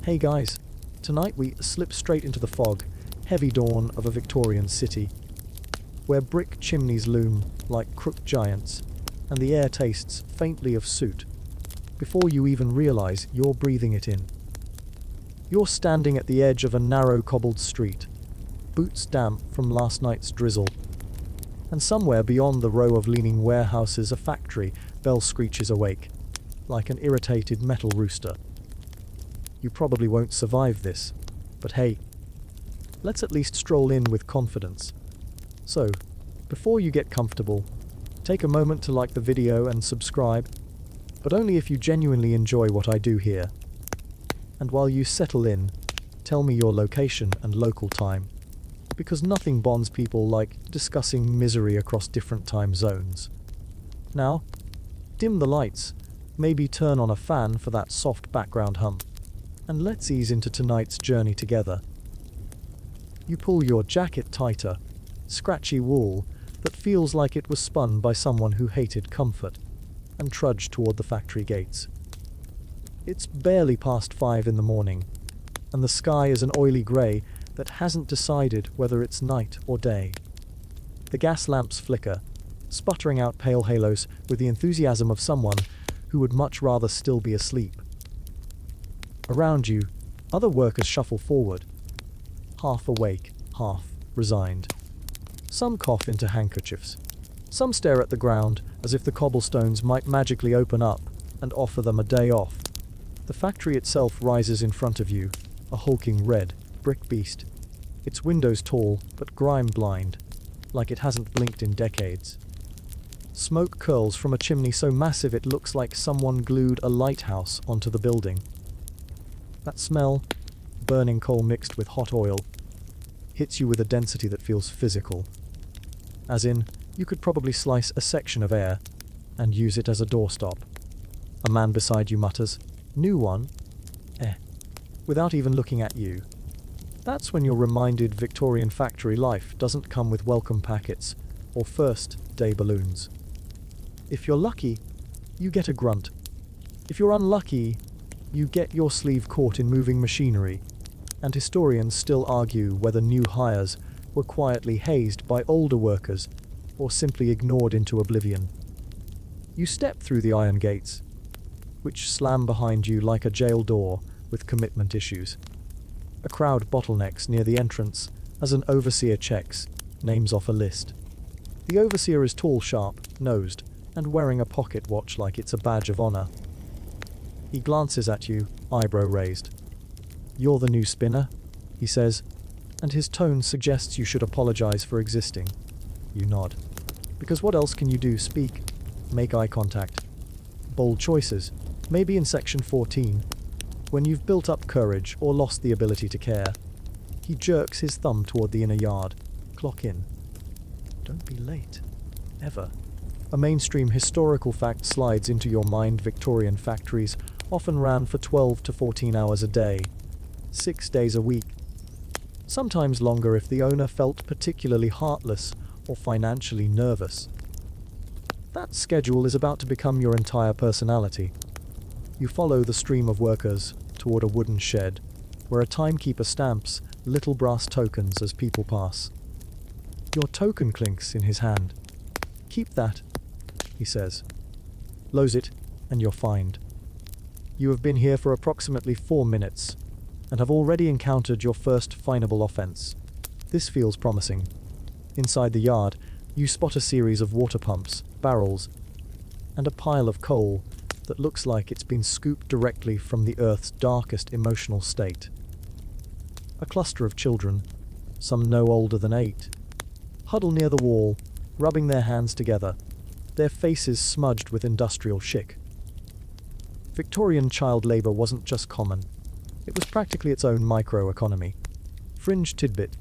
Hey guys, tonight we slip straight into the fog, heavy dawn of a Victorian city, where brick chimneys loom like crooked giants, and the air tastes faintly of soot, before you even realize you're breathing it in. You're standing at the edge of a narrow cobbled street, boots damp from last night's drizzle, and somewhere beyond the row of leaning warehouses a factory bell screeches awake, like an irritated metal rooster. You probably won't survive this, but hey, let's at least stroll in with confidence. So, before you get comfortable, take a moment to like the video and subscribe, but only if you genuinely enjoy what I do here. And while you settle in, tell me your location and local time, because nothing bonds people like discussing misery across different time zones. Now, dim the lights, maybe turn on a fan for that soft background hum, and let's ease into tonight's journey together. You pull your jacket tighter, scratchy wool that feels like it was spun by someone who hated comfort, and trudge toward the factory gates. It's barely past 5 in the morning, and the sky is an oily grey that hasn't decided whether it's night or day. The gas lamps flicker, sputtering out pale halos with the enthusiasm of someone who would much rather still be asleep. Around you, other workers shuffle forward, half awake, half resigned. Some cough into handkerchiefs. Some stare at the ground as if the cobblestones might magically open up and offer them a day off. The factory itself rises in front of you, a hulking red brick beast. Its windows tall but grime-blind, like it hasn't blinked in decades. Smoke curls from a chimney so massive it looks like someone glued a lighthouse onto the building. That smell, burning coal mixed with hot oil, hits you with a density that feels physical. As in, you could probably slice a section of air and use it as a doorstop. A man beside you mutters, "New one? Eh," without even looking at you. That's when you're reminded Victorian factory life doesn't come with welcome packets or first-day balloons. If you're lucky, you get a grunt. If you're unlucky, you get your sleeve caught in moving machinery, and historians still argue whether new hires were quietly hazed by older workers or simply ignored into oblivion. You step through the iron gates, which slam behind you like a jail door with commitment issues. A crowd bottlenecks near the entrance as an overseer checks names off a list. The overseer is tall, sharp-nosed, and wearing a pocket watch like it's a badge of honor. He glances at you, eyebrow raised. "You're the new spinner," he says, and his tone suggests you should apologize for existing. You nod. Because what else can you do? Speak, make eye contact. Bold choices, maybe in section 14, when you've built up courage or lost the ability to care. He jerks his thumb toward the inner yard. Clock in. Don't be late. Ever. A mainstream historical fact slides into your mind. Victorian factories often ran for 12 to 14 hours a day, 6 days a week. Sometimes longer if the owner felt particularly heartless or financially nervous. That schedule is about to become your entire personality. You follow the stream of workers toward a wooden shed, where a timekeeper stamps little brass tokens as people pass. Your token clinks in his hand. "Keep that," he says. "Lose it, and you're fined." You have been here for approximately 4 minutes, and have already encountered your first finable offense. This feels promising. Inside the yard, you spot a series of water pumps, barrels, and a pile of coal that looks like it's been scooped directly from the Earth's darkest emotional state. A cluster of children, some no older than 8, huddle near the wall, rubbing their hands together, their faces smudged with industrial chic. Victorian child labor wasn't just common. It was practically its own microeconomy. Fringe tidbit.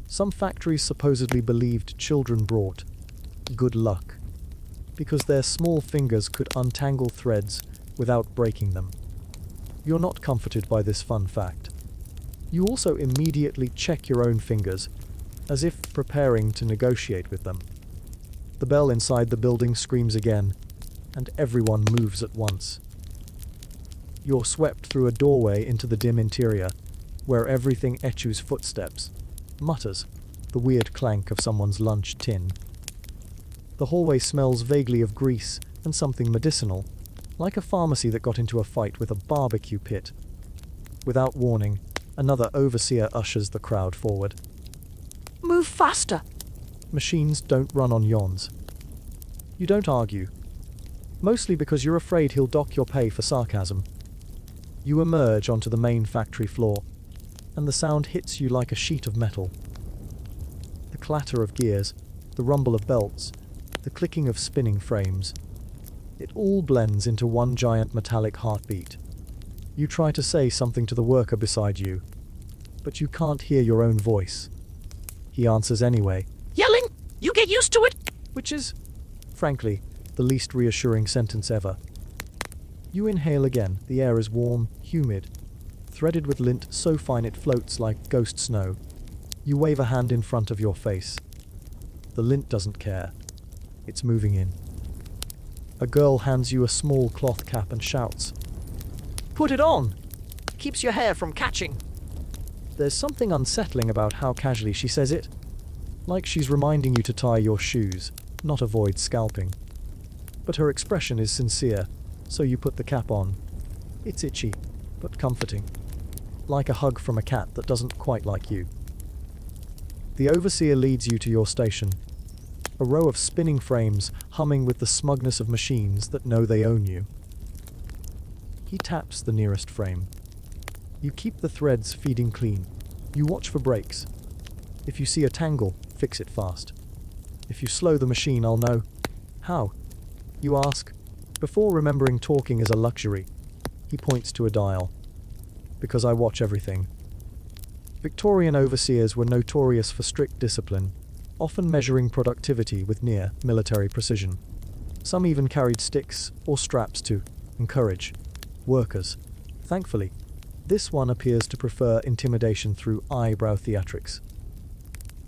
Some factories supposedly believed children brought good luck, because their small fingers could untangle threads without breaking them. You're not comforted by this fun fact. You also immediately check your own fingers, as if preparing to negotiate with them. The bell inside the building screams again, and everyone moves at once. You're swept through a doorway into the dim interior, where everything echoes footsteps, mutters, the weird clank of someone's lunch tin. The hallway smells vaguely of grease and something medicinal, like a pharmacy that got into a fight with a barbecue pit. Without warning, another overseer ushers the crowd forward. Move faster! Machines don't run on yawns. You don't argue, mostly because you're afraid he'll dock your pay for sarcasm. You emerge onto the main factory floor, and the sound hits you like a sheet of metal. The clatter of gears, the rumble of belts, the clicking of spinning frames. It all blends into one giant metallic heartbeat. You try to say something to the worker beside you, but you can't hear your own voice. He answers anyway. Yelling? You get used to it! Which is, frankly, the least reassuring sentence ever. You inhale again. The air is warm, humid, threaded with lint so fine it floats like ghost snow. You wave a hand in front of your face. The lint doesn't care. It's moving in. A girl hands you a small cloth cap and shouts, "Put it on!" Keeps your hair from catching. There's something unsettling about how casually she says it, like she's reminding you to tie your shoes, not avoid scalping. But her expression is sincere, so you put the cap on. It's itchy, but comforting, like a hug from a cat that doesn't quite like you. The overseer leads you to your station, a row of spinning frames humming with the smugness of machines that know they own you. He taps the nearest frame. You keep the threads feeding clean. You watch for breaks. If you see a tangle, fix it fast. If you slow the machine, I'll know. How? You ask, before remembering talking is a luxury. He points to a dial. Because I watch everything. Victorian overseers were notorious for strict discipline, often measuring productivity with near military precision. Some even carried sticks or straps to encourage workers. Thankfully, this one appears to prefer intimidation through eyebrow theatrics.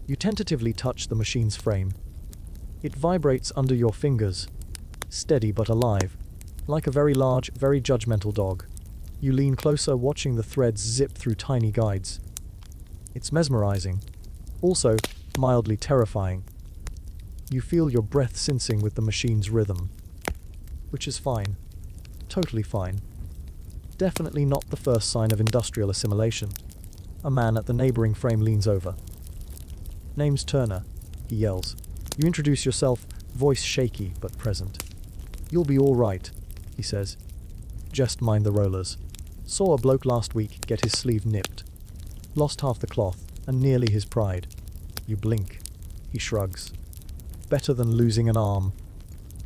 You tentatively touch the machine's frame. It vibrates under your fingers, steady but alive, like a very large, very judgmental dog. You lean closer, watching the threads zip through tiny guides. It's mesmerizing, also mildly terrifying. You feel your breath sensing with the machine's rhythm, which is fine, totally fine. Definitely not the first sign of industrial assimilation. A man at the neighboring frame leans over. "Name's Turner," he yells. You introduce yourself, voice shaky but present. "You'll be all right," he says. "Just mind the rollers. Saw a bloke last week get his sleeve nipped. Lost half the cloth, and nearly his pride." You blink. He shrugs. "Better than losing an arm."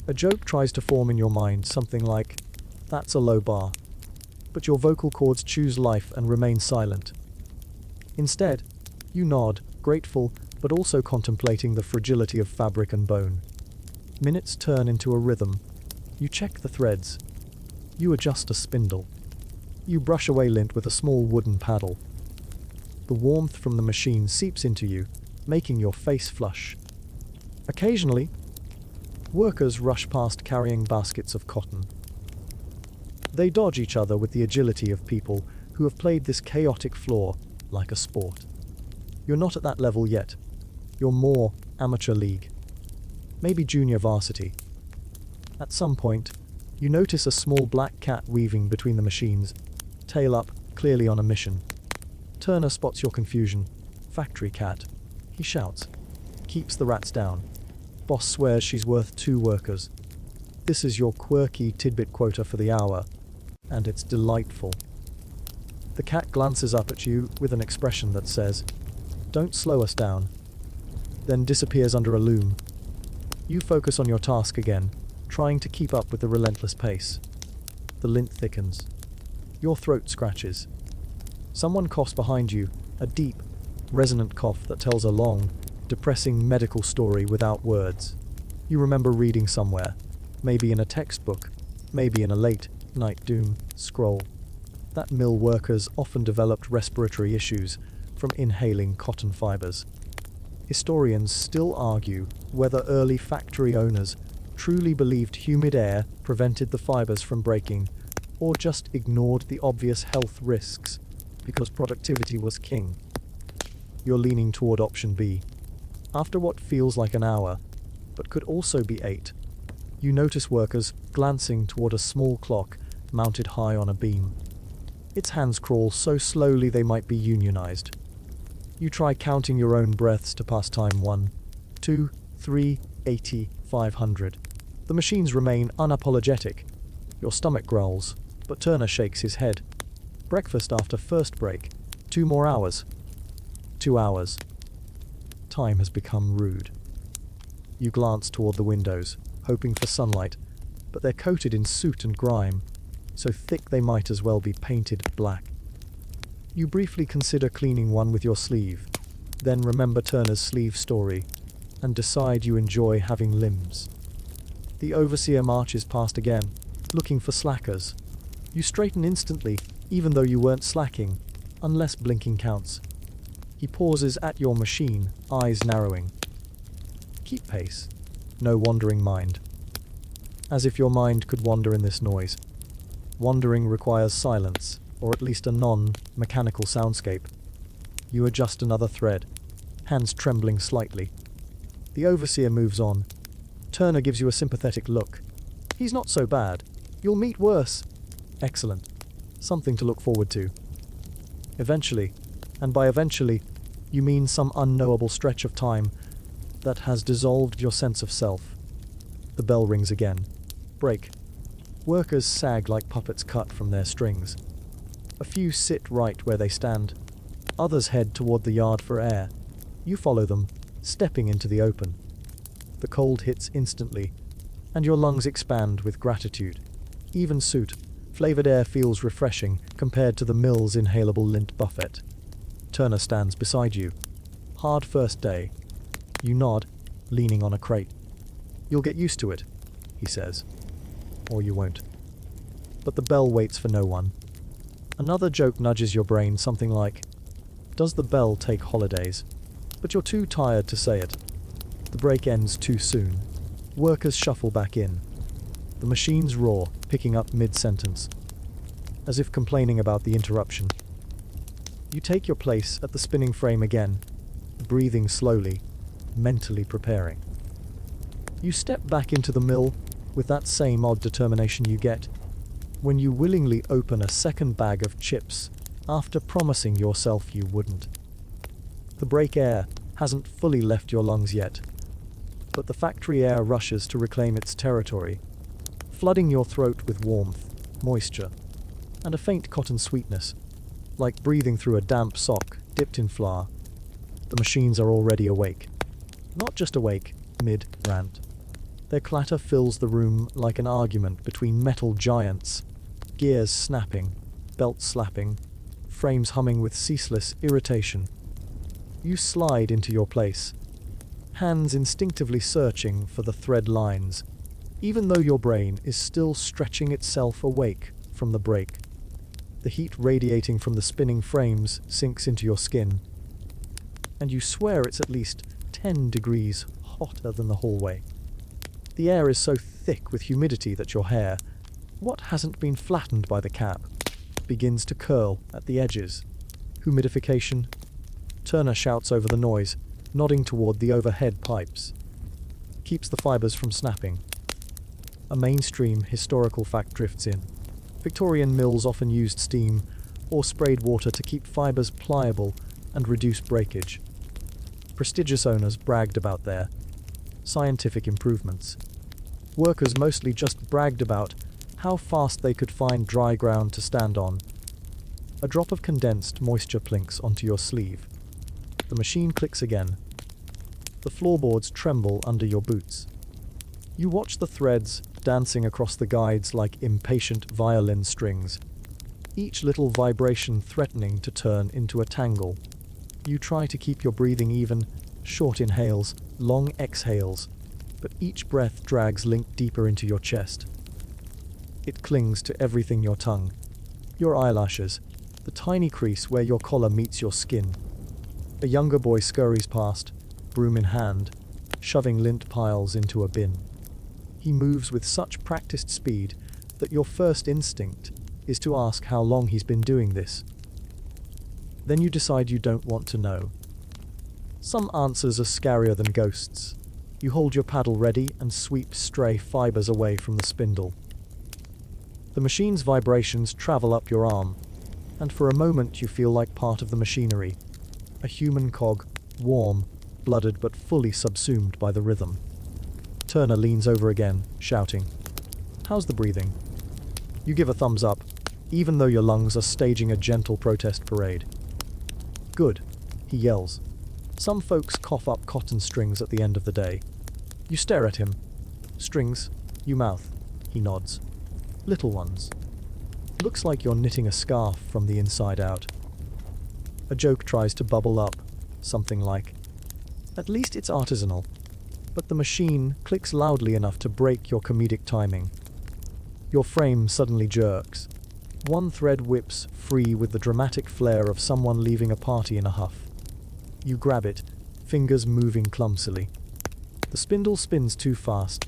A joke tries to form in your mind, something like, "That's a low bar." But your vocal cords choose life and remain silent. Instead, you nod, grateful, but also contemplating the fragility of fabric and bone. Minutes turn into a rhythm. You check the threads. You adjust a spindle. You brush away lint with a small wooden paddle. The warmth from the machine seeps into you, making your face flush. Occasionally, workers rush past carrying baskets of cotton. They dodge each other with the agility of people who have played this chaotic floor like a sport. You're not at that level yet. You're more amateur league. Maybe junior varsity. At some point, you notice a small black cat weaving between the machines, tail up, clearly on a mission. Turner spots your confusion. "Factory cat," he shouts. Keeps the rats down. Boss swears she's worth 2 workers. This is your quirky tidbit quota for the hour, and it's delightful. The cat glances up at you with an expression that says, "Don't slow us down," then disappears under a loom. You focus on your task again, trying to keep up with the relentless pace. The lint thickens. Your throat scratches. Someone coughs behind you, a deep, resonant cough that tells a long, depressing medical story without words. You remember reading somewhere, maybe in a textbook, maybe in a late-night doom scroll, that mill workers often developed respiratory issues from inhaling cotton fibers. Historians still argue whether early factory owners truly believed humid air prevented the fibers from breaking, or just ignored the obvious health risks because productivity was king. You're leaning toward option B. After what feels like an hour, but could also be 8, you notice workers glancing toward a small clock mounted high on a beam. Its hands crawl so slowly they might be unionized. You try counting your own breaths to pass time 1, 2, 3, 80, 500. The machines remain unapologetic. Your stomach growls, but Turner shakes his head. Breakfast after first break. 2 more hours. 2 hours. Time has become rude. You glance toward the windows, hoping for sunlight, but they're coated in soot and grime, so thick they might as well be painted black. You briefly consider cleaning one with your sleeve, then remember Turner's sleeve story, and decide you enjoy having limbs. The overseer marches past again, looking for slackers. You straighten instantly, even though you weren't slacking, unless blinking counts. He pauses at your machine, eyes narrowing. Keep pace. No wandering mind. As if your mind could wander in this noise. Wandering requires silence, or at least a non-mechanical soundscape. You adjust another thread, hands trembling slightly. The overseer moves on. Turner gives you a sympathetic look. He's not so bad. You'll meet worse. Excellent. Something to look forward to. Eventually, and by eventually, you mean some unknowable stretch of time that has dissolved your sense of self. The bell rings again. Break. Workers sag like puppets cut from their strings. A few sit right where they stand. Others head toward the yard for air. You follow them, stepping into the open. The cold hits instantly, and your lungs expand with gratitude. Even soot, flavored air feels refreshing compared to the mill's inhalable lint buffet. Turner stands beside you. Hard first day. You nod, leaning on a crate. You'll get used to it, he says. Or you won't. But the bell waits for no one. Another joke nudges your brain, something like, "Does the bell take holidays?" But you're too tired to say it. The break ends too soon. Workers shuffle back in. The machines roar, picking up mid-sentence, as if complaining about the interruption. You take your place at the spinning frame again, breathing slowly, mentally preparing. You step back into the mill with that same odd determination you get when you willingly open a second bag of chips after promising yourself you wouldn't. The brake air hasn't fully left your lungs yet, but the factory air rushes to reclaim its territory, flooding your throat with warmth, moisture, and a faint cotton sweetness, like breathing through a damp sock dipped in flour. The machines are already awake. Not just awake, mid-rant. Their clatter fills the room like an argument between metal giants, gears snapping, belts slapping, frames humming with ceaseless irritation. You slide into your place, hands instinctively searching for the thread lines, even though your brain is still stretching itself awake from the break. The heat radiating from the spinning frames sinks into your skin, and you swear it's at least 10 degrees hotter than the hallway. The air is so thick with humidity that your hair, what hasn't been flattened by the cap, begins to curl at the edges. Humidification. Turner shouts over the noise, nodding toward the overhead pipes. Keeps the fibers from snapping. A mainstream historical fact drifts in. Victorian mills often used steam or sprayed water to keep fibers pliable and reduce breakage. Prestigious owners bragged about their scientific improvements. Workers mostly just bragged about how fast they could find dry ground to stand on. A drop of condensed moisture plinks onto your sleeve. The machine clicks again. The floorboards tremble under your boots. You watch the threads dancing across the guides like impatient violin strings, each little vibration threatening to turn into a tangle. You try to keep your breathing even, short inhales, long exhales, but each breath drags link deeper into your chest. It clings to everything: your tongue, your eyelashes, the tiny crease where your collar meets your skin. A younger boy scurries past, broom in hand, shoving lint piles into a bin. He moves with such practiced speed that your first instinct is to ask how long he's been doing this. Then you decide you don't want to know. Some answers are scarier than ghosts. You hold your paddle ready and sweep stray fibers away from the spindle. The machine's vibrations travel up your arm, and for a moment you feel like part of the machinery, a human cog, warm, blooded but fully subsumed by the rhythm. Turner leans over again, shouting, "How's the breathing?" You give a thumbs up, even though your lungs are staging a gentle protest parade. "Good," he yells. Some folks cough up cotton strings at the end of the day. You stare at him. "Strings," you mouth. He nods. "Little ones. Looks like you're knitting a scarf from the inside out." A joke tries to bubble up, something like, "At least it's artisanal." But the machine clicks loudly enough to break your comedic timing. Your frame suddenly jerks. One thread whips free with the dramatic flair of someone leaving a party in a huff. You grab it, fingers moving clumsily. The spindle spins too fast,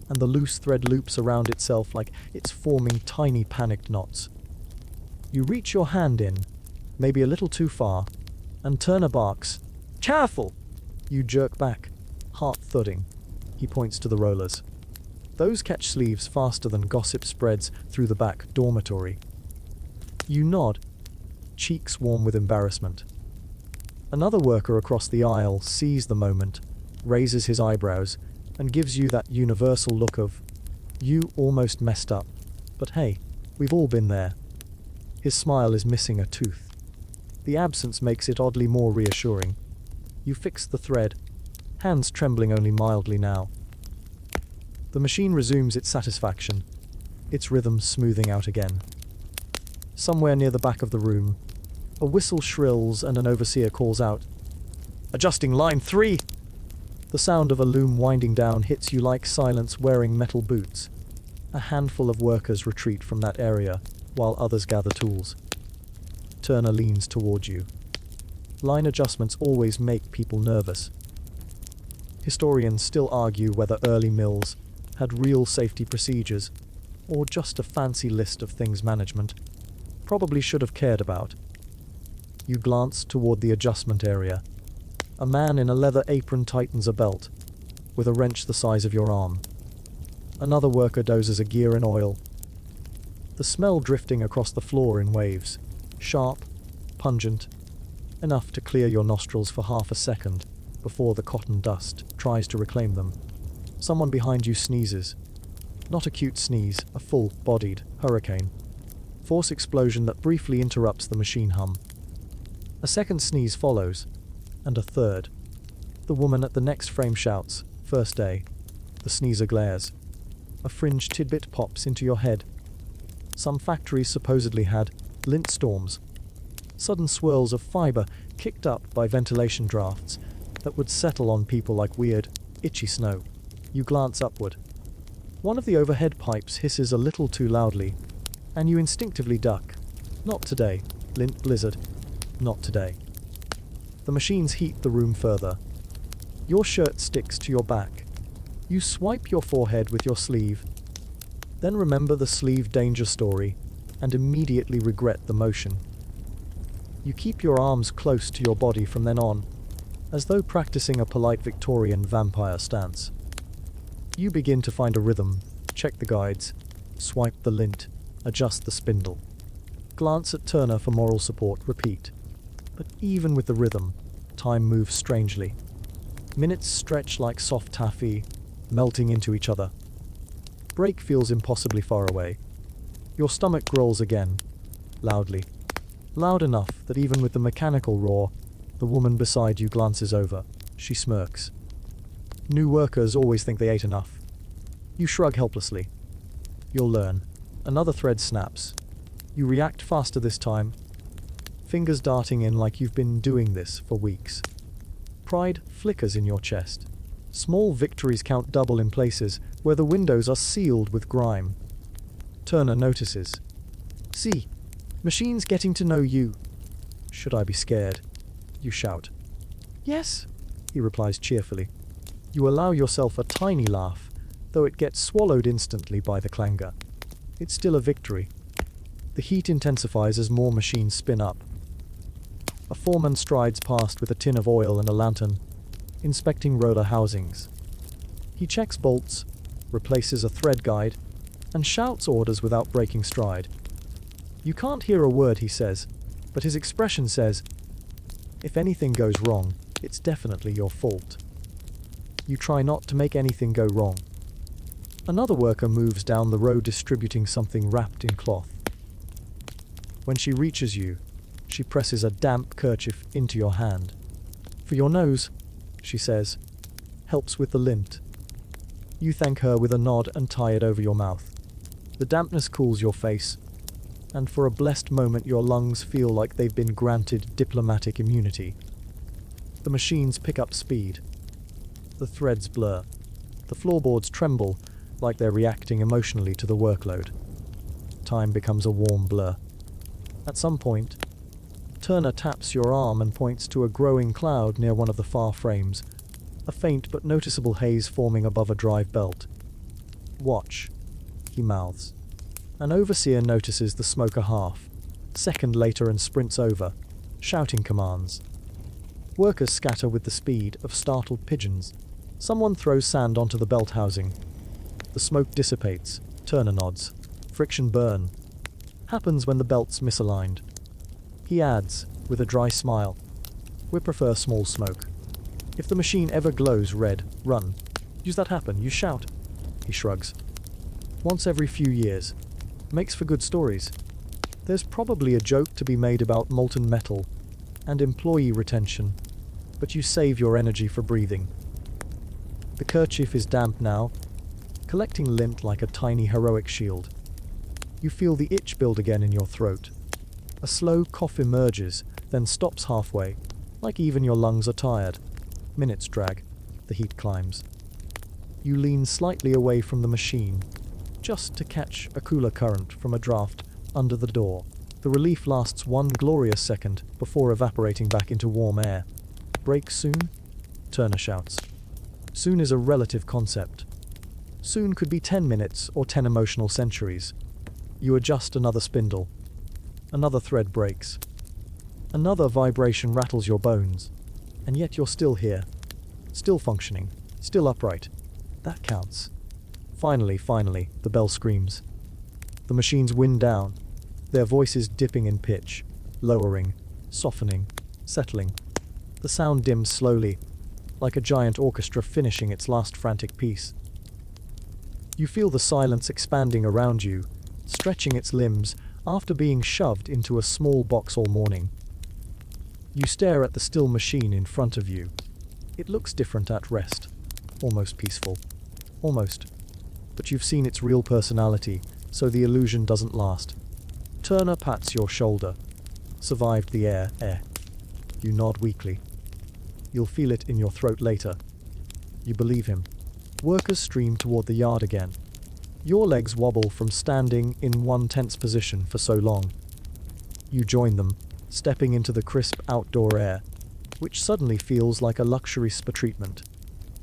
and the loose thread loops around itself like it's forming tiny panicked knots. You reach your hand in, maybe a little too far, and Turner barks, "Careful!" You jerk back, heart thudding. He points to the rollers. Those catch sleeves faster than gossip spreads through the back dormitory. You nod, cheeks warm with embarrassment. Another worker across the aisle sees the moment, raises his eyebrows, and gives you that universal look of, "You almost messed up, but hey, we've all been there." His smile is missing a tooth. The absence makes it oddly more reassuring. You fix the thread, hands trembling only mildly now. The machine resumes its satisfaction, its rhythm smoothing out again. Somewhere near the back of the room, a whistle shrills and an overseer calls out, "Adjusting line 3!" The sound of a loom winding down hits you like silence wearing metal boots. A handful of workers retreat from that area, while others gather tools. Turner leans toward you. Line adjustments always make people nervous. Historians still argue whether early mills had real safety procedures, or just a fancy list of things management probably should have cared about. You glance toward the adjustment area. A man in a leather apron tightens a belt, with a wrench the size of your arm. Another worker dozes a gear in oil. The smell drifting across the floor in waves, sharp, pungent, enough to clear your nostrils for half a second before the cotton dust tries to reclaim them. Someone behind you sneezes. Not a cute sneeze, a full-bodied hurricane. Force explosion that briefly interrupts the machine hum. A second sneeze follows, and a third. The woman at the next frame shouts, "First day." The sneezer glares. A fringe tidbit pops into your head. Some factories supposedly had lint storms. Sudden swirls of fiber kicked up by ventilation drafts that would settle on people like weird, itchy snow. You glance upward. One of the overhead pipes hisses a little too loudly, and you instinctively duck. Not today, lint blizzard. Not today. The machines heat the room further. Your shirt sticks to your back. You swipe your forehead with your sleeve, then remember the sleeve danger story, and immediately regret the motion. You keep your arms close to your body from then on, as though practicing a polite Victorian vampire stance. You begin to find a rhythm, check the guides, swipe the lint, adjust the spindle. Glance at Turner for moral support, repeat. But even with the rhythm, time moves strangely. Minutes stretch like soft taffy, melting into each other. Break feels impossibly far away. Your stomach growls again, loudly. Loud enough that even with the mechanical roar, the woman beside you glances over. She smirks. New workers always think they ate enough. You shrug helplessly. You'll learn. Another thread snaps. You react faster this time, fingers darting in like you've been doing this for weeks. Pride flickers in your chest. Small victories count double in places where the windows are sealed with grime. Turner notices. "See, machine's getting to know you." "Should I be scared?" You shout. "Yes," he replies cheerfully. You allow yourself a tiny laugh, though it gets swallowed instantly by the clangor. It's still a victory. The heat intensifies as more machines spin up. A foreman strides past with a tin of oil and a lantern, inspecting roller housings. He checks bolts, replaces a thread guide, and shouts orders without breaking stride. You can't hear a word he says, but his expression says, "If anything goes wrong, it's definitely your fault." You try not to make anything go wrong. Another worker moves down the road distributing something wrapped in cloth. When she reaches you, she presses a damp kerchief into your hand. "For your nose," she says. "Helps with the lint." You thank her with a nod and tie it over your mouth. The dampness cools your face, and for a blessed moment your lungs feel like they've been granted diplomatic immunity. The machines pick up speed. The threads blur. The floorboards tremble, like they're reacting emotionally to the workload. Time becomes a warm blur. At some point, Turner taps your arm and points to a growing cloud near one of the far frames, a faint but noticeable haze forming above a drive belt. "Watch," he mouths. An overseer notices the smoke a half second later and sprints over, shouting commands. Workers scatter with the speed of startled pigeons. Someone throws sand onto the belt housing. The smoke dissipates. Turner nods. Friction burn. Happens when the belt's misaligned. He adds, with a dry smile, "We prefer small smoke. If the machine ever glows red, run. Use that happen, you shout." He shrugs. "Once every few years. Makes for good stories. There's probably a joke to be made about molten metal and employee retention, but you save your energy for breathing." The kerchief is damp now, collecting lint like a tiny heroic shield. You feel the itch build again in your throat. A slow cough emerges, then stops halfway, like even your lungs are tired. Minutes drag. The heat climbs. You lean slightly away from the machine, just to catch a cooler current from a draft under the door. The relief lasts one glorious second before evaporating back into warm air. "Break soon?" Turner shouts. Soon is a relative concept. Soon could be 10 minutes or 10 emotional centuries. You adjust another spindle. Another thread breaks. Another vibration rattles your bones. And yet you're still here. Still functioning. Still upright. That counts. Finally, the bell screams. The machines wind down, their voices dipping in pitch, lowering, softening, settling. The sound dims slowly, like a giant orchestra finishing its last frantic piece. You feel the silence expanding around you, stretching its limbs after being shoved into a small box all morning. You stare at the still machine in front of you. It looks different at rest, almost peaceful. Almost. But you've seen its real personality, so the illusion doesn't last. Turner pats your shoulder. "Survived the air, eh?" You nod weakly. You'll feel it in your throat later. You believe him. Workers stream toward the yard again. Your legs wobble from standing in one tense position for so long. You join them, stepping into the crisp outdoor air, which suddenly feels like a luxury spa treatment.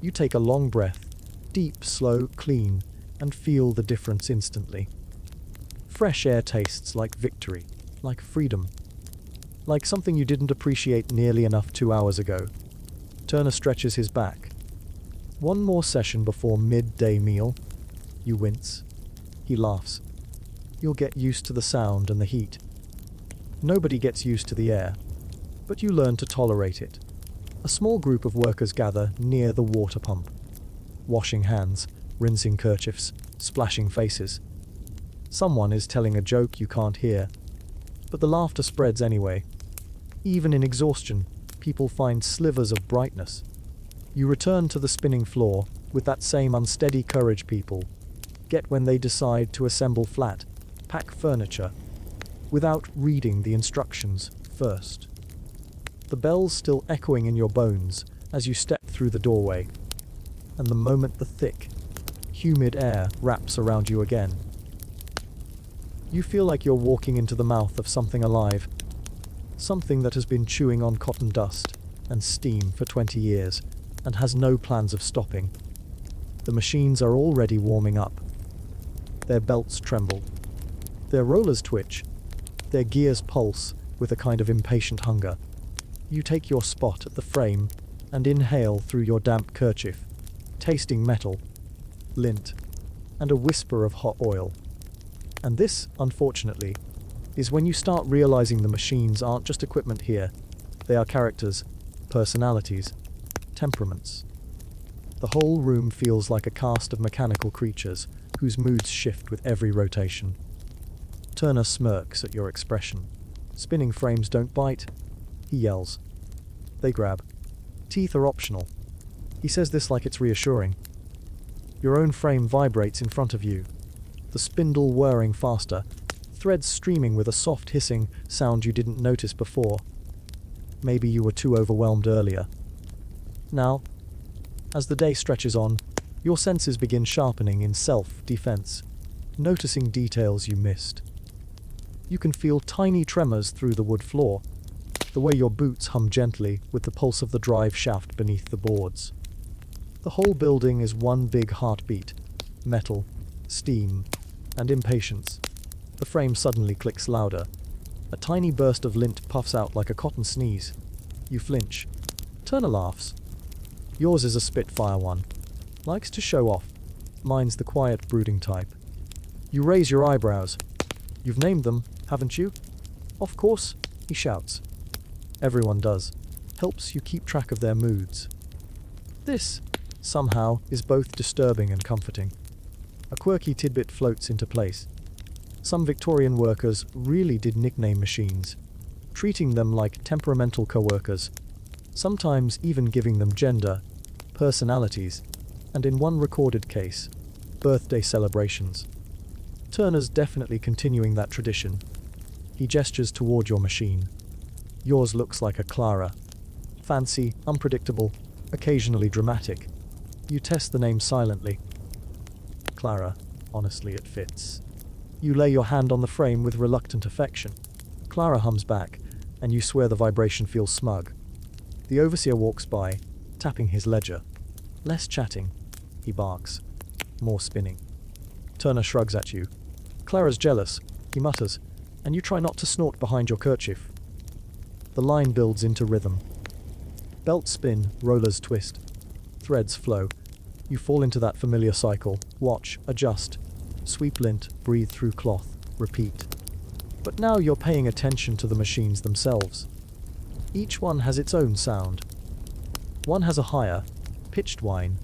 You take a long breath, deep, slow, clean, and feel the difference instantly. Fresh air tastes like victory, like freedom, like something you didn't appreciate nearly enough 2 hours ago. Turner stretches his back. "One more session before midday meal." You wince. He laughs. "You'll get used to the sound and the heat." Nobody gets used to the air, but you learn to tolerate it. A small group of workers gather near the water pump, washing hands, rinsing kerchiefs, splashing faces. Someone is telling a joke you can't hear, but the laughter spreads anyway. Even in exhaustion, people find slivers of brightness. You return to the spinning floor with that same unsteady courage people get when they decide to assemble flat, pack furniture, without reading the instructions first. The bells still echoing in your bones as you step through the doorway, and the moment the thick, humid air wraps around you again. You feel like you're walking into the mouth of something alive, something that has been chewing on cotton dust and steam for 20 years and has no plans of stopping. The machines are already warming up. Their belts tremble. Their rollers twitch, Their gears pulse with a kind of impatient hunger. You take your spot at the frame and inhale through your damp kerchief, tasting metal, lint, and a whisper of hot oil. And this, unfortunately, is when you start realizing the machines aren't just equipment here. They are characters, personalities, temperaments. The whole room feels like a cast of mechanical creatures whose moods shift with every rotation. Turner smirks at your expression. Spinning frames don't bite, he yells. They grab. Teeth are optional. He says this like it's reassuring. Your own frame vibrates in front of you, the spindle whirring faster, threads streaming with a soft hissing sound you didn't notice before. Maybe you were too overwhelmed earlier. Now, as the day stretches on, your senses begin sharpening in self-defense, noticing details you missed. You can feel tiny tremors through the wood floor, the way your boots hum gently with the pulse of the drive shaft beneath the boards. The whole building is one big heartbeat, metal, steam, and impatience. The frame suddenly clicks louder. A tiny burst of lint puffs out like a cotton sneeze. You flinch. Turner laughs. Yours is a Spitfire one. Likes to show off. Mine's the quiet, brooding type. You raise your eyebrows. You've named them, haven't you? Of course, he shouts. Everyone does. Helps you keep track of their moods. This, somehow, is both disturbing and comforting. A quirky tidbit floats into place. Some Victorian workers really did nickname machines, treating them like temperamental co-workers, sometimes even giving them gender, personalities, and in one recorded case, birthday celebrations. Turner's definitely continuing that tradition. He gestures toward your machine. Yours looks like a Clara. Fancy, unpredictable, occasionally dramatic. You test the name silently. Clara, honestly it fits. You lay your hand on the frame with reluctant affection. Clara hums back, and you swear the vibration feels smug. The overseer walks by, tapping his ledger. Less chatting, he barks. More spinning. Turner shrugs at you. Clara's jealous, he mutters, and you try not to snort behind your kerchief. The line builds into rhythm. Belts spin, rollers twist. Threads flow. You fall into that familiar cycle. Watch, adjust. Sweep lint, breathe through cloth, repeat. But now you're paying attention to the machines themselves. Each one has its own sound. One has a higher, pitched whine,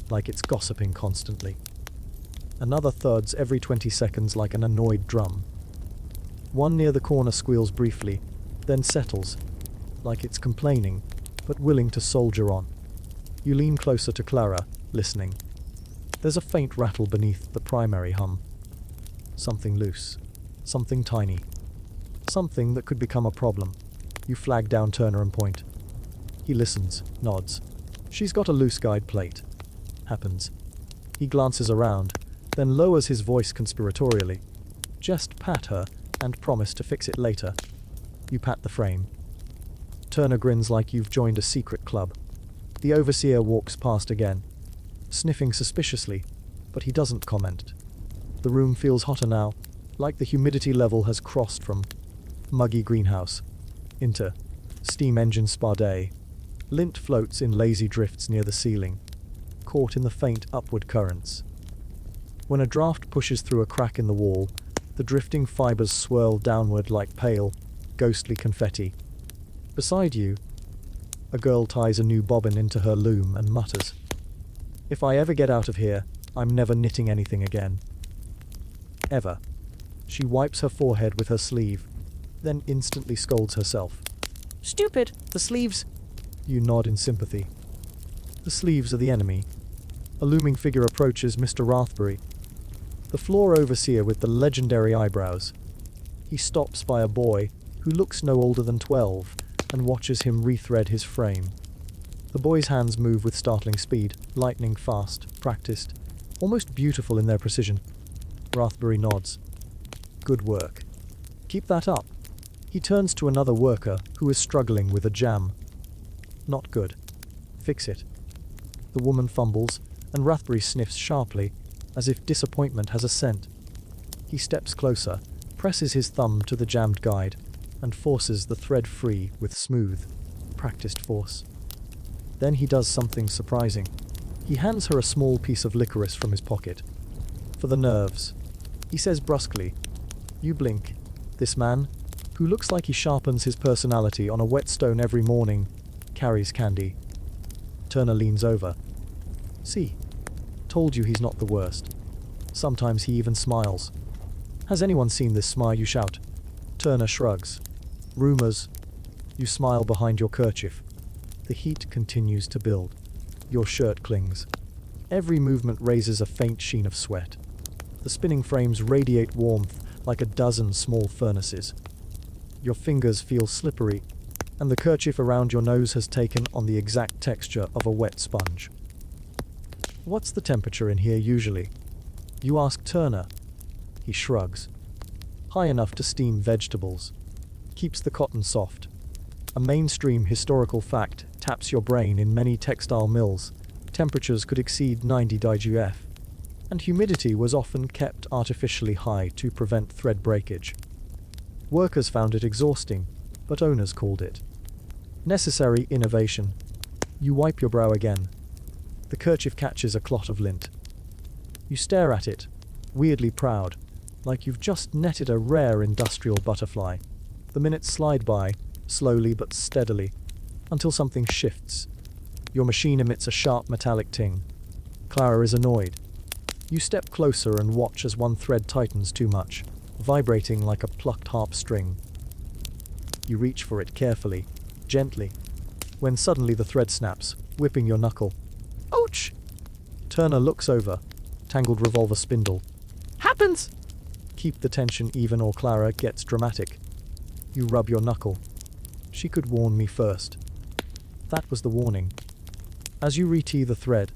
like it's gossiping constantly. Another thuds every 20 seconds like an annoyed drum. One near the corner squeals briefly, then settles, like it's complaining, but willing to soldier on. You lean closer to Clara, listening. There's a faint rattle beneath the primary hum. Something loose. Something tiny. Something that could become a problem. You flag down Turner and point. He listens, nods. She's got a loose guide plate. Happens. He glances around, then lowers his voice conspiratorially. Just pat her, and promise to fix it later. You pat the frame. Turner grins like you've joined a secret club. The overseer walks past again, sniffing suspiciously, but he doesn't comment. The room feels hotter now, like the humidity level has crossed from muggy greenhouse into steam engine spa day. Lint floats in lazy drifts near the ceiling, caught in the faint upward currents. When a draft pushes through a crack in the wall, the drifting fibers swirl downward like pale, ghostly confetti. Beside you, a girl ties a new bobbin into her loom and mutters, "If I ever get out of here, I'm never knitting anything again." Ever. She wipes her forehead with her sleeve, then instantly scolds herself. Stupid, the sleeves. You nod in sympathy. The sleeves are the enemy. A looming figure approaches Mr. Rathbury, the floor overseer with the legendary eyebrows. He stops by a boy who looks no older than 12 and watches him rethread his frame. The boy's hands move with startling speed, lightning fast, practiced, almost beautiful in their precision. Rathbury nods. Good work. Keep that up. He turns to another worker who is struggling with a jam. Not good. Fix it. The woman fumbles, and Rathbury sniffs sharply, as if disappointment has a scent. He steps closer, presses his thumb to the jammed guide, and forces the thread free with smooth, practiced force. Then he does something surprising. He hands her a small piece of licorice from his pocket. For the nerves, he says brusquely, "You blink." This man, who looks like he sharpens his personality on a whetstone every morning, carries candy. Turner leans over. "See, told you he's not the worst." Sometimes he even smiles. "Has anyone seen this smile?" you shout. Turner shrugs. "Rumors." You smile behind your kerchief. The heat continues to build. Your shirt clings. Every movement raises a faint sheen of sweat. The spinning frames radiate warmth like a dozen small furnaces. Your fingers feel slippery, and the kerchief around your nose has taken on the exact texture of a wet sponge. "What's the temperature in here usually?" You ask Turner. He shrugs. "High enough to steam vegetables." Keeps the cotton soft. A mainstream historical fact taps your brain. In many textile mills, temperatures could exceed 90 degrees, and humidity was often kept artificially high to prevent thread breakage. Workers found it exhausting, but owners called it necessary innovation. You wipe your brow again. The kerchief catches a clot of lint. You stare at it, weirdly proud, like you've just netted a rare industrial butterfly. The minutes slide by, slowly but steadily, until something shifts. Your machine emits a sharp metallic ting. Clara is annoyed. You step closer and watch as one thread tightens too much, vibrating like a plucked harp string. You reach for it carefully, gently, when suddenly the thread snaps, whipping your knuckle. Ouch! Turner looks over. Tangled revolver spindle. Happens! Keep the tension even or Clara gets dramatic. You rub your knuckle. She could warn me first. That was the warning. As you retee the thread,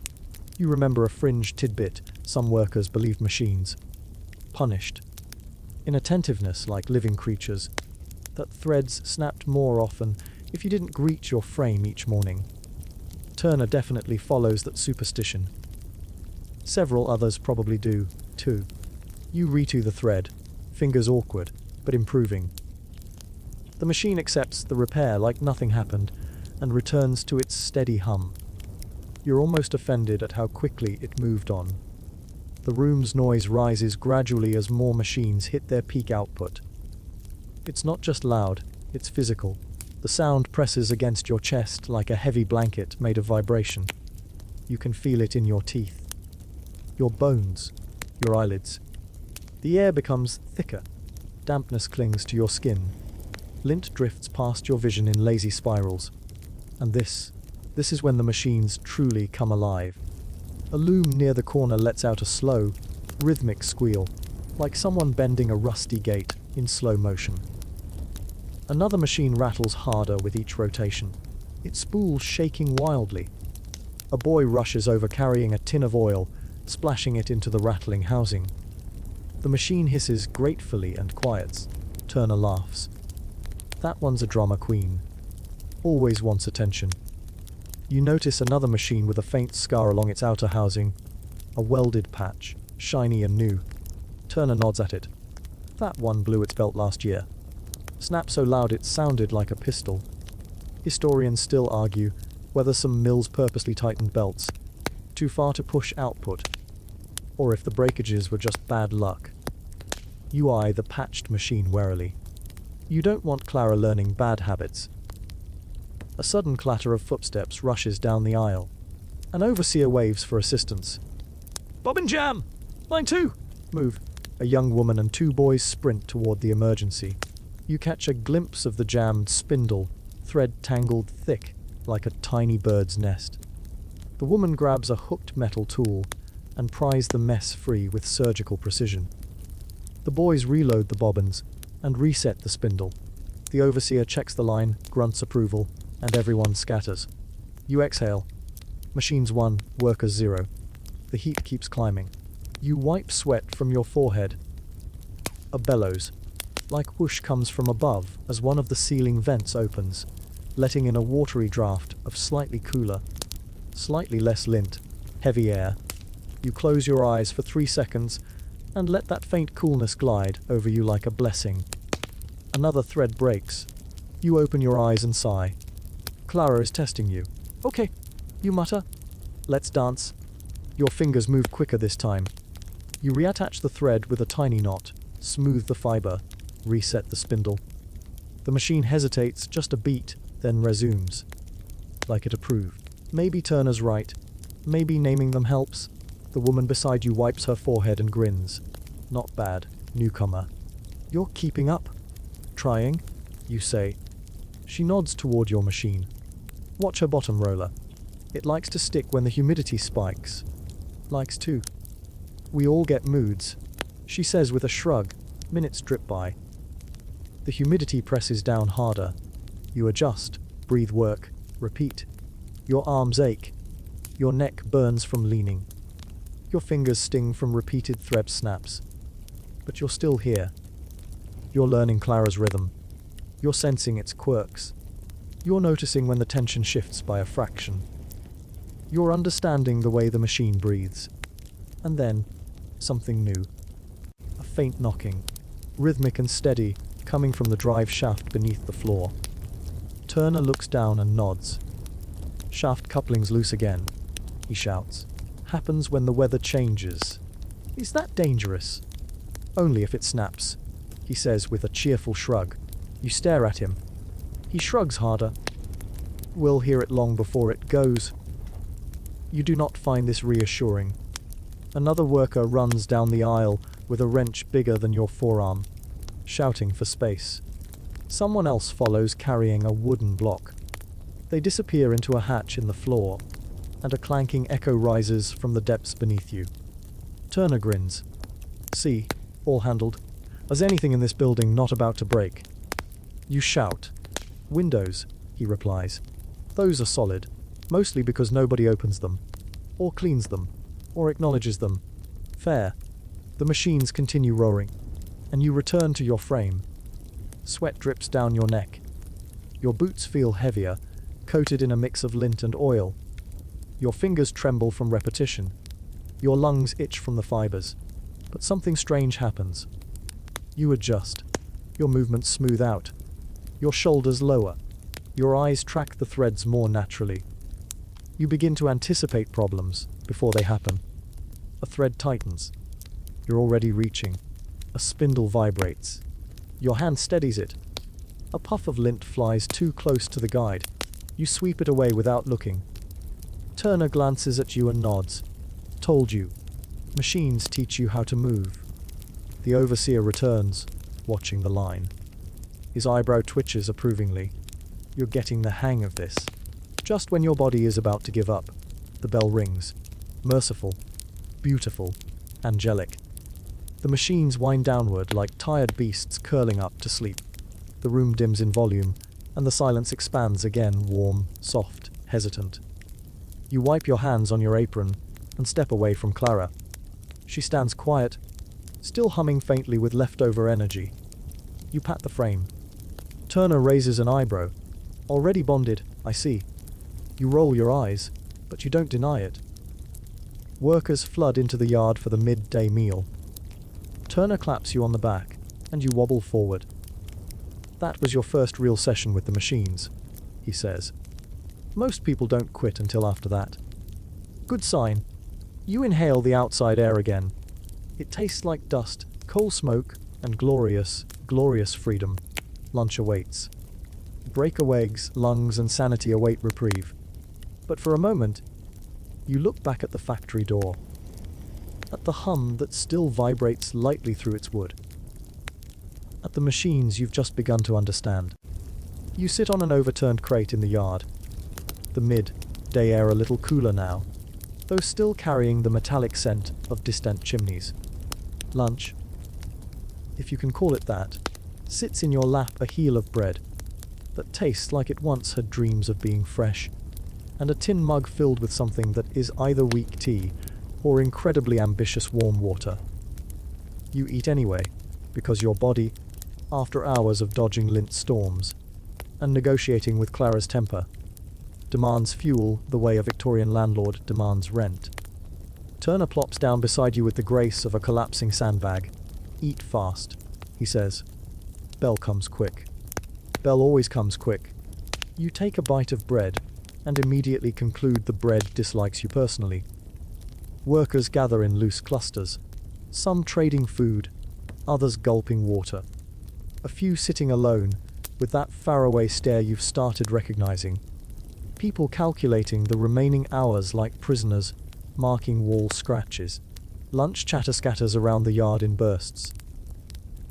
you remember a fringe tidbit some workers believed machines punished inattentiveness like living creatures, that threads snapped more often if you didn't greet your frame each morning. Turner definitely follows that superstition. Several others probably do, too. You redo the thread, fingers awkward, but improving. The machine accepts the repair like nothing happened and returns to its steady hum. You're almost offended at how quickly it moved on. The room's noise rises gradually as more machines hit their peak output. It's not just loud, it's physical. The sound presses against your chest like a heavy blanket made of vibration. You can feel it in your teeth, your bones, your eyelids. The air becomes thicker. Dampness clings to your skin. Lint drifts past your vision in lazy spirals. And this is when the machines truly come alive. A loom near the corner lets out a slow, rhythmic squeal, like someone bending a rusty gate in slow motion. Another machine rattles harder with each rotation, its spool shaking wildly. A boy rushes over carrying a tin of oil, splashing it into the rattling housing. The machine hisses gratefully and quiets. Turner laughs. That one's a drama queen. Always wants attention. You notice another machine with a faint scar along its outer housing. A welded patch, shiny and new. Turner nods at it. That one blew its belt last year. Snapped so loud it sounded like a pistol. Historians still argue whether some mills purposely tightened belts, too far to push output, or if the breakages were just bad luck. You eye the patched machine warily. You don't want Clara learning bad habits. A sudden clatter of footsteps rushes down the aisle. An overseer waves for assistance. Bobbin jam! Line 2! Move. A young woman and two boys sprint toward the emergency. You catch a glimpse of the jammed spindle, thread tangled thick like a tiny bird's nest. The woman grabs a hooked metal tool and pries the mess free with surgical precision. The boys reload the bobbins and reset the spindle. The overseer checks the line, grunts approval, and everyone scatters. You exhale. Machines 1, workers 0. The heat keeps climbing. You wipe sweat from your forehead. A bellows, like whoosh, comes from above as one of the ceiling vents opens, letting in a watery draft of slightly cooler, slightly less lint, heavy air. You close your eyes for 3 seconds, and let that faint coolness glide over you like a blessing. Another thread breaks. You open your eyes and sigh. Clara is testing you. Okay, you mutter. Let's dance. Your fingers move quicker this time. You reattach the thread with a tiny knot, smooth the fiber, reset the spindle. The machine hesitates just a beat, then resumes. Like it approved. Maybe Turner's right. Maybe naming them helps. The woman beside you wipes her forehead and grins. Not bad, newcomer. You're keeping up. Trying, you say. She nods toward your machine. Watch her bottom roller. It likes to stick when the humidity spikes. Likes to. We all get moods, she says with a shrug. Minutes drip by. The humidity presses down harder. You adjust, breathe work, repeat. Your arms ache. Your neck burns from leaning. Your fingers sting from repeated thread snaps. But you're still here. You're learning Clara's rhythm. You're sensing its quirks. You're noticing when the tension shifts by a fraction. You're understanding the way the machine breathes. And then, something new. A faint knocking, rhythmic and steady, coming from the drive shaft beneath the floor. Turner looks down and nods. Shaft coupling's loose again, he shouts. Happens when the weather changes. Is that dangerous? Only if it snaps, he says with a cheerful shrug. You stare at him. He shrugs harder. We'll hear it long before it goes. You do not find this reassuring. Another worker runs down the aisle with a wrench bigger than your forearm, shouting for space. Someone else follows carrying a wooden block. They disappear into a hatch in the floor, and a clanking echo rises from the depths beneath you. Turner grins. See, all handled. Is anything in this building not about to break? You shout. Windows, he replies. Those are solid, mostly because nobody opens them, or cleans them, or acknowledges them. Fair. The machines continue roaring, and you return to your frame. Sweat drips down your neck. Your boots feel heavier, coated in a mix of lint and oil. Your fingers tremble from repetition. Your lungs itch from the fibers. But something strange happens. You adjust. Your movements smooth out. Your shoulders lower. Your eyes track the threads more naturally. You begin to anticipate problems before they happen. A thread tightens. You're already reaching. A spindle vibrates. Your hand steadies it. A puff of lint flies too close to the guide. You sweep it away without looking. Turner glances at you and nods. Told you. Machines teach you how to move. The overseer returns, watching the line. His eyebrow twitches approvingly. You're getting the hang of this. Just when your body is about to give up, the bell rings. Merciful, beautiful, angelic. The machines wind downward like tired beasts curling up to sleep. The room dims in volume, and the silence expands again, warm, soft, hesitant. You wipe your hands on your apron and step away from Clara. She stands quiet, still humming faintly with leftover energy. You pat the frame. Turner raises an eyebrow. Already bonded, I see. You roll your eyes, but you don't deny it. Workers flood into the yard for the midday meal. Turner claps you on the back, and you wobble forward. That was your first real session with the machines, he says. Most people don't quit until after that. Good sign. You inhale the outside air again. It tastes like dust, coal smoke, and glorious, glorious freedom. Lunch awaits. Breakaways, lungs, and sanity await reprieve. But for a moment, you look back at the factory door. At the hum that still vibrates lightly through its wood. At the machines you've just begun to understand. You sit on an overturned crate in the yard. The mid-day air a little cooler now, though still carrying the metallic scent of distant chimneys. Lunch, if you can call it that, sits in your lap, a heel of bread that tastes like it once had dreams of being fresh, and a tin mug filled with something that is either weak tea or incredibly ambitious warm water. You eat anyway, because your body, after hours of dodging lint storms and negotiating with Clara's temper, demands fuel the way a Victorian landlord demands rent. Turner plops down beside you with the grace of a collapsing sandbag. Eat fast, he says. Bell comes quick. Bell always comes quick. You take a bite of bread and immediately conclude the bread dislikes you personally. Workers gather in loose clusters, some trading food, others gulping water. A few sitting alone, with that faraway stare you've started recognizing. People calculating the remaining hours like prisoners, marking wall scratches. Lunch chatter scatters around the yard in bursts.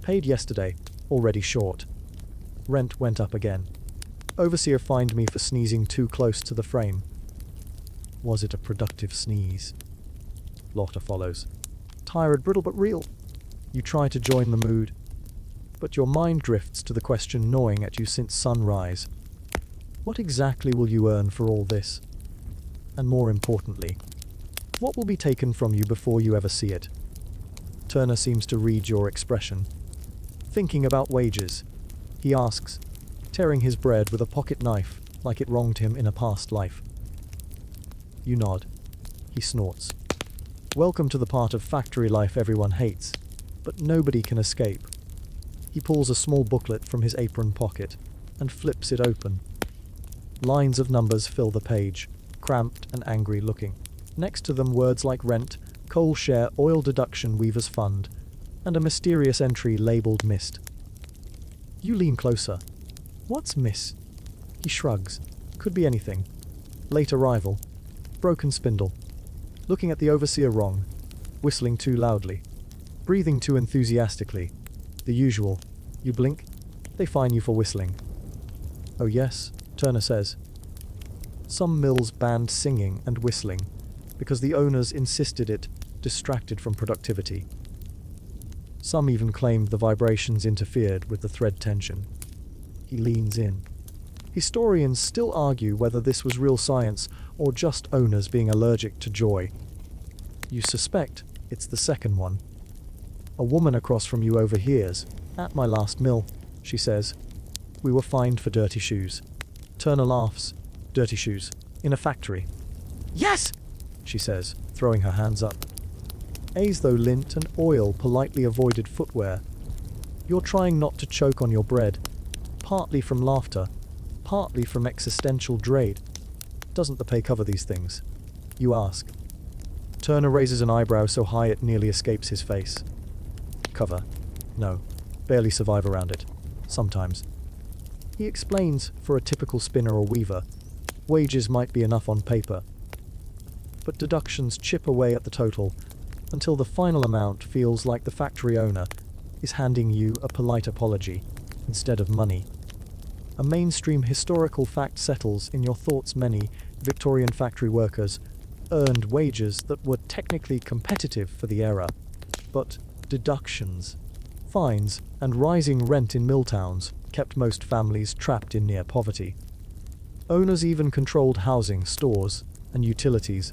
Paid yesterday, already short. Rent went up again. Overseer fined me for sneezing too close to the frame. Was it a productive sneeze? Laughter follows. Tired, brittle, but real. You try to join the mood, but your mind drifts to the question gnawing at you since sunrise. What exactly will you earn for all this? And more importantly, what will be taken from you before you ever see it? Turner seems to read your expression. Thinking about wages, he asks, tearing his bread with a pocket knife like it wronged him in a past life. You nod. He snorts. Welcome to the part of factory life everyone hates, but nobody can escape. He pulls a small booklet from his apron pocket and flips it open. Lines of numbers fill the page, cramped and angry looking. Next to them words like rent, coal share, oil deduction, weaver's fund, and a mysterious entry labelled missed. You lean closer. What's miss? He shrugs. Could be anything. Late arrival. Broken spindle. Looking at the overseer wrong. Whistling too loudly. Breathing too enthusiastically. The usual. You blink, they fine you for whistling. Oh yes, Turner says. Some mills banned singing and whistling because the owners insisted it distracted from productivity. Some even claimed the vibrations interfered with the thread tension. He leans in. Historians still argue whether this was real science or just owners being allergic to joy. You suspect it's the second one. A woman across from you overhears. At my last mill, she says. We were fined for dirty shoes. Turner laughs. Dirty shoes. In a factory. Yes! She says, throwing her hands up. As though lint and oil politely avoided footwear. You're trying not to choke on your bread. Partly from laughter. Partly from existential dread. Doesn't the pay cover these things? You ask. Turner raises an eyebrow so high it nearly escapes his face. Cover. No. Barely survive around it. Sometimes. He explains, for a typical spinner or weaver, wages might be enough on paper. But deductions chip away at the total until the final amount feels like the factory owner is handing you a polite apology instead of money. A mainstream historical fact settles in your thoughts many Victorian factory workers earned wages that were technically competitive for the era, but deductions, fines, and rising rent in mill towns kept most families trapped in near poverty. Owners even controlled housing, stores, and utilities,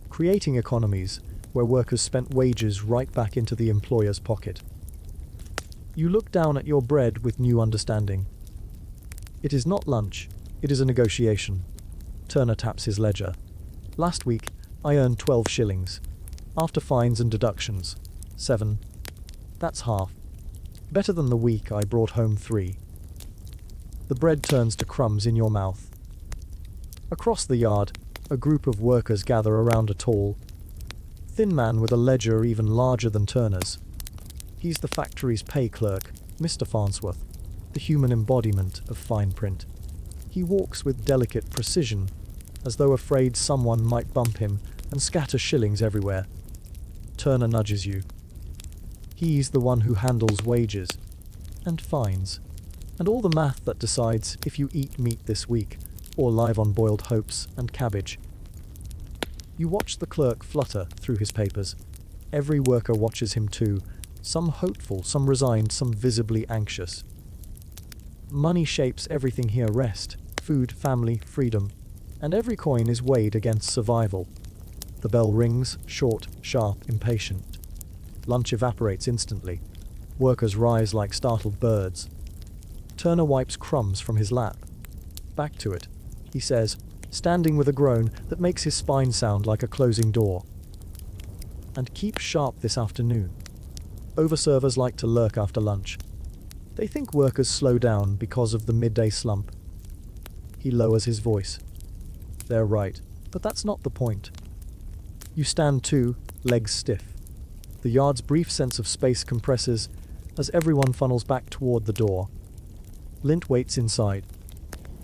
creating economies where workers spent wages right back into the employer's pocket. You look down at your bread with new understanding. It is not lunch, it is a negotiation. Turner taps his ledger. Last week, I earned 12 shillings. After fines and deductions, 7. That's half. Better than the week I brought home 3. The bread turns to crumbs in your mouth. Across the yard, a group of workers gather around a tall, thin man with a ledger even larger than Turner's. He's the factory's pay clerk, Mr. Farnsworth, the human embodiment of fine print. He walks with delicate precision, as though afraid someone might bump him and scatter shillings everywhere. Turner nudges you. He's the one who handles wages and fines, and all the math that decides if you eat meat this week or live on boiled hopes and cabbage. You watch the clerk flutter through his papers. Every worker watches him too, some hopeful, some resigned, some visibly anxious. Money shapes everything here: rest, food, family, freedom, and every coin is weighed against survival. The bell rings, short, sharp, impatient. Lunch evaporates instantly. Workers rise like startled birds. Turner wipes crumbs from his lap. Back to it, he says, standing with a groan that makes his spine sound like a closing door. And keep sharp this afternoon. Overservers like to lurk after lunch. They think workers slow down because of the midday slump. He lowers his voice. They're right, but that's not the point. You stand too, legs stiff. The yard's brief sense of space compresses as everyone funnels back toward the door. Lint waits inside,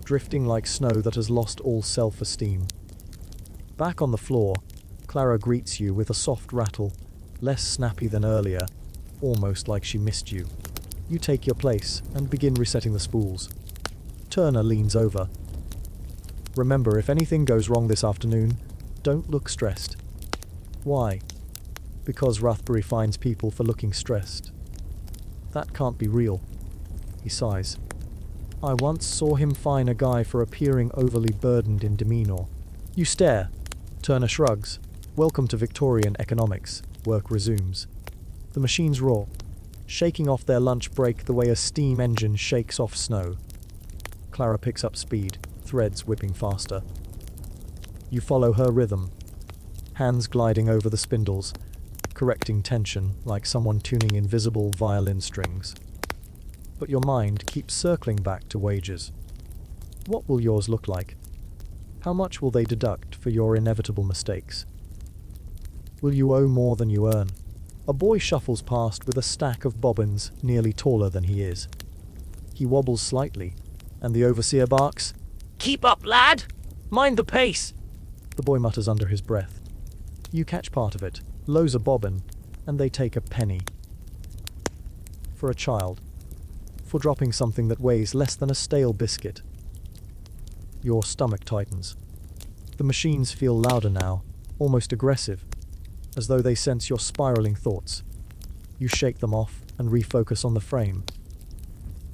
drifting like snow that has lost all self-esteem. Back on the floor, Clara greets you with a soft rattle, less snappy than earlier, almost like she missed you. You take your place and begin resetting the spools. Turner leans over. Remember, if anything goes wrong this afternoon, don't look stressed. Why? Because Rathbury finds people for looking stressed. That can't be real. He sighs. I once saw him fine a guy for appearing overly burdened in demeanor. You stare. Turner shrugs. Welcome to Victorian economics. Work resumes. The machines roar, shaking off their lunch break the way a steam engine shakes off snow. Clara picks up speed, threads whipping faster. You follow her rhythm, hands gliding over the spindles, correcting tension like someone tuning invisible violin strings. But your mind keeps circling back to wages. What will yours look like? How much will they deduct for your inevitable mistakes? Will you owe more than you earn? A boy shuffles past with a stack of bobbins nearly taller than he is. He wobbles slightly, and the overseer barks, Keep up, lad! Mind the pace! The boy mutters under his breath. You catch part of it, lows a bobbin, and they take a penny. For a child. For dropping something that weighs less than a stale biscuit. Your stomach tightens. The machines feel louder now, almost aggressive, as though they sense your spiraling thoughts. You shake them off and refocus on the frame.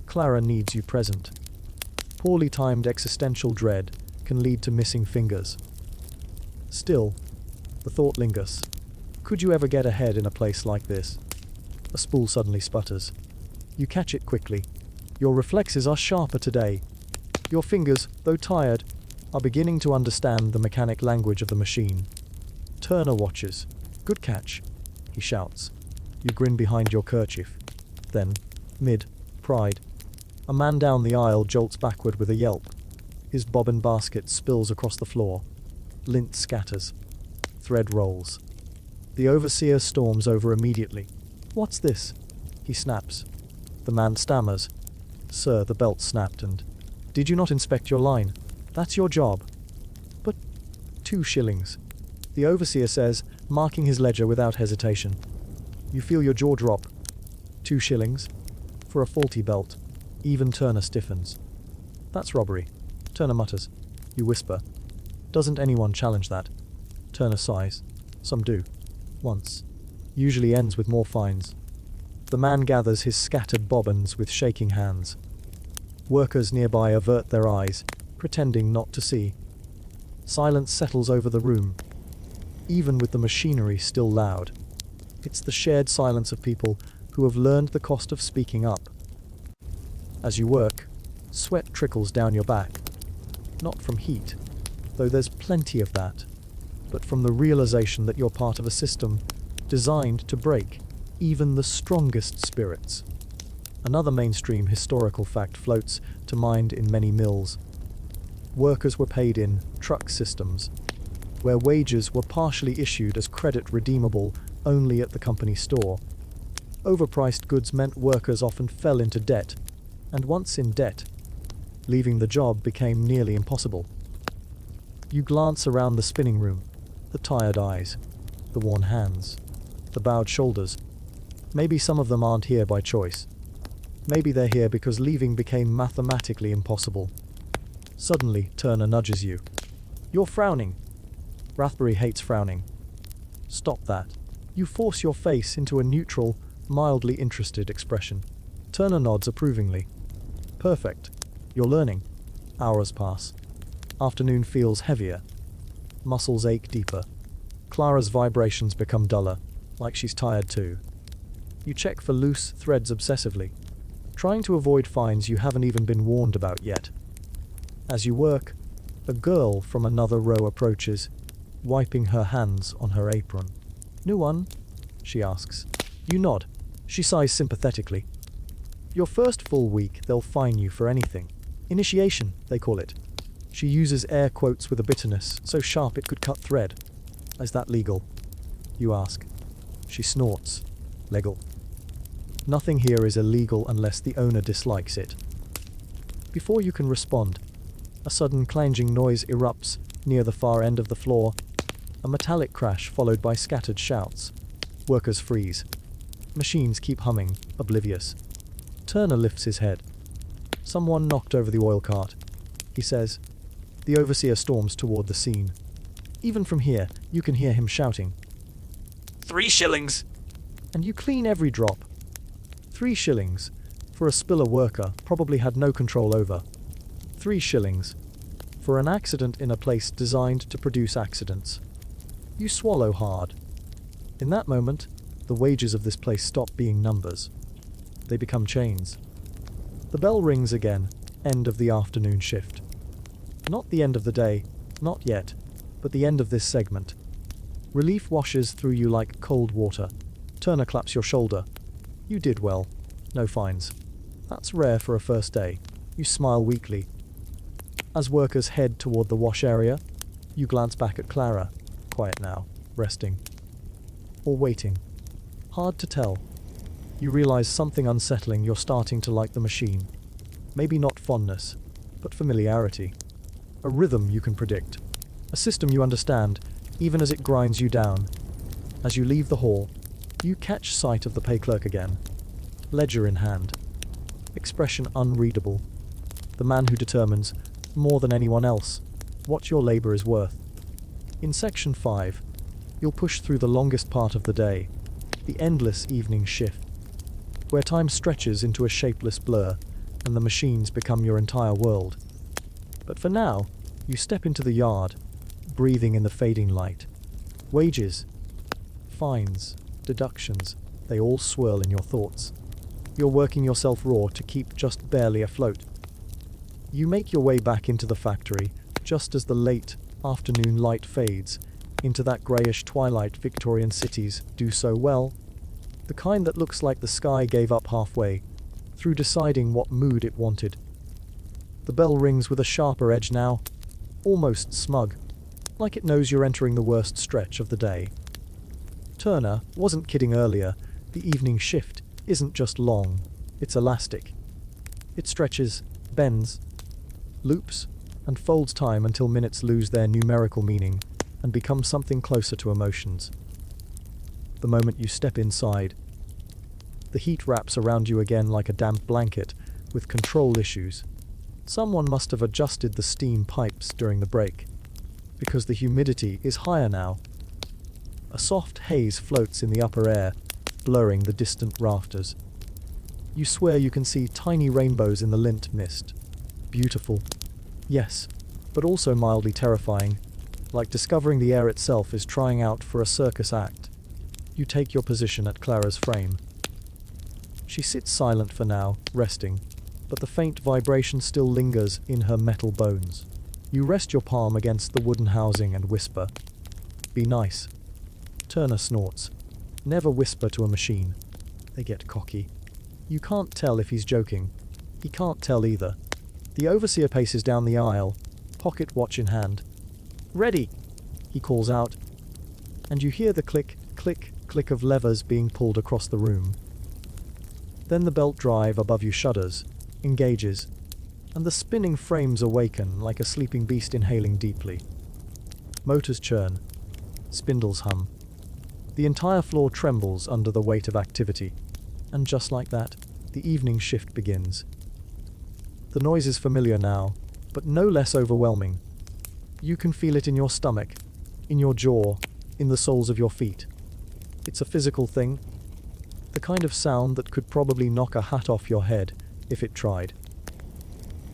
Clara needs you present. Poorly timed existential dread can lead to missing fingers. Still, the thought lingers. Could you ever get ahead in a place like this? A spool suddenly sputters. You catch it quickly. Your reflexes are sharper today. Your fingers, though tired, are beginning to understand the mechanic language of the machine. Turner watches. Good catch, he shouts. You grin behind your kerchief. Then, mid-pride, a man down the aisle jolts backward with a yelp. His bobbin basket spills across the floor. Lint scatters. Thread rolls. The overseer storms over immediately. What's this? He snaps. The man stammers. Sir, the belt snapped and... Did you not inspect your line? That's your job. But 2 shillings. The overseer says, marking his ledger without hesitation. You feel your jaw drop. 2 shillings? For a faulty belt. Even Turner stiffens. That's robbery. Turner mutters. You whisper. Doesn't anyone challenge that? Turner sighs. Some do. Once. Usually ends with more fines. The man gathers his scattered bobbins with shaking hands. Workers nearby avert their eyes, pretending not to see. Silence settles over the room, even with the machinery still loud. It's the shared silence of people who have learned the cost of speaking up. As you work, sweat trickles down your back. Not from heat, though there's plenty of that, but from the realization that you're part of a system designed to break even the strongest spirits. Another mainstream historical fact floats to mind in many mills. Workers were paid in truck systems, where wages were partially issued as credit redeemable only at the company store. Overpriced goods meant workers often fell into debt, and once in debt, leaving the job became nearly impossible. You glance around the spinning room, the tired eyes, the worn hands, the bowed shoulders. Maybe some of them aren't here by choice. Maybe they're here because leaving became mathematically impossible. Suddenly, Turner nudges you. You're frowning. Rathbury hates frowning. Stop that. You force your face into a neutral, mildly interested expression. Turner nods approvingly. Perfect. You're learning. Hours pass. Afternoon feels heavier. Muscles ache deeper. Clara's vibrations become duller, like she's tired too. You check for loose threads obsessively, trying to avoid fines you haven't even been warned about yet. As you work, a girl from another row approaches, wiping her hands on her apron. New one? She asks. You nod. She sighs sympathetically. Your first full week, they'll fine you for anything. Initiation, they call it. She uses air quotes with a bitterness so sharp it could cut thread. Is that legal? You ask. She snorts. Legal. Nothing here is illegal unless the owner dislikes it. Before you can respond, a sudden clanging noise erupts near the far end of the floor. A metallic crash followed by scattered shouts. Workers freeze. Machines keep humming, oblivious. Turner lifts his head. Someone knocked over the oil cart, he says. The overseer storms toward the scene. Even from here, you can hear him shouting. 3 shillings. And you clean every drop. 3 shillings, for a spiller worker probably had no control over. 3 shillings, for an accident in a place designed to produce accidents. You swallow hard. In that moment, the wages of this place stop being numbers. They become chains. The bell rings again, end of the afternoon shift. Not the end of the day, not yet, but the end of this segment. Relief washes through you like cold water. Turner claps your shoulder. You did well. No fines. That's rare for a first day. You smile weakly. As workers head toward the wash area, you glance back at Clara. Quiet now, resting. Or waiting. Hard to tell. You realize something unsettling. You're starting to like the machine. Maybe not fondness, but familiarity. A rhythm you can predict. A system you understand, even as it grinds you down. As you leave the hall, you catch sight of the pay clerk again. Ledger in hand. Expression unreadable. The man who determines, more than anyone else, what your labor is worth. In Section 5, you'll push through the longest part of the day, the endless evening shift, where time stretches into a shapeless blur and the machines become your entire world. But for now, you step into the yard, breathing in the fading light. Wages, fines, deductions, they all swirl in your thoughts. You're working yourself raw to keep just barely afloat. You make your way back into the factory just as the late afternoon light fades into that greyish twilight Victorian cities do so well, the kind that looks like the sky gave up halfway through deciding what mood it wanted. The bell rings with a sharper edge now, almost smug, like it knows you're entering the worst stretch of the day. Turner wasn't kidding earlier. The evening shift isn't just long, it's elastic. It stretches, bends, loops, and folds time until minutes lose their numerical meaning and become something closer to emotions. The moment you step inside, the heat wraps around you again like a damp blanket with control issues. Someone must have adjusted the steam pipes during the break, because the humidity is higher now. A soft haze floats in the upper air, blurring the distant rafters. You swear you can see tiny rainbows in the lint mist. Beautiful. Yes, but also mildly terrifying, like discovering the air itself is trying out for a circus act. You take your position at Clara's frame. She sits silent for now, resting, but the faint vibration still lingers in her metal bones. You rest your palm against the wooden housing and whisper, "Be nice." Turner snorts. Never whisper to a machine. They get cocky. You can't tell if he's joking. He can't tell either. The overseer paces down the aisle, pocket watch in hand. "Ready," he calls out, and you hear the click, click, click of levers being pulled across the room. Then the belt drive above you shudders, engages, and the spinning frames awaken like a sleeping beast inhaling deeply. Motors churn. Spindles hum. The entire floor trembles under the weight of activity, and just like that, the evening shift begins. The noise is familiar now, but no less overwhelming. You can feel it in your stomach, in your jaw, in the soles of your feet. It's a physical thing, the kind of sound that could probably knock a hat off your head if it tried.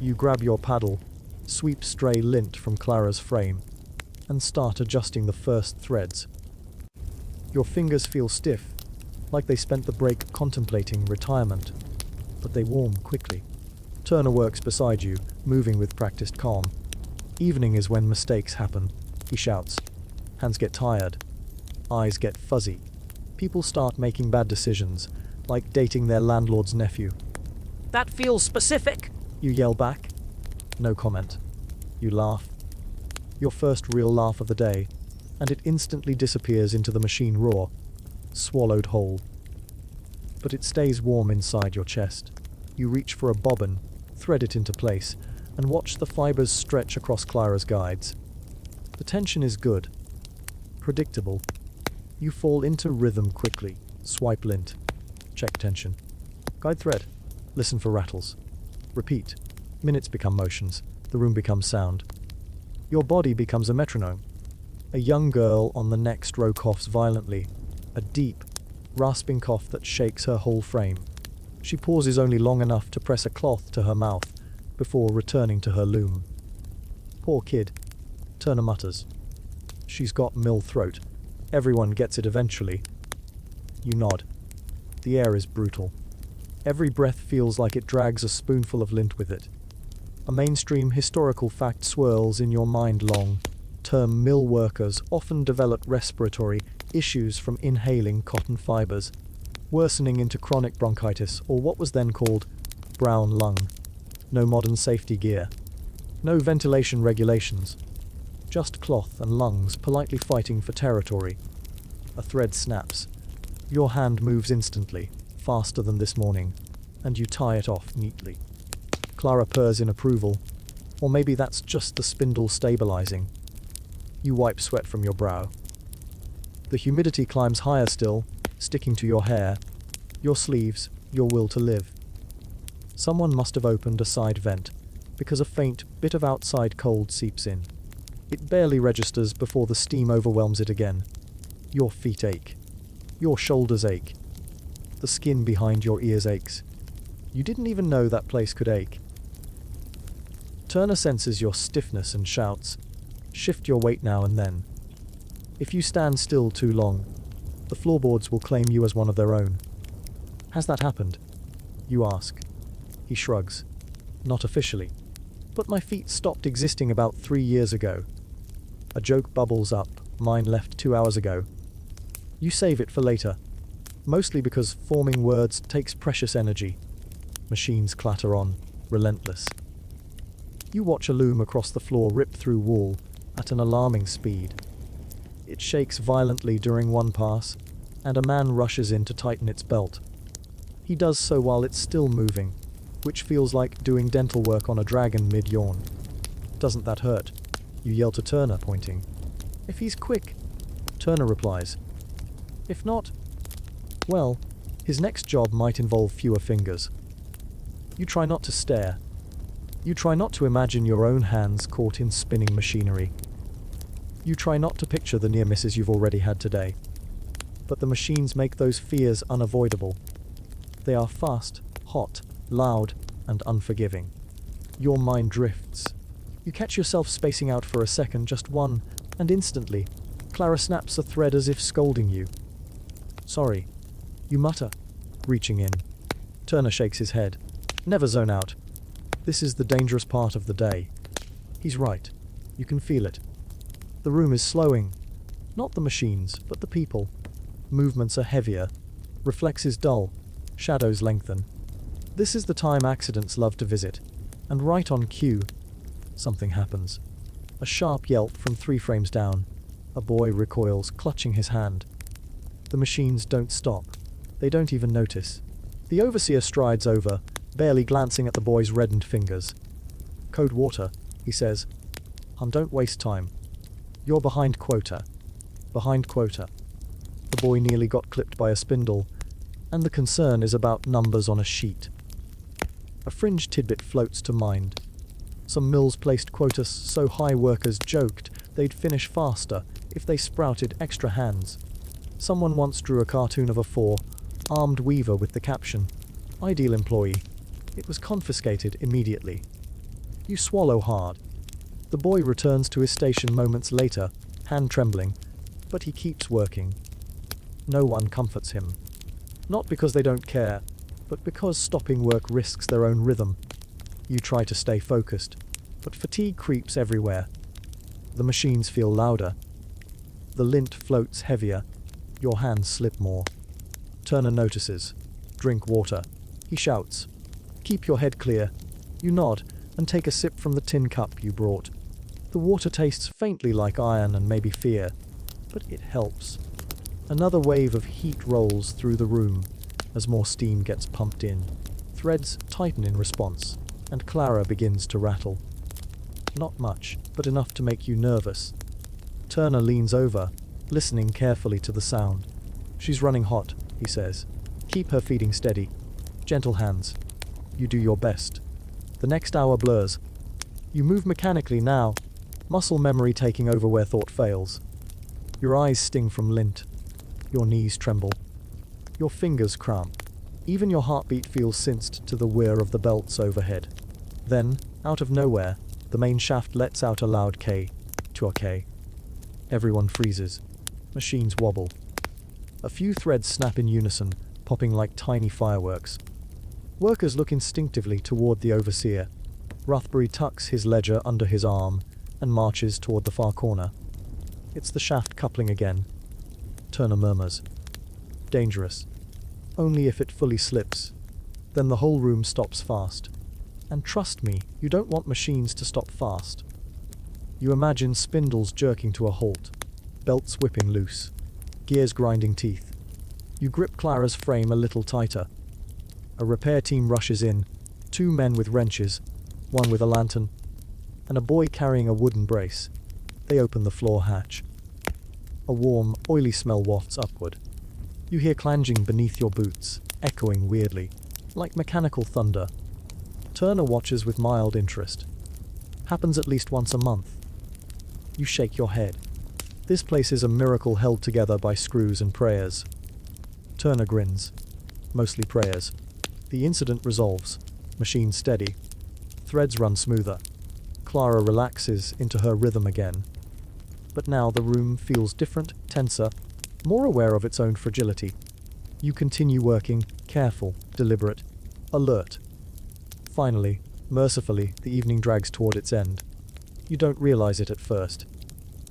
You grab your paddle, sweep stray lint from Clara's frame, and start adjusting the first threads. Your fingers feel stiff, like they spent the break contemplating retirement, but they warm quickly. Turner works beside you, moving with practiced calm. Evening is when mistakes happen, he shouts. Hands get tired. Eyes get fuzzy. People start making bad decisions, like dating their landlord's nephew. That feels specific. You yell back. No comment. You laugh. Your first real laugh of the day, and it instantly disappears into the machine roar, swallowed whole. But it stays warm inside your chest. You reach for a bobbin, thread it into place, and watch the fibers stretch across Clara's guides. The tension is good. Predictable. You fall into rhythm quickly. Swipe lint. Check tension. Guide thread. Listen for rattles. Repeat. Minutes become motions. The room becomes sound. Your body becomes a metronome. A young girl on the next row coughs violently. A deep, rasping cough that shakes her whole frame. She pauses only long enough to press a cloth to her mouth before returning to her loom. Poor kid. Turner mutters. She's got mill throat. Everyone gets it eventually. You nod. The air is brutal. Every breath feels like it drags a spoonful of lint with it. A mainstream historical fact swirls in your mind long. Term mill workers often develop respiratory issues from inhaling cotton fibers, worsening into chronic bronchitis or what was then called brown lung. No modern safety gear. No ventilation regulations. Just cloth and lungs politely fighting for territory. A thread snaps. Your hand moves instantly, faster than this morning, and you tie it off neatly. Clara purrs in approval, or maybe that's just the spindle stabilizing. You wipe sweat from your brow. The humidity climbs higher still, sticking to your hair, your sleeves, your will to live. Someone must have opened a side vent, because a faint bit of outside cold seeps in. It barely registers before the steam overwhelms it again. Your feet ache. Your shoulders ache. The skin behind your ears aches. You didn't even know that place could ache. Turner senses your stiffness and shouts, "Shift your weight now and then." If you stand still too long, the floorboards will claim you as one of their own. Has that happened? You ask. He shrugs. Not officially. But my feet stopped existing about 3 years ago. A joke bubbles up, mine left 2 hours ago. You save it for later, mostly because forming words takes precious energy. Machines clatter on, relentless. You watch a loom across the floor rip through wool at an alarming speed. It shakes violently during one pass, and a man rushes in to tighten its belt. He does so while it's still moving, which feels like doing dental work on a dragon mid-yawn. Doesn't that hurt? You yell to Turner, pointing. If he's quick, Turner replies. If not, well, his next job might involve fewer fingers. You try not to stare. You try not to imagine your own hands caught in spinning machinery. You try not to picture the near misses you've already had today. But the machines make those fears unavoidable. They are fast, hot, loud, and unforgiving. Your mind drifts. You catch yourself spacing out for a second, just one, and instantly, Clara snaps a thread as if scolding you. Sorry, you mutter, reaching in. Turner shakes his head. Never zone out. This is the dangerous part of the day. He's right. You can feel it. The room is slowing. Not the machines, but the people. Movements are heavier. Reflexes dull. Shadows lengthen. This is the time accidents love to visit. And right on cue, something happens. A sharp yelp from 3 frames down. A boy recoils, clutching his hand. The machines don't stop. They don't even notice. The overseer strides over, barely glancing at the boy's reddened fingers. Code water, he says. Don't waste time. You're behind quota. Behind quota. The boy nearly got clipped by a spindle, and the concern is about numbers on a sheet. A fringe tidbit floats to mind. Some mills placed quotas so high workers joked they'd finish faster if they sprouted extra hands. Someone once drew a cartoon of a 4-armed weaver with the caption, "Ideal employee." It was confiscated immediately. You swallow hard. The boy returns to his station moments later, hand trembling, but he keeps working. No one comforts him. Not because they don't care, but because stopping work risks their own rhythm. You try to stay focused, but fatigue creeps everywhere. The machines feel louder. The lint floats heavier. Your hands slip more. Turner notices. Drink water. He shouts. Keep your head clear. You nod and take a sip from the tin cup you brought. The water tastes faintly like iron and maybe fear, but it helps. Another wave of heat rolls through the room as more steam gets pumped in. Threads tighten in response, and Clara begins to rattle. Not much, but enough to make you nervous. Turner leans over, listening carefully to the sound. She's running hot, he says. Keep her feeding steady. Gentle hands. You do your best. The next hour blurs. You move mechanically now, muscle memory taking over where thought fails. Your eyes sting from lint. Your knees tremble. Your fingers cramp. Even your heartbeat feels synced to the whir of the belts overhead. Then, out of nowhere, the main shaft lets out a loud K to a K. Everyone freezes. Machines wobble. A few threads snap in unison, popping like tiny fireworks. Workers look instinctively toward the overseer. Ruthbury tucks his ledger under his arm and marches toward the far corner. It's the shaft coupling again. Turner murmurs. Dangerous. Only if it fully slips. Then the whole room stops fast. And trust me, you don't want machines to stop fast. You imagine spindles jerking to a halt, belts whipping loose, gears grinding teeth. You grip Clara's frame a little tighter. A repair team rushes in, 2 men with wrenches, one with a lantern, and a boy carrying a wooden brace. They open the floor hatch. A warm, oily smell wafts upward. You hear clanging beneath your boots, echoing weirdly, like mechanical thunder. Turner watches with mild interest. Happens at least once a month. You shake your head. This place is a miracle held together by screws and prayers. Turner grins. Mostly prayers. The incident resolves. Machine steady. Threads run smoother. Clara relaxes into her rhythm again. But now the room feels different, tenser, more aware of its own fragility. You continue working, careful, deliberate, alert. Finally, mercifully, the evening drags toward its end. You don't realize it at first.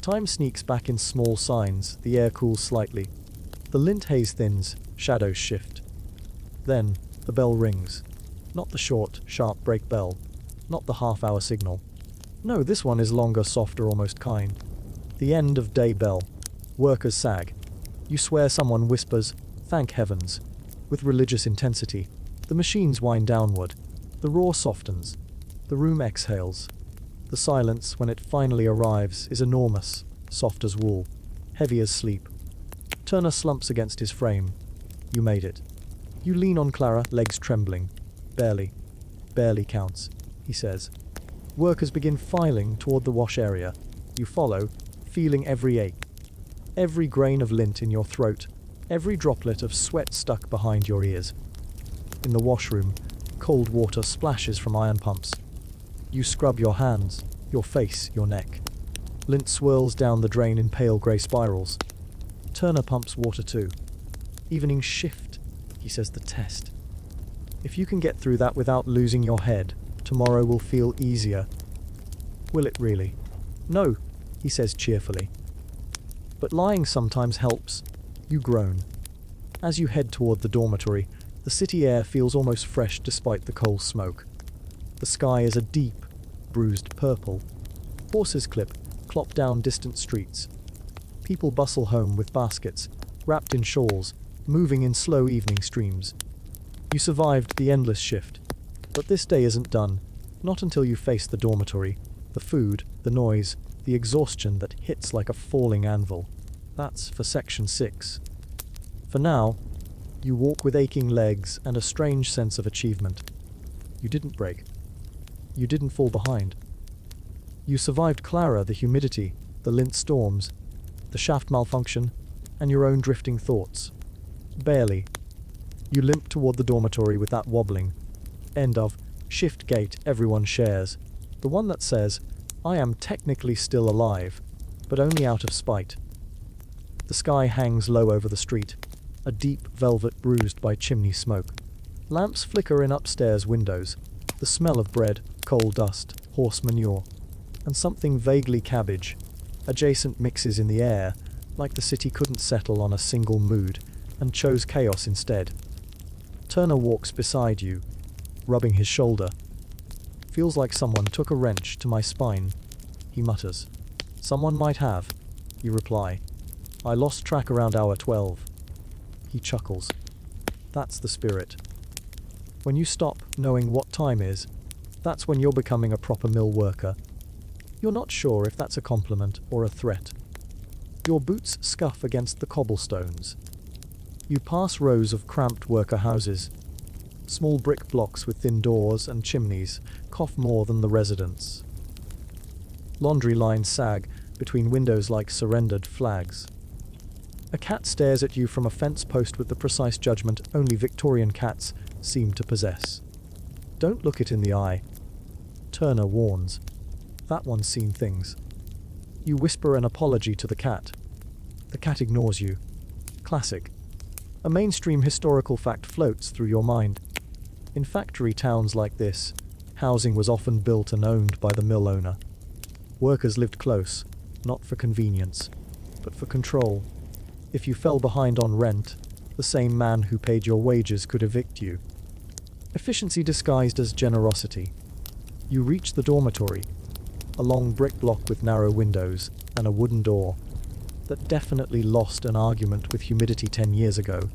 Time sneaks back in small signs, the air cools slightly. The lint haze thins, shadows shift. Then, the bell rings. Not the short, sharp break bell. Not the half-hour signal. No, this one is longer, softer, almost kind. The end of day bell. Workers sag. You swear someone whispers, "Thank heavens," with religious intensity. The machines wind downward. The roar softens. The room exhales. The silence, when it finally arrives, is enormous, soft as wool, heavy as sleep. Turner slumps against his frame. You made it. You lean on Clara, legs trembling. Barely counts, he says. Workers begin filing toward the wash area. You follow, feeling every ache, every grain of lint in your throat, every droplet of sweat stuck behind your ears. In the washroom, cold water splashes from iron pumps. You scrub your hands, your face, your neck. Lint swirls down the drain in pale grey spirals. Turner pumps water too. Evenings shift, he says. The test. If you can get through that without losing your head, tomorrow will feel easier. Will it really? No, he says cheerfully. But lying sometimes helps. You groan. As you head toward the dormitory, the city air feels almost fresh despite the coal smoke. The sky is a deep, bruised purple. Horses clop down distant streets. People bustle home with baskets, wrapped in shawls, moving in slow evening streams. You survived the endless shift. But this day isn't done, not until you face the dormitory, the food, the noise, the exhaustion that hits like a falling anvil. That's for Section 6. For now, you walk with aching legs and a strange sense of achievement. You didn't break. You didn't fall behind. You survived Clara, the humidity, the lint storms, the shaft malfunction, and your own drifting thoughts. Barely. You limp toward the dormitory with that wobbling end of shift gait everyone shares, the one that says, "I am technically still alive, but only out of spite." The sky hangs low over the street, a deep velvet bruised by chimney smoke. Lamps flicker in upstairs windows, the smell of bread, coal dust, horse manure, and something vaguely cabbage. Adjacent mixes in the air, like the city couldn't settle on a single mood and chose chaos instead. Turner walks beside you, rubbing his shoulder. Feels like someone took a wrench to my spine, he mutters. Someone might have, you reply. I lost track around hour 12. He chuckles. That's the spirit. When you stop knowing what time is, that's when you're becoming a proper mill worker. You're not sure if that's a compliment or a threat. Your boots scuff against the cobblestones. You pass rows of cramped worker houses. Small brick blocks with thin doors and chimneys cough more than the residents. Laundry lines sag between windows like surrendered flags. A cat stares at you from a fence post with the precise judgment only Victorian cats seem to possess. Don't look it in the eye. Turner warns. That one's seen things. You whisper an apology to the cat. The cat ignores you. Classic. A mainstream historical fact floats through your mind. In factory towns like this, housing was often built and owned by the mill owner. Workers lived close, not for convenience, but for control. If you fell behind on rent, the same man who paid your wages could evict you. Efficiency disguised as generosity. You reach the dormitory, a long brick block with narrow windows and a wooden door that definitely lost an argument with humidity 10 years ago.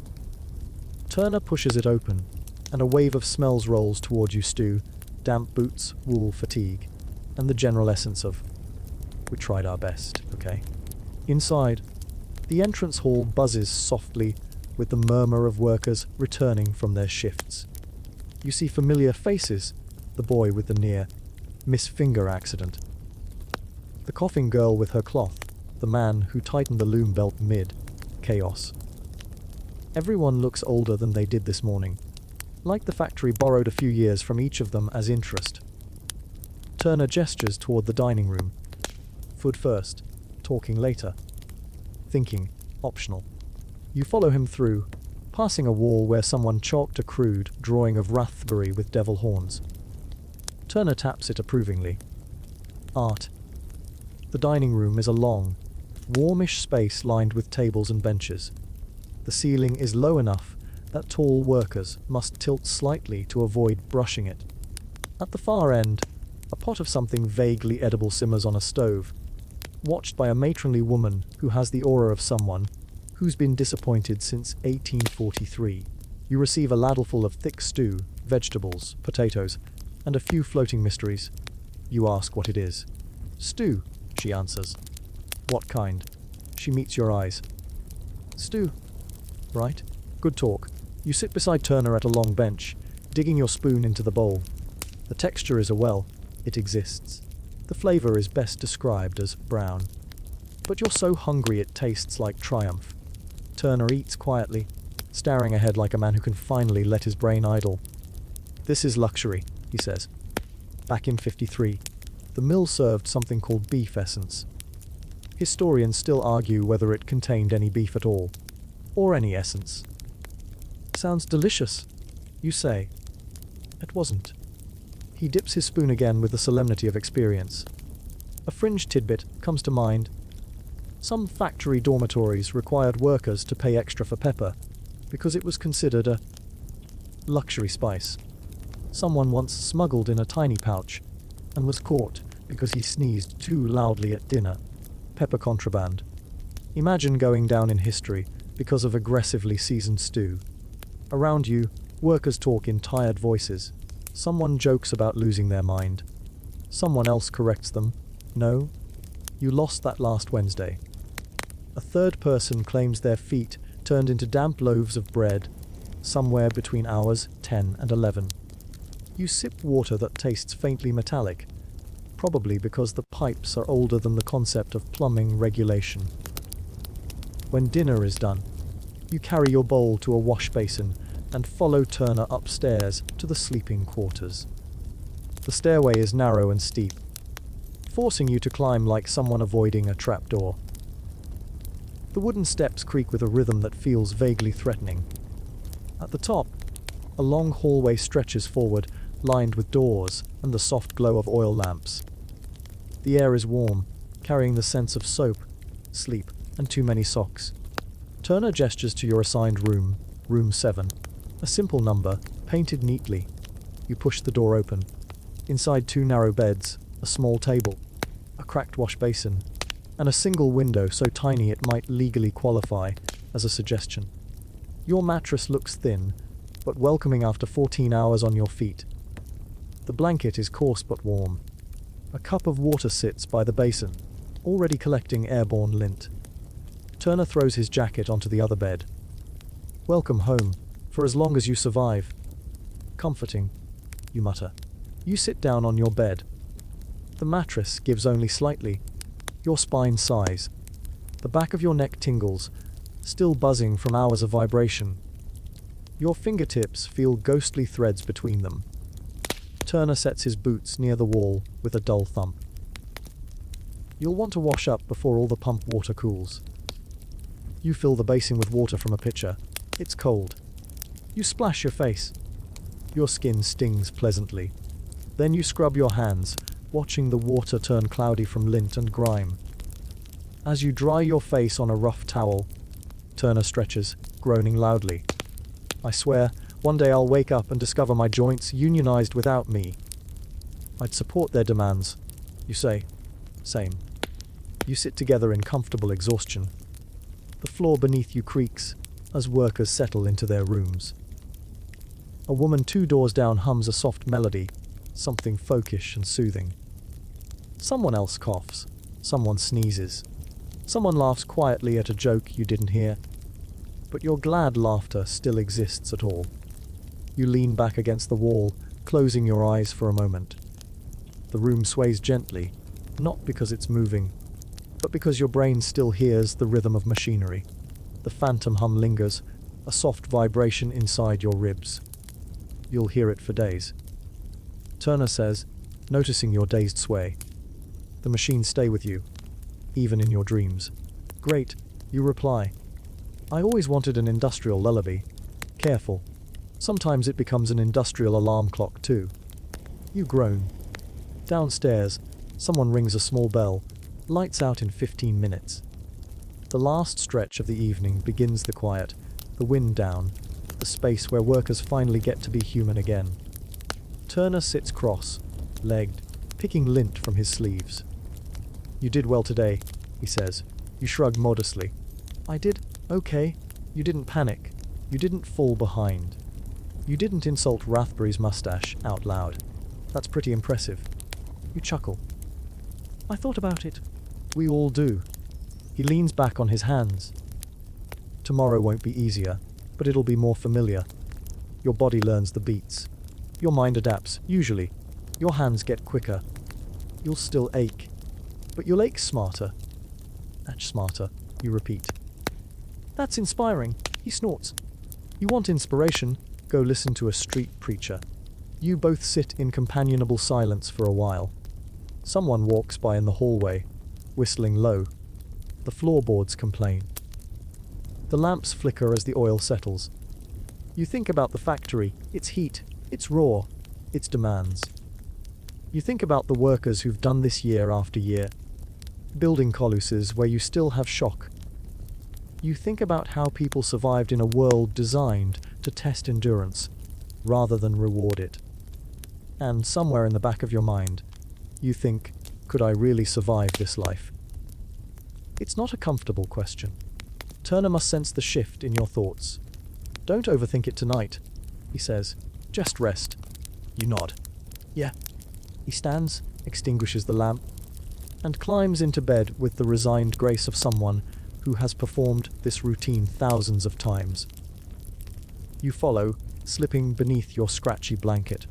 Turner pushes it open, and a wave of smells rolls toward you, Stu. Damp boots, wool, fatigue, and the general essence of, we tried our best, okay? Inside, the entrance hall buzzes softly with the murmur of workers returning from their shifts. You see familiar faces, the boy with the near miss-finger accident, the coughing girl with her cloth, the man who tightened the loom belt mid-chaos. Everyone looks older than they did this morning, like the factory borrowed a few years from each of them as interest. Turner gestures toward the dining room. Food first, talking later. Thinking, optional. You follow him through, passing a wall where someone chalked a crude drawing of Rathbury with devil horns. Turner taps it approvingly. Art. The dining room is a long, warmish space lined with tables and benches. The ceiling is low enough that tall workers must tilt slightly to avoid brushing it. At the far end, a pot of something vaguely edible simmers on a stove, watched by a matronly woman who has the aura of someone who's been disappointed since 1843. You receive a ladleful of thick stew, vegetables, potatoes, and a few floating mysteries. You ask what it is. Stew, she answers. What kind? She meets your eyes. Stew. Right? Good talk. You sit beside Turner at a long bench, digging your spoon into the bowl. The texture is a well. It exists. The flavor is best described as brown. But you're so hungry it tastes like triumph. Turner eats quietly, staring ahead like a man who can finally let his brain idle. This is luxury, he says. Back in 53, the mill served something called beef essence. Historians still argue whether it contained any beef at all, or any essence. Sounds delicious, you say. It wasn't. He dips his spoon again with the solemnity of experience. A fringe tidbit comes to mind. Some factory dormitories required workers to pay extra for pepper because it was considered a luxury spice. Someone once smuggled in a tiny pouch and was caught because he sneezed too loudly at dinner. Pepper contraband. Imagine going down in history because of aggressively seasoned stew. Around you, workers talk in tired voices. Someone jokes about losing their mind. Someone else corrects them. No, you lost that last Wednesday. A third person claims their feet turned into damp loaves of bread somewhere between hours 10 and 11. You sip water that tastes faintly metallic, probably because the pipes are older than the concept of plumbing regulation. When dinner is done, you carry your bowl to a wash basin and follow Turner upstairs to the sleeping quarters. The stairway is narrow and steep, forcing you to climb like someone avoiding a trapdoor. The wooden steps creak with a rhythm that feels vaguely threatening. At the top, a long hallway stretches forward, lined with doors and the soft glow of oil lamps. The air is warm, carrying the sense of soap, sleep, and too many socks. Turner gestures to your assigned room, room 7. A simple number, painted neatly. You push the door open. Inside 2 narrow beds, a small table, a cracked wash basin, and a single window so tiny it might legally qualify as a suggestion. Your mattress looks thin, but welcoming after 14 hours on your feet. The blanket is coarse but warm. A cup of water sits by the basin, already collecting airborne lint. Turner throws his jacket onto the other bed. Welcome home, for as long as you survive. Comforting, you mutter. You sit down on your bed. The mattress gives only slightly. Your spine sighs. The back of your neck tingles, still buzzing from hours of vibration. Your fingertips feel ghostly threads between them. Turner sets his boots near the wall with a dull thump. You'll want to wash up before all the pump water cools. You fill the basin with water from a pitcher. It's cold. You splash your face. Your skin stings pleasantly. Then you scrub your hands, watching the water turn cloudy from lint and grime. As you dry your face on a rough towel, Turner stretches, groaning loudly. I swear, one day I'll wake up and discover my joints unionized without me. I'd support their demands, you say. Same. You sit together in comfortable exhaustion. The floor beneath you creaks as workers settle into their rooms. A woman 2 doors down hums a soft melody, something folkish and soothing. Someone else coughs. Someone sneezes. Someone laughs quietly at a joke you didn't hear. But your glad laughter still exists at all. You lean back against the wall, closing your eyes for a moment. The room sways gently, not because it's moving, but because your brain still hears the rhythm of machinery. The phantom hum lingers, a soft vibration inside your ribs. You'll hear it for days. Turner says, noticing your dazed sway. The machines stay with you, even in your dreams. Great, you reply. I always wanted an industrial lullaby. Careful. Sometimes it becomes an industrial alarm clock too. You groan. Downstairs, someone rings a small bell. Lights out in 15 minutes. The last stretch of the evening begins the quiet, the wind down, the space where workers finally get to be human again. Turner sits cross-legged, picking lint from his sleeves. You did well today, he says. You shrug modestly. I did okay. You didn't panic. You didn't fall behind. You didn't insult Rathbury's mustache out loud. That's pretty impressive. You chuckle. I thought about it. We all do. He leans back on his hands. Tomorrow won't be easier, but it'll be more familiar. Your body learns the beats. Your mind adapts, usually. Your hands get quicker. You'll still ache, but you'll ache smarter. Much smarter, you repeat. That's inspiring, he snorts. You want inspiration? Go listen to a street preacher. You both sit in companionable silence for a while. Someone walks by in the hallway, whistling low. The floorboards complain. The lamps flicker as the oil settles. You think about the factory, its heat, its roar, its demands. You think about the workers who've done this year after year. Building colossuses where you still have shock. You think about how people survived in a world designed to test endurance, rather than reward it. And somewhere in the back of your mind, you think, could I really survive this life? It's not a comfortable question. Turner must sense the shift in your thoughts. Don't overthink it tonight, he says. Just rest. You nod. Yeah. He stands, extinguishes the lamp, and climbs into bed with the resigned grace of someone who has performed this routine thousands of times. You follow, slipping beneath your scratchy blanket,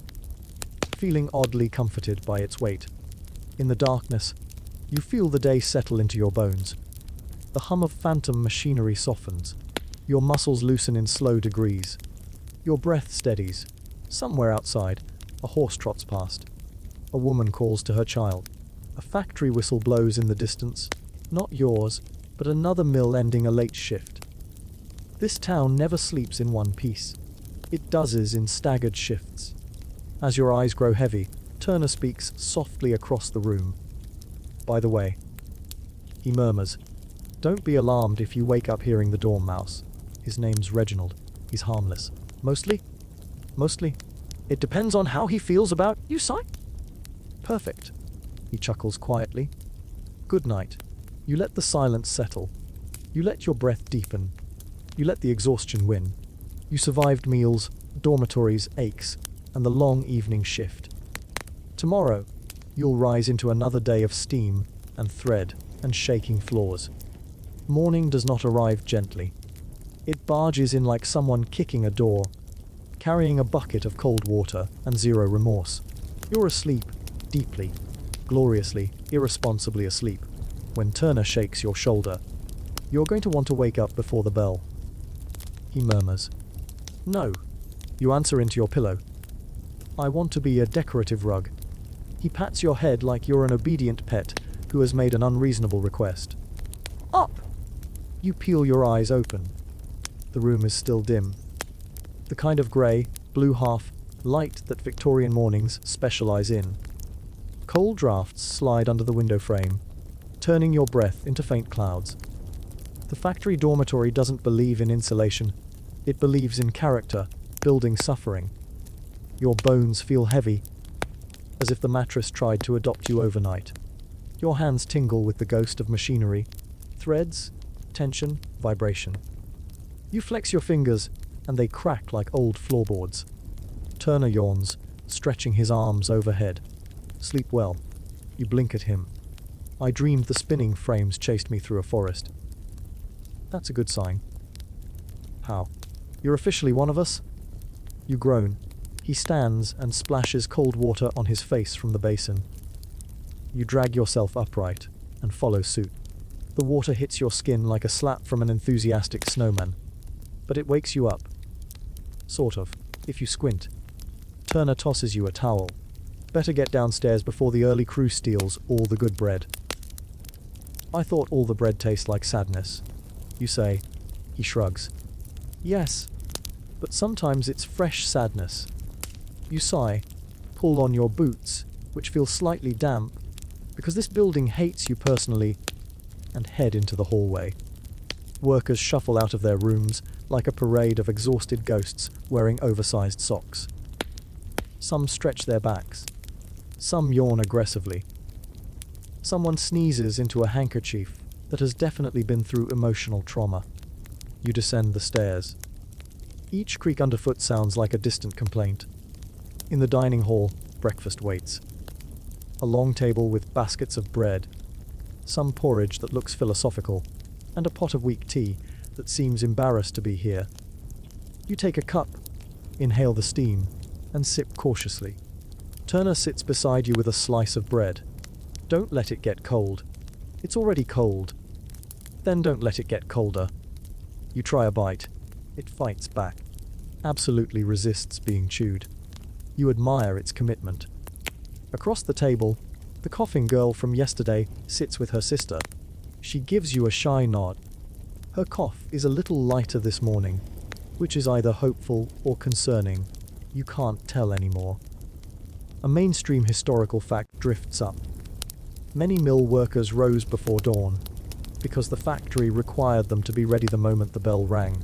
feeling oddly comforted by its weight. In the darkness, you feel the day settle into your bones. The hum of phantom machinery softens. Your muscles loosen in slow degrees. Your breath steadies. Somewhere outside, a horse trots past. A woman calls to her child. A factory whistle blows in the distance. Not yours, but another mill ending a late shift. This town never sleeps in one piece. It dozes in staggered shifts. As your eyes grow heavy, Turner speaks softly across the room. By the way, he murmurs, Don't be alarmed if you wake up hearing the dormouse. His name's Reginald. He's harmless. Mostly? Mostly. It depends on how he feels about you, Si. Perfect. He chuckles quietly. Good night. You let the silence settle. You let your breath deepen. You let the exhaustion win. You survived meals, dormitories, aches, and the long evening shift. Tomorrow, you'll rise into another day of steam and thread and shaking floors. Morning does not arrive gently. It barges in like someone kicking a door, carrying a bucket of cold water and zero remorse. You're asleep, deeply, gloriously, irresponsibly asleep, when Turner shakes your shoulder. You're going to want to wake up before the bell. He murmurs. No. You answer into your pillow. I want to be a decorative rug. He pats your head like you're an obedient pet who has made an unreasonable request. Up! You peel your eyes open. The room is still dim. The kind of grey, blue half, light that Victorian mornings specialize in. Cold drafts slide under the window frame, turning your breath into faint clouds. The factory dormitory doesn't believe in insulation. It believes in character, building suffering. Your bones feel heavy, as if the mattress tried to adopt you overnight. Your hands tingle with the ghost of machinery. Threads, tension, vibration. You flex your fingers, and they crack like old floorboards. Turner yawns, stretching his arms overhead. Sleep well. You blink at him. I dreamed the spinning frames chased me through a forest. That's a good sign. How? You're officially one of us? You groan. He stands and splashes cold water on his face from the basin. You drag yourself upright and follow suit. The water hits your skin like a slap from an enthusiastic snowman. But it wakes you up. Sort of, if you squint. Turner tosses you a towel. Better get downstairs before the early crew steals all the good bread. I thought all the bread tastes like sadness. You say. He shrugs. Yes, but sometimes it's fresh sadness. You sigh, pull on your boots, which feel slightly damp, because this building hates you personally, and head into the hallway. Workers shuffle out of their rooms like a parade of exhausted ghosts wearing oversized socks. Some stretch their backs. Some yawn aggressively. Someone sneezes into a handkerchief that has definitely been through emotional trauma. You descend the stairs. Each creak underfoot sounds like a distant complaint. In the dining hall, breakfast waits. A long table with baskets of bread, some porridge that looks philosophical, and a pot of weak tea that seems embarrassed to be here. You take a cup, inhale the steam, and sip cautiously. Turner sits beside you with a slice of bread. Don't let it get cold. It's already cold. Then don't let it get colder. You try a bite. It fights back. Absolutely resists being chewed. You admire its commitment. Across the table, the coughing girl from yesterday sits with her sister. She gives you a shy nod. Her cough is a little lighter this morning, which is either hopeful or concerning. You can't tell anymore. A mainstream historical fact drifts up. Many mill workers rose before dawn, because the factory required them to be ready the moment the bell rang.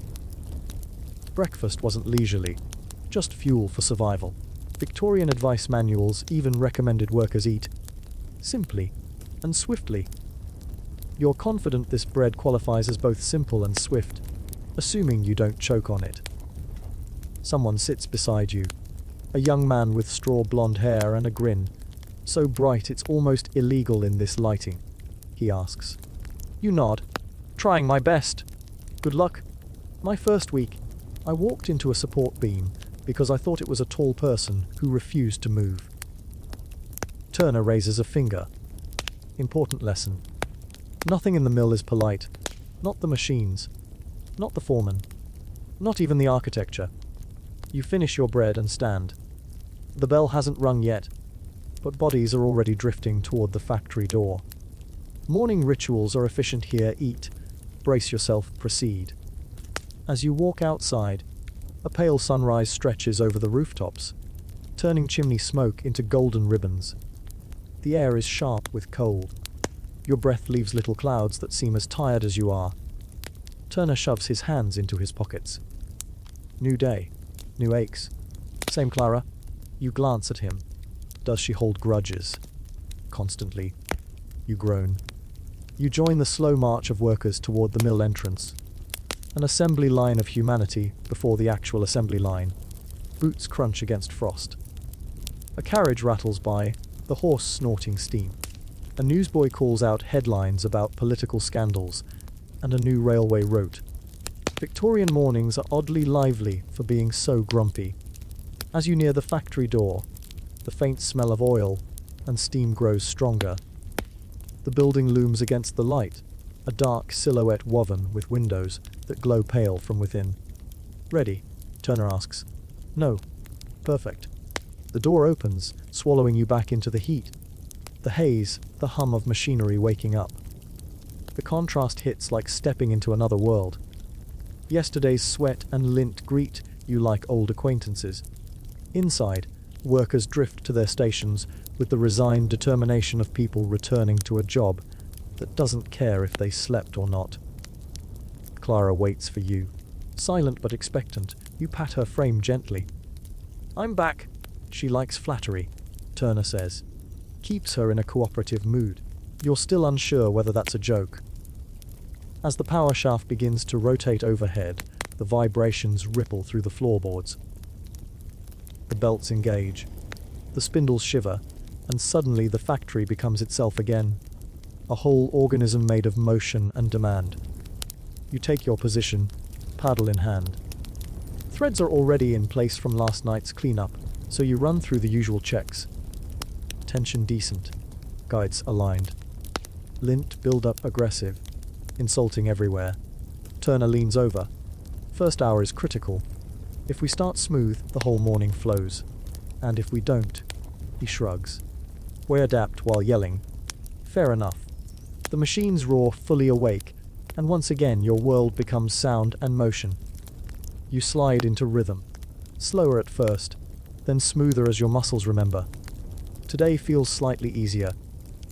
Breakfast wasn't leisurely, just fuel for survival. Victorian advice manuals even recommended workers eat simply and swiftly. You're confident this bread qualifies as both simple and swift, assuming you don't choke on it. Someone sits beside you, a young man with straw blonde hair and a grin, so bright it's almost illegal in this lighting. He asks. You nod. Trying my best. Good luck. My first week, I walked into a support beam because I thought it was a tall person who refused to move. Turner raises a finger. Important lesson. Nothing in the mill is polite. Not the machines. Not the foreman. Not even the architecture. You finish your bread and stand. The bell hasn't rung yet, but bodies are already drifting toward the factory door. Morning rituals are efficient here. Eat. Brace yourself. Proceed. As you walk outside, a pale sunrise stretches over the rooftops, turning chimney smoke into golden ribbons. The air is sharp with cold. Your breath leaves little clouds that seem as tired as you are. Turner shoves his hands into his pockets. New day. New aches. Same Clara. You glance at him. Does she hold grudges? Constantly. You groan. You join the slow march of workers toward the mill entrance. An assembly line of humanity before the actual assembly line. Boots crunch against frost. A carriage rattles by, the horse snorting steam. A newsboy calls out headlines about political scandals, and a new railway route. Victorian mornings are oddly lively for being so grumpy. As you near the factory door, the faint smell of oil and steam grows stronger. The building looms against the light, a dark silhouette woven with windows that glow pale from within. Ready? Turner asks. No. Perfect. The door opens, swallowing you back into the heat. The haze, the hum of machinery waking up. The contrast hits like stepping into another world. Yesterday's sweat and lint greet you like old acquaintances. Inside, workers drift to their stations with the resigned determination of people returning to a job that doesn't care if they slept or not. Clara waits for you. Silent but expectant, you pat her frame gently. I'm back. She likes flattery, Turner says. Keeps her in a cooperative mood. You're still unsure whether that's a joke. As the power shaft begins to rotate overhead, the vibrations ripple through the floorboards. The belts engage. The spindles shiver, and suddenly the factory becomes itself again. A whole organism made of motion and demand. You take your position, paddle in hand. Threads are already in place from last night's cleanup, so you run through the usual checks. Tension decent. Guides aligned. Lint build-up aggressive. Insulting everywhere. Turner leans over. First hour is critical. If we start smooth, the whole morning flows. And if we don't, he shrugs. We adapt while yelling. Fair enough. The machines roar fully awake, and once again your world becomes sound and motion. You slide into rhythm. Slower at first, then smoother as your muscles remember. Today feels slightly easier,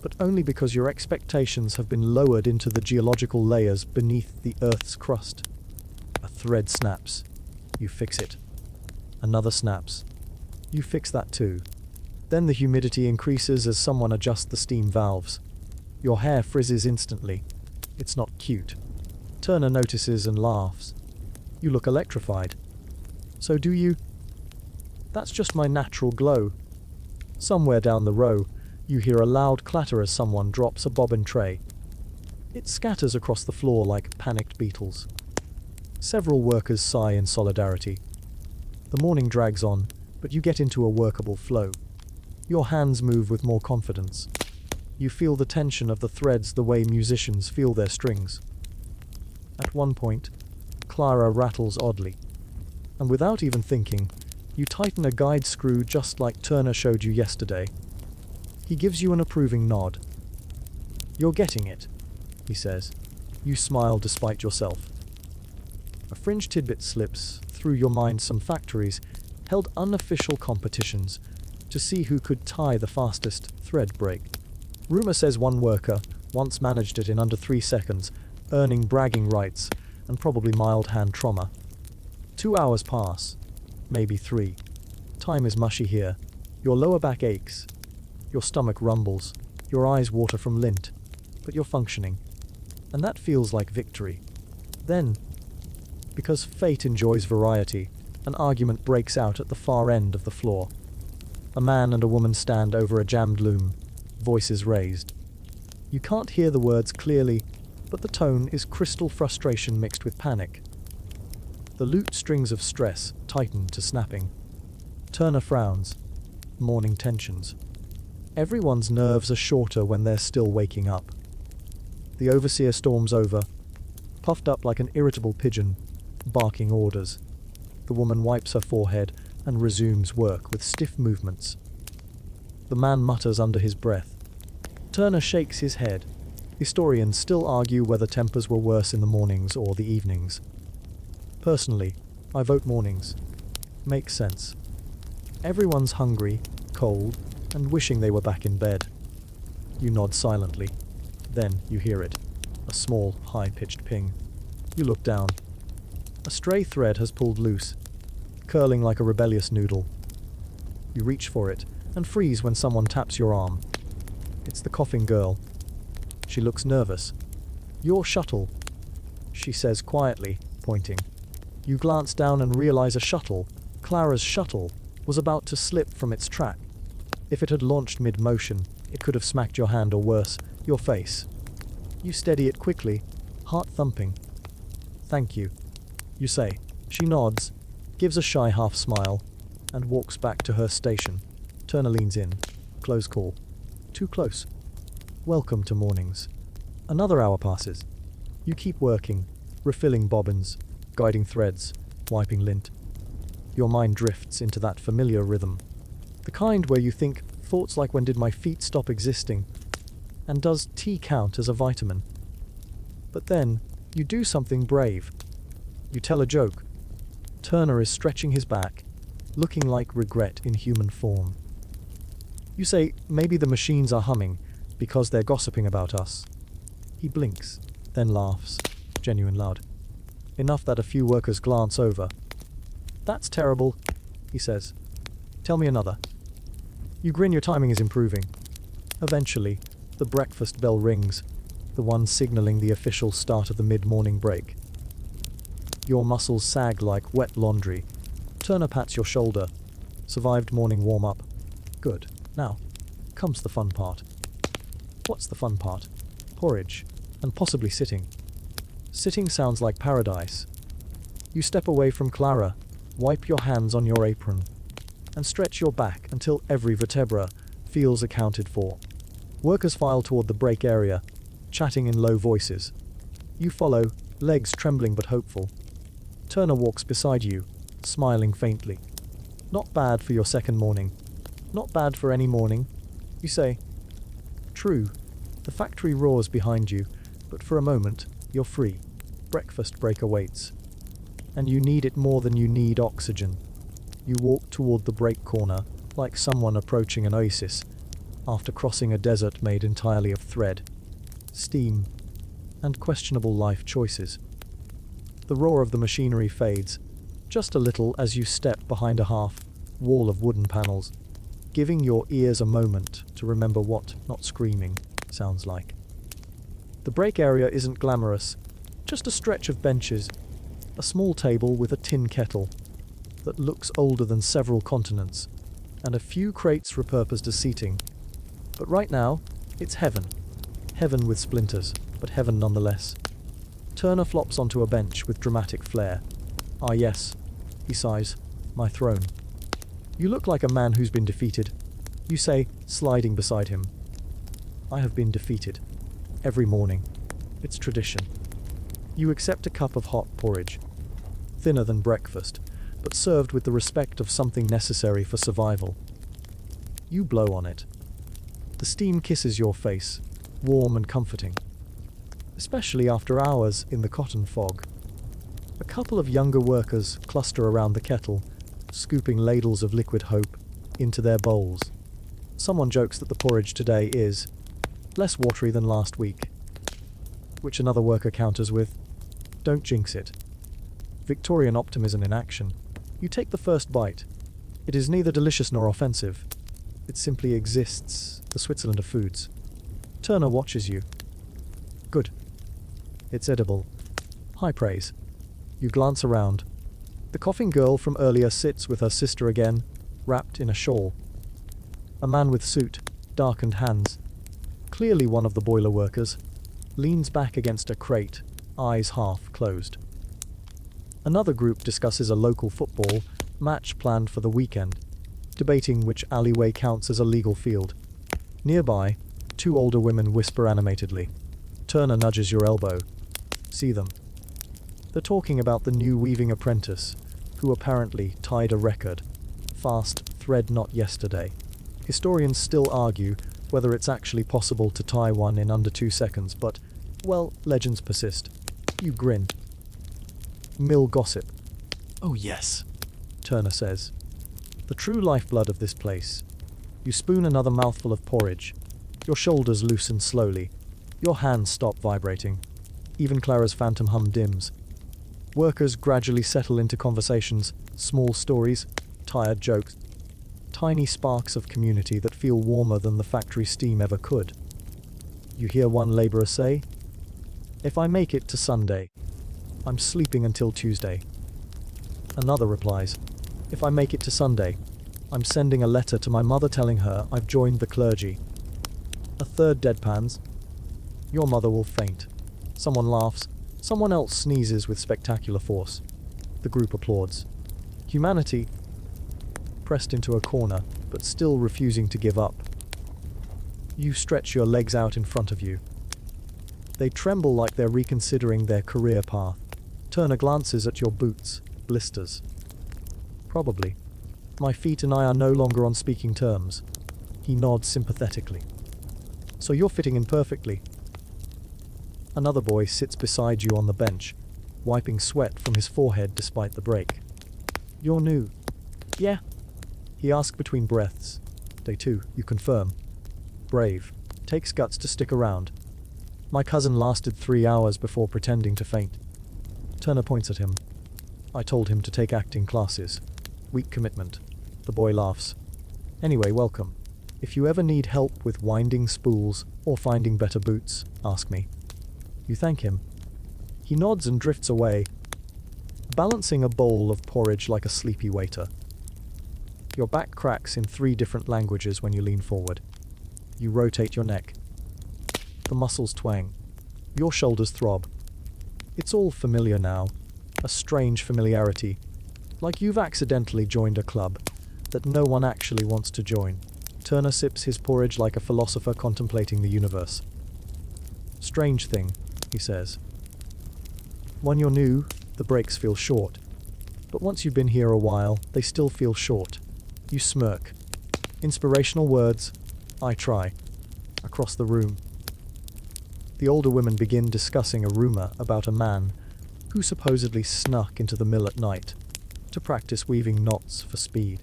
but only because your expectations have been lowered into the geological layers beneath the Earth's crust. A thread snaps. You fix it. Another snaps. You fix that too. Then the humidity increases as someone adjusts the steam valves. Your hair frizzes instantly. It's not cute. Turner notices and laughs. You look electrified. So do you? That's just my natural glow. Somewhere down the row, you hear a loud clatter as someone drops a bobbin tray. It scatters across the floor like panicked beetles. Several workers sigh in solidarity. The morning drags on, but you get into a workable flow. Your hands move with more confidence. You feel the tension of the threads the way musicians feel their strings. At one point, Clara rattles oddly, and without even thinking, you tighten a guide screw just like Turner showed you yesterday. He gives you an approving nod. You're getting it, he says. You smile despite yourself. A fringe tidbit slips through your mind. Some factories held unofficial competitions to see who could tie the fastest thread break. Rumor says one worker once managed it in under 3 seconds, earning bragging rights and probably mild hand trauma. 2 hours pass, maybe 3. Time is mushy here. Your lower back aches. Your stomach rumbles. Your eyes water from lint. But you're functioning. And that feels like victory. Then, because fate enjoys variety, an argument breaks out at the far end of the floor. A man and a woman stand over a jammed loom, voices raised. You can't hear the words clearly, but the tone is crystal frustration mixed with panic. The lute strings of stress tighten to snapping. Turner frowns. Morning tensions. Everyone's nerves are shorter when they're still waking up. The overseer storms over, puffed up like an irritable pigeon, barking orders. The woman wipes her forehead and resumes work with stiff movements. The man mutters under his breath. Turner shakes his head. Historians still argue whether tempers were worse in the mornings or the evenings. Personally, I vote mornings. Makes sense. Everyone's hungry, cold, and wishing they were back in bed. You nod silently. Then you hear it. A small, high-pitched ping. You look down. A stray thread has pulled loose, curling like a rebellious noodle. You reach for it and freeze when someone taps your arm. It's the coughing girl. She looks nervous. "Your shuttle," she says quietly, pointing. You glance down and realize a shuttle, Clara's shuttle, was about to slip from its track. If it had launched mid-motion, it could have smacked your hand, or worse, your face. You steady it quickly, heart thumping. "Thank you," you say. She nods, gives a shy half smile, and walks back to her station. Turner leans in. Close call. Too close. Welcome to mornings. Another hour passes. You keep working, refilling bobbins, guiding threads, wiping lint. Your mind drifts into that familiar rhythm. The kind where you think thoughts like, when did my feet stop existing? And does tea count as a vitamin? But then, you do something brave. You tell a joke. Turner is stretching his back, looking like regret in human form. You say, maybe the machines are humming because they're gossiping about us. He blinks, then laughs, genuine loud. Enough that a few workers glance over. "That's terrible," he says. "Tell me another." You grin, your timing is improving. Eventually, the breakfast bell rings, the one signaling the official start of the mid-morning break. Your muscles sag like wet laundry. Turner pats your shoulder. "Survived morning warm-up. Good. Now, comes the fun part." "What's the fun part?" "Porridge, and possibly sitting." Sitting sounds like paradise. You step away from Clara, wipe your hands on your apron, and stretch your back until every vertebra feels accounted for. Workers file toward the break area, chatting in low voices. You follow, legs trembling but hopeful. Turner walks beside you, smiling faintly. "Not bad for your second morning. Not bad for any morning," you say. True, the factory roars behind you, but for a moment, you're free. Breakfast break awaits. And you need it more than you need oxygen. You walk toward the break corner, like someone approaching an oasis, after crossing a desert made entirely of thread, steam, and questionable life choices. The roar of the machinery fades, just a little as you step behind a half-wall of wooden panels, giving your ears a moment to remember what not screaming sounds like. The break area isn't glamorous, just a stretch of benches, a small table with a tin kettle that looks older than several continents, and a few crates repurposed as seating. But right now, it's heaven. Heaven with splinters, but heaven nonetheless. Turner flops onto a bench with dramatic flair. "Ah yes," he sighs, "my throne." You look like a man who's been defeated. You say, sliding beside him. "I have been defeated. Every morning. It's tradition." You accept a cup of hot porridge. Thinner than breakfast, but served with the respect of something necessary for survival. You blow on it. The steam kisses your face, warm and comforting, especially after hours in the cotton fog. A couple of younger workers cluster around the kettle, scooping ladles of liquid hope into their bowls. Someone jokes that the porridge today is less watery than last week, which another worker counters with, "Don't jinx it." Victorian optimism in action. You take the first bite. It is neither delicious nor offensive. It simply exists, the Switzerland of foods. Turner watches you. Good. It's edible. High praise. You glance around. The coughing girl from earlier sits with her sister again, wrapped in a shawl. A man with suit, darkened hands, clearly one of the boiler workers, leans back against a crate, eyes half closed. Another group discusses a local football match planned for the weekend, debating which alleyway counts as a legal field. Nearby, two older women whisper animatedly. Turner nudges your elbow. See them. They're talking about the new weaving apprentice, who apparently tied a record. Fast thread knot yesterday. Historians still argue whether it's actually possible to tie one in under 2 seconds, but, well, legends persist. You grin. Mill gossip. "Oh yes," Turner says. "The true lifeblood of this place." You spoon another mouthful of porridge. Your shoulders loosen slowly. Your hands stop vibrating. Even Clara's phantom hum dims. Workers gradually settle into conversations, small stories, tired jokes, tiny sparks of community that feel warmer than the factory steam ever could. You hear one laborer say, "If I make it to Sunday, I'm sleeping until Tuesday." Another replies, "If I make it to Sunday, I'm sending a letter to my mother telling her I've joined the clergy." A third deadpans, "Your mother will faint." Someone laughs. Someone else sneezes with spectacular force. The group applauds. Humanity, pressed into a corner, but still refusing to give up. You stretch your legs out in front of you. They tremble like they're reconsidering their career path. Turner glances at your boots, blisters. "Probably. My feet and I are no longer on speaking terms." He nods sympathetically. "So you're fitting in perfectly." Another boy sits beside you on the bench, wiping sweat from his forehead despite the break. "You're new." Yeah. He asks between breaths. "Day 2, you confirm." "Brave. Takes guts to stick around." "My cousin lasted 3 hours before pretending to faint." Turner points at him. "I told him to take acting classes. Weak commitment." The boy laughs. "Anyway, welcome. If you ever need help with winding spools or finding better boots, ask me." You thank him. He nods and drifts away, balancing a bowl of porridge like a sleepy waiter. Your back cracks in 3 different languages when you lean forward. You rotate your neck. The muscles twang. Your shoulders throb. It's all familiar now, a strange familiarity, like you've accidentally joined a club that no one actually wants to join. Turner sips his porridge like a philosopher contemplating the universe. "Strange thing," he says. "When you're new, the breaks feel short. But once you've been here a while, they still feel short." You smirk. Inspirational words, "I try," across the room. The older women begin discussing a rumor about a man who supposedly snuck into the mill at night to practice weaving knots for speed.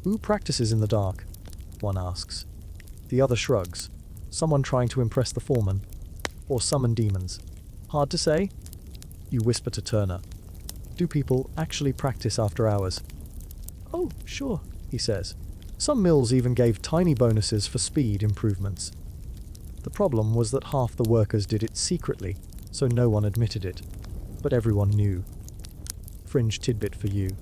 "Who practices in the dark?" one asks. The other shrugs. "Someone trying to impress the foreman. Or summon demons. Hard to say?" You whisper to Turner. "Do people actually practice after hours?" "Oh, sure," he says. Some mills even gave tiny bonuses for speed improvements. The problem was that half the workers did it secretly, so no one admitted it. But everyone knew. Fringe tidbit for you.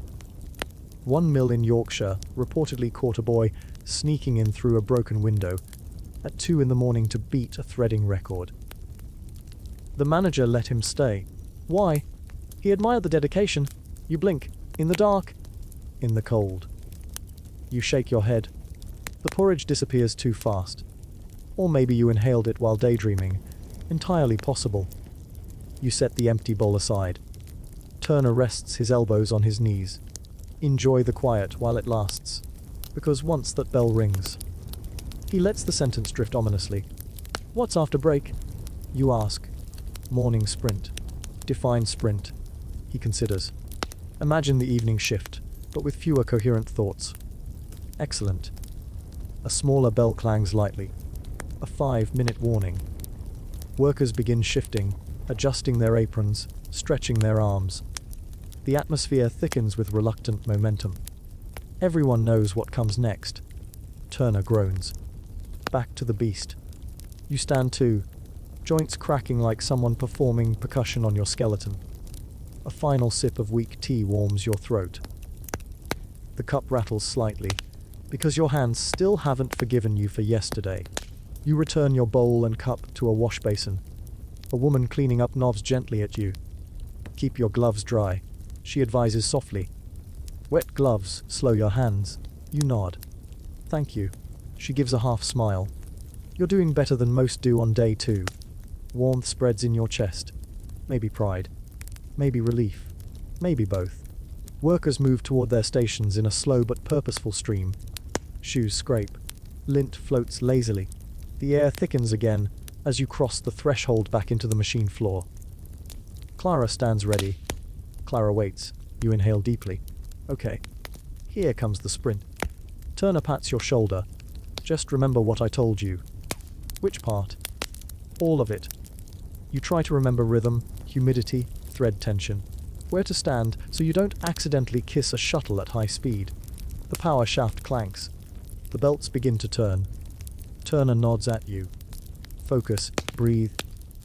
One mill in Yorkshire reportedly caught a boy sneaking in through a broken window at 2 in the morning to beat a threading record. The manager let him stay. Why? He admired the dedication. You blink. In the dark. In the cold. You shake your head. The porridge disappears too fast. Or maybe you inhaled it while daydreaming. Entirely possible. You set the empty bowl aside. Turner rests his elbows on his knees. Enjoy the quiet while it lasts. Because once that bell rings. He lets the sentence drift ominously. "What's after break?" You ask. "Morning sprint." Define sprint. He considers. Imagine the evening shift, but with fewer coherent thoughts. Excellent. A smaller bell clangs lightly. A 5-minute warning. Workers begin shifting, adjusting their aprons, stretching their arms. The atmosphere thickens with reluctant momentum. Everyone knows what comes next. Turner groans. Back to the beast. You stand too, joints cracking like someone performing percussion on your skeleton. A final sip of weak tea warms your throat. The cup rattles slightly, because your hands still haven't forgiven you for yesterday. You return your bowl and cup to a wash basin. A woman cleaning up nods gently at you. "Keep your gloves dry," she advises softly. "Wet gloves slow your hands." You nod. "Thank you." She gives a half smile. "You're doing better than most do on day 2. Warmth spreads in your chest. Maybe pride. Maybe relief. Maybe both. Workers move toward their stations in a slow but purposeful stream. Shoes scrape. Lint floats lazily. The air thickens again as you cross the threshold back into the machine floor. Clara stands ready. Clara waits. You inhale deeply. Okay. Here comes the sprint. Turner pats your shoulder. "Just remember what I told you." "Which part?" All of it. You try to remember rhythm, humidity, thread tension, where to stand so you don't accidentally kiss a shuttle at high speed. The power shaft clanks. The belts begin to turn. Turner nods at you. Focus, breathe,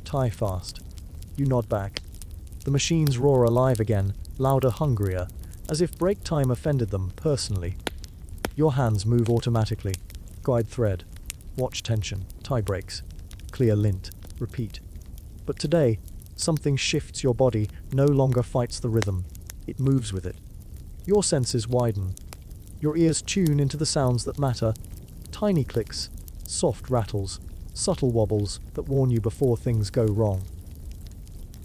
tie fast. You nod back. The machines roar alive again, louder, hungrier, as if break time offended them personally. Your hands move automatically. Guide thread. Watch tension. Tie breaks. Clear lint. Repeat. But today, something shifts. Your body no longer fights the rhythm. It moves with it. Your senses widen. Your ears tune into the sounds that matter. Tiny clicks, soft rattles, subtle wobbles that warn you before things go wrong.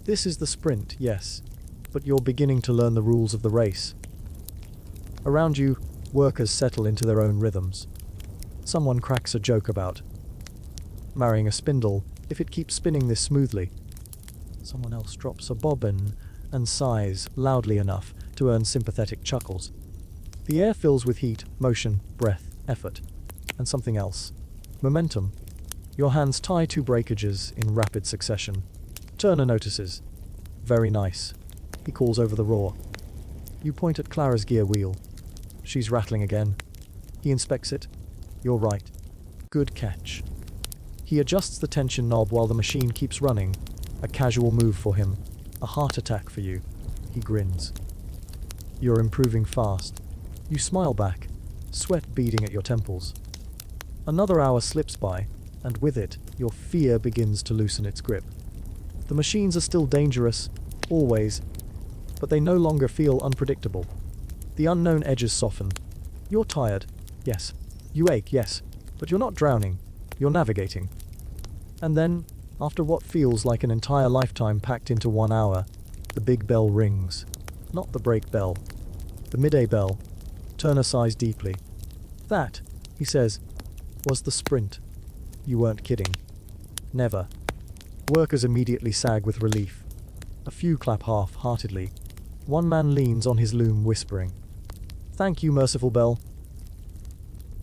This is the sprint, yes, but you're beginning to learn the rules of the race. Around you, workers settle into their own rhythms. Someone cracks a joke about marrying a spindle if it keeps spinning this smoothly. Someone else drops a bobbin and sighs loudly enough to earn sympathetic chuckles. The air fills with heat, motion, breath, effort, and something else. Momentum. Your hands tie two breakages in rapid succession. Turner notices. Very nice. He calls over the roar. You point at Clara's gear wheel. She's rattling again. He inspects it. You're right. Good catch. He adjusts the tension knob while the machine keeps running. A casual move for him. A heart attack for you. He grins. You're improving fast. You smile back, sweat beading at your temples. Another hour slips by, and with it, your fear begins to loosen its grip. The machines are still dangerous, always, but they no longer feel unpredictable. The unknown edges soften. You're tired, yes. You ache, yes, but you're not drowning. You're navigating. And then, after what feels like an entire lifetime packed into 1 hour, the big bell rings. Not the brake bell. The midday bell. Turner sighs deeply. That, he says, was the sprint. You weren't kidding. Never. Workers immediately sag with relief. A few clap half-heartedly. One man leans on his loom whispering, "Thank you, merciful bell."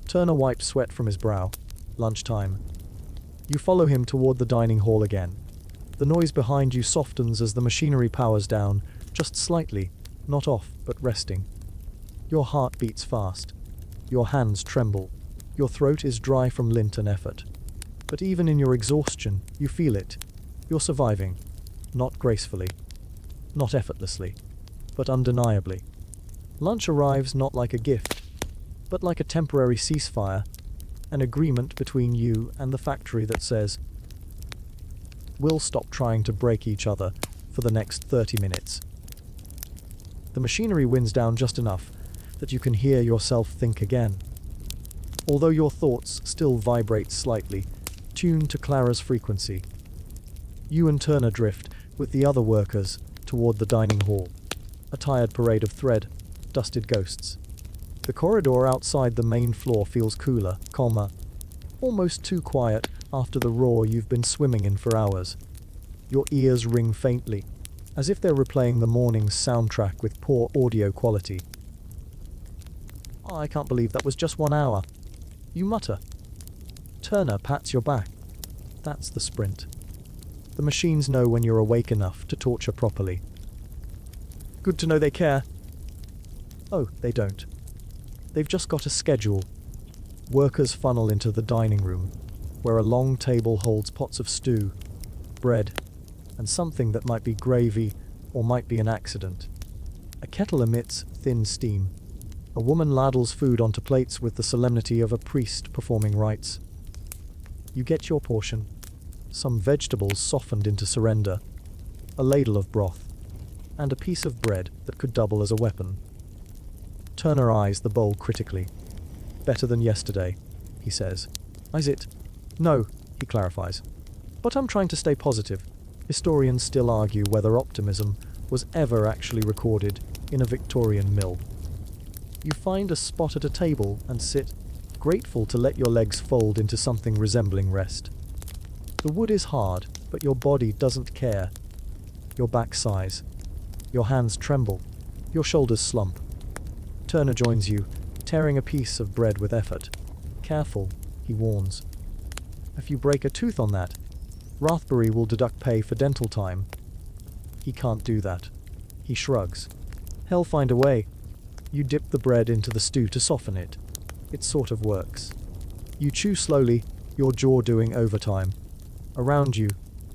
Turner wipes sweat from his brow. Lunchtime. You follow him toward the dining hall again. The noise behind you softens as the machinery powers down, just slightly, not off, but resting. Your heart beats fast. Your hands tremble. Your throat is dry from lint and effort. But even in your exhaustion, you feel it. You're surviving. Not gracefully. Not effortlessly. But undeniably. Lunch arrives not like a gift, but like a temporary ceasefire, an agreement between you and the factory that says, "We'll stop trying to break each other for the next 30 minutes. The machinery winds down just enough that you can hear yourself think again. Although your thoughts still vibrate slightly, tuned to Clara's frequency. You and Turner drift, with the other workers, toward the dining hall. A tired parade of thread, dusted ghosts. The corridor outside the main floor feels cooler, calmer, almost too quiet after the roar you've been swimming in for hours. Your ears ring faintly, as if they're replaying the morning's soundtrack with poor audio quality. "I can't believe that was just 1 hour." You mutter. Turner pats your back. That's the sprint. The machines know when you're awake enough to torture properly. Good to know they care. Oh, they don't. They've just got a schedule. Workers funnel into the dining room, where a long table holds pots of stew, bread, and something that might be gravy or might be an accident. A kettle emits thin steam. A woman ladles food onto plates with the solemnity of a priest performing rites. You get your portion. Some vegetables softened into surrender, a ladle of broth, and a piece of bread that could double as a weapon. Turner eyes the bowl critically. "Better than yesterday," he says. "Is it?" "No," he clarifies. "But I'm trying to stay positive." Historians still argue whether optimism was ever actually recorded in a Victorian mill. You find a spot at a table and sit, grateful to let your legs fold into something resembling rest. The wood is hard, but your body doesn't care. Your back sighs. Your hands tremble. Your shoulders slump. Turner joins you, tearing a piece of bread with effort. "Careful," he warns. "If you break a tooth on that." Rathbury will deduct pay for dental time. He can't do that. He shrugs. He'll find a way. You dip the bread into the stew to soften it. It sort of works. You chew slowly, your jaw doing overtime. Around you,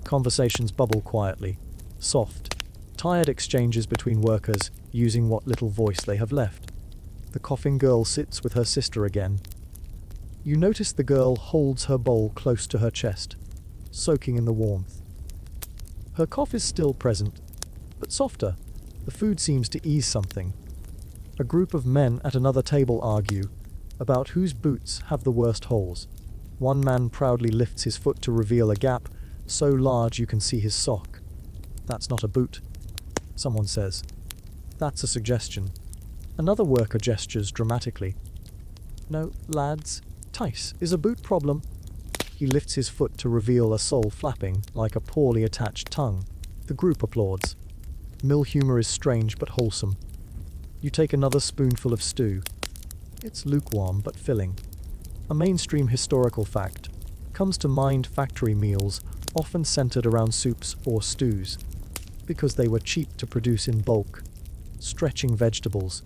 conversations bubble quietly. Soft, tired exchanges between workers using what little voice they have left. The coughing girl sits with her sister again. You notice the girl holds her bowl close to her chest, soaking in the warmth. Her cough is still present, but softer. The food seems to ease something. A group of men at another table argue about whose boots have the worst holes. One man proudly lifts his foot to reveal a gap so large you can see his sock. That's not a boot, someone says. That's a suggestion. Another worker gestures dramatically. No, lads, Tice is a boot problem. He lifts his foot to reveal a sole flapping like a poorly attached tongue. The group applauds. Mill humor is strange but wholesome. You take another spoonful of stew. It's lukewarm but filling. A mainstream historical fact comes to mind: factory meals often centered around soups or stews, because they were cheap to produce in bulk, stretching vegetables,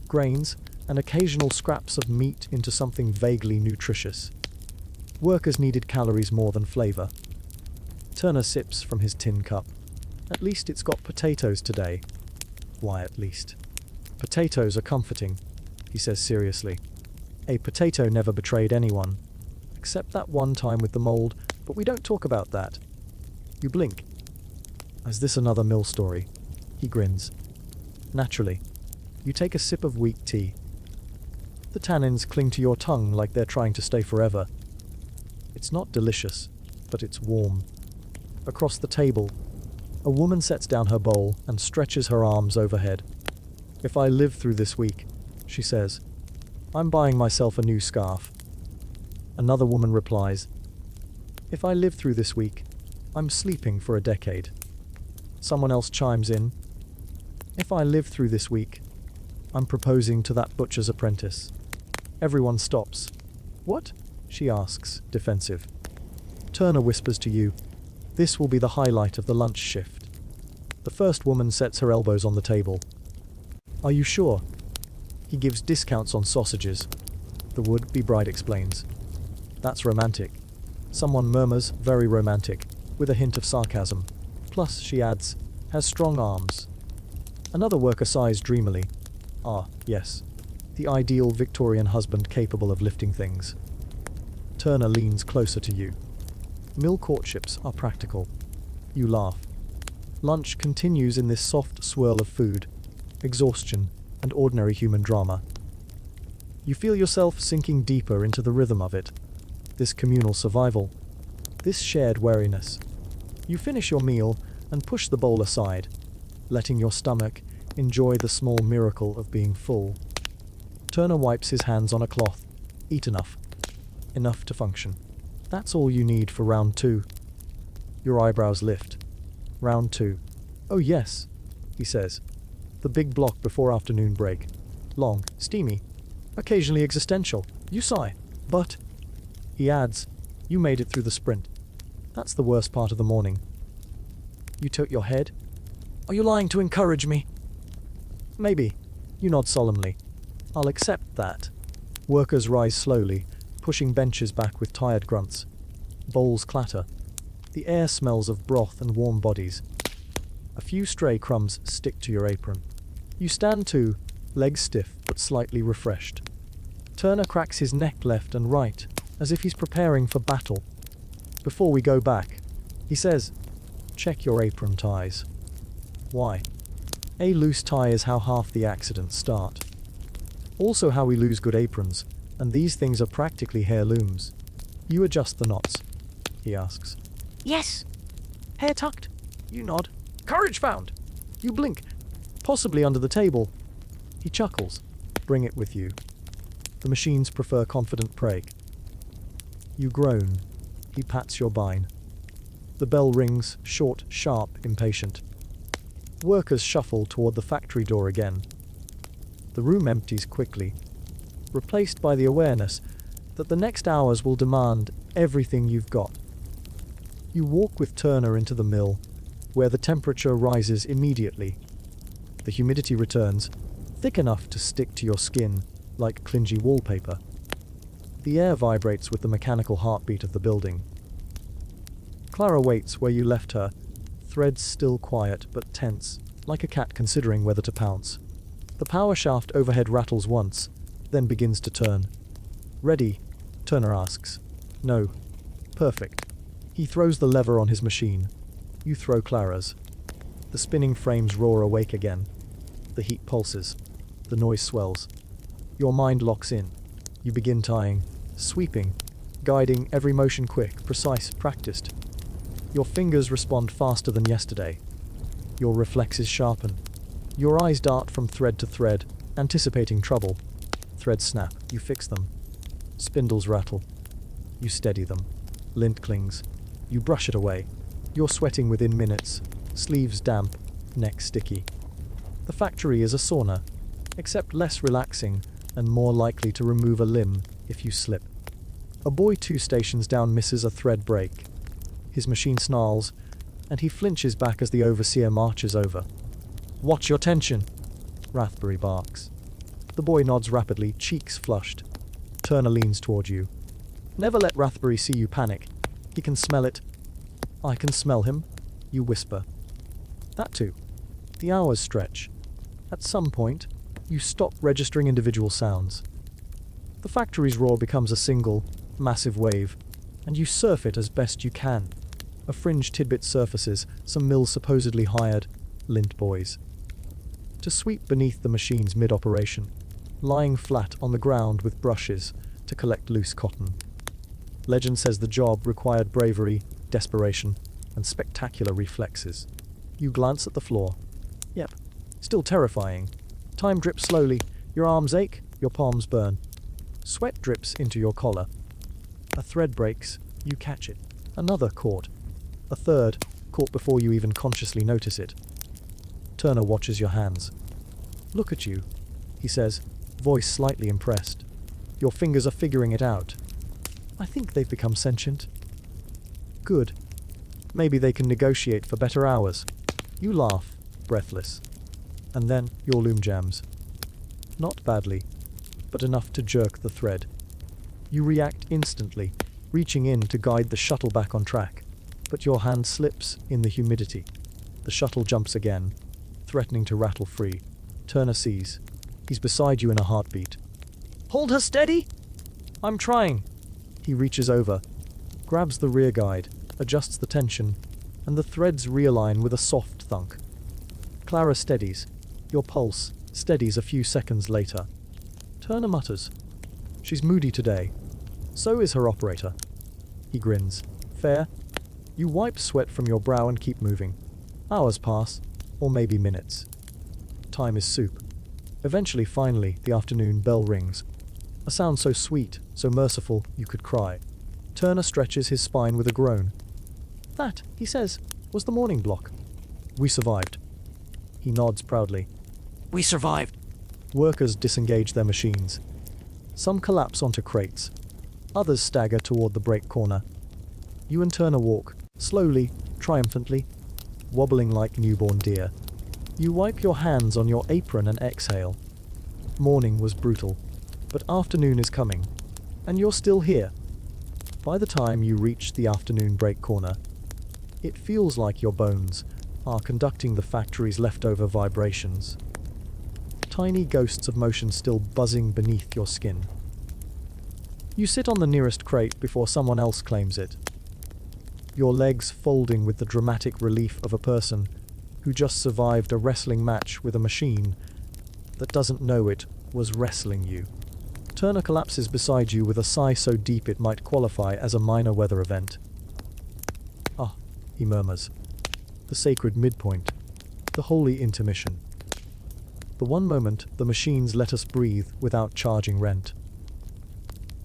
grains, and occasional scraps of meat into something vaguely nutritious. Workers needed calories more than flavor. Turner sips from his tin cup. At least it's got potatoes today. Why at least? Potatoes are comforting, he says seriously. A potato never betrayed anyone, except that one time with the mold, but we don't talk about that. You blink. Is this another mill story? He grins. Naturally. You take a sip of weak tea. The tannins cling to your tongue like they're trying to stay forever. It's not delicious, but it's warm. Across the table, a woman sets down her bowl and stretches her arms overhead. If I live through this week, she says, I'm buying myself a new scarf. Another woman replies, if I live through this week, I'm sleeping for a decade. Someone else chimes in, if I live through this week, I'm proposing to that butcher's apprentice. Everyone stops. What? She asks, defensive. Turner whispers to you, this will be the highlight of the lunch shift. The first woman sets her elbows on the table. Are you sure? He gives discounts on sausages. The would-be bride explains. That's romantic. Someone murmurs, very romantic, with a hint of sarcasm. Plus, she adds, has strong arms. Another worker sighs dreamily. Ah, yes. The ideal Victorian husband capable of lifting things. Turner leans closer to you. Mill courtships are practical. You laugh. Lunch continues in this soft swirl of food, exhaustion, and ordinary human drama. You feel yourself sinking deeper into the rhythm of it. This communal survival. This shared wariness. You finish your meal and push the bowl aside, letting your stomach enjoy the small miracle of being full. Turner wipes his hands on a cloth. Eat enough. Enough to function. That's all you need for round 2. Your eyebrows lift. Round 2. Oh yes, he says. The big block before afternoon break. Long, steamy, occasionally existential. You sigh. But, he adds, you made it through the sprint. That's the worst part of the morning. You tilt your head. Are you lying to encourage me? Maybe. You nod solemnly. I'll accept that. Workers rise slowly, pushing benches back with tired grunts. Bowls clatter. The air smells of broth and warm bodies. A few stray crumbs stick to your apron. You stand too, legs stiff but slightly refreshed. Turner cracks his neck left and right, as if he's preparing for battle. Before we go back, he says, check your apron ties. Why? A loose tie is how half the accidents start. Also how we lose good aprons, and these things are practically heirlooms. You adjust the knots, he asks. Yes. Hair tucked. You nod. Courage found. You blink. Possibly under the table. He chuckles. Bring it with you. The machines prefer confident prey. You groan. He pats your bein. The bell rings, short, sharp, impatient. Workers shuffle toward the factory door again. The room empties quickly, replaced by the awareness that the next hours will demand everything you've got. You walk with Turner into the mill, where the temperature rises immediately. The humidity returns, thick enough to stick to your skin like clingy wallpaper. The air vibrates with the mechanical heartbeat of the building. Clara waits where you left her, threads still quiet but tense, like a cat considering whether to pounce. The power shaft overhead rattles once, then begins to turn. "Ready?" Turner asks. "No." "Perfect." He throws the lever on his machine. You throw Clara's. The spinning frames roar awake again. The heat pulses. The noise swells. Your mind locks in. You begin tying, sweeping, guiding every motion quick, precise, practiced. Your fingers respond faster than yesterday. Your reflexes sharpen. Your eyes dart from thread to thread, anticipating trouble. Threads snap. You fix them. Spindles rattle. You steady them. Lint clings. You brush it away. You're sweating within minutes. Sleeves damp. Neck sticky. The factory is a sauna, except less relaxing and more likely to remove a limb if you slip. A boy 2 stations down misses a thread break. His machine snarls, and he flinches back as the overseer marches over. "Watch your tension," Rathbury barks. The boy nods rapidly, cheeks flushed. Turner leans toward you. "Never let Rathbury see you panic. He can smell it." "I can smell him," you whisper. That too. The hours stretch. At some point, you stop registering individual sounds. The factory's roar becomes a single, massive wave, and you surf it as best you can. A fringe tidbit surfaces, some mills supposedly hired, lint boys, to sweep beneath the machines mid-operation, lying flat on the ground with brushes to collect loose cotton. Legend says the job required bravery, desperation, and spectacular reflexes. You glance at the floor. Yep, still terrifying. Time drips slowly, your arms ache, your palms burn. Sweat drips into your collar. A thread breaks, you catch it. Another caught. A third, caught before you even consciously notice it. Turner watches your hands. "Look at you," he says, voice slightly impressed. "Your fingers are figuring it out. I think they've become sentient." "Good. Maybe they can negotiate for better hours." You laugh, breathless. And then your loom jams. Not badly, but enough to jerk the thread. You react instantly, reaching in to guide the shuttle back on track. But your hand slips in the humidity. The shuttle jumps again, threatening to rattle free. Turner sees. He's beside you in a heartbeat. "Hold her steady!" "I'm trying." He reaches over, grabs the rear guide, adjusts the tension, and the threads realign with a soft thunk. Clara steadies. Your pulse steadies a few seconds later. Turner mutters. "She's moody today. So is her operator." He grins. "Fair?" You wipe sweat from your brow and keep moving. Hours pass, or maybe minutes. Time is soup. Eventually, finally, the afternoon bell rings. A sound so sweet, so merciful, you could cry. Turner stretches his spine with a groan. "That," he says, "was the morning block. We survived." He nods proudly. We survived. Workers disengage their machines. Some collapse onto crates. Others stagger toward the brake corner. You and Turner walk, slowly, triumphantly, wobbling like newborn deer. You wipe your hands on your apron and exhale. Morning was brutal, but afternoon is coming, and you're still here. By the time you reach the afternoon brake corner, it feels like your bones are conducting the factory's leftover vibrations. Tiny ghosts of motion still buzzing beneath your skin. You sit on the nearest crate before someone else claims it. Your legs folding with the dramatic relief of a person who just survived a wrestling match with a machine that doesn't know it was wrestling you. Turner collapses beside you with a sigh so deep it might qualify as a minor weather event. "Ah," he murmurs. The sacred midpoint. The holy intermission. The one moment the machines let us breathe without charging rent.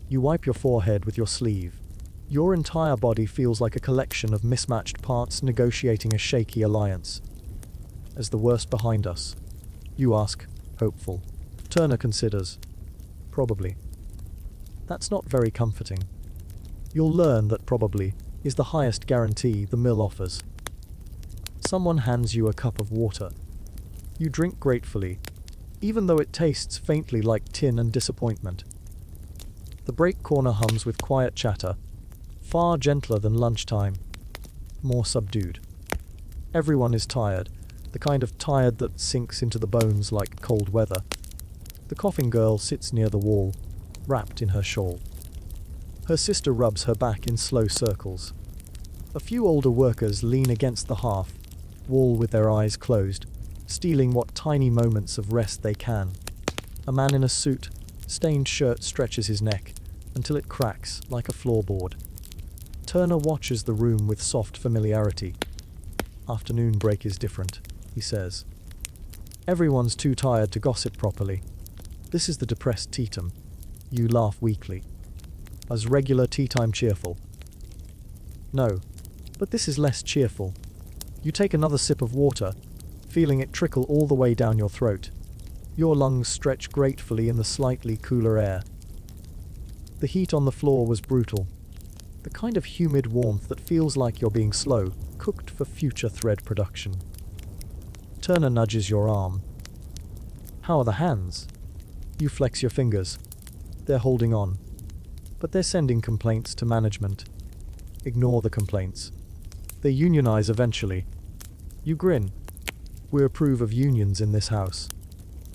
You wipe your forehead with your sleeve. Your entire body feels like a collection of mismatched parts negotiating a shaky alliance. Is the worst behind us? You ask, hopeful. Turner considers. Probably. That's not very comforting. You'll learn that probably is the highest guarantee the mill offers. Someone hands you a cup of water. You drink gratefully, even though it tastes faintly like tin and disappointment. The break corner hums with quiet chatter, far gentler than lunchtime, more subdued. Everyone is tired, the kind of tired that sinks into the bones like cold weather. The coughing girl sits near the wall, wrapped in her shawl. Her sister rubs her back in slow circles. A few older workers lean against the hearth, wall with their eyes closed, stealing what tiny moments of rest they can. A man in a suit, stained shirt stretches his neck until it cracks like a floorboard. Turner watches the room with soft familiarity. Afternoon break is different, he says. Everyone's too tired to gossip properly. This is the depressed teatum. You laugh weakly. As regular tea time cheerful? No, but this is less cheerful. You take another sip of water, feeling it trickle all the way down your throat. Your lungs stretch gratefully in the slightly cooler air. The heat on the floor was brutal. The kind of humid warmth that feels like you're being slow, cooked for future thread production. Turner nudges your arm. How are the hands? You flex your fingers. They're holding on. But they're sending complaints to management. Ignore the complaints. They unionize eventually. You grin. We approve of unions in this house.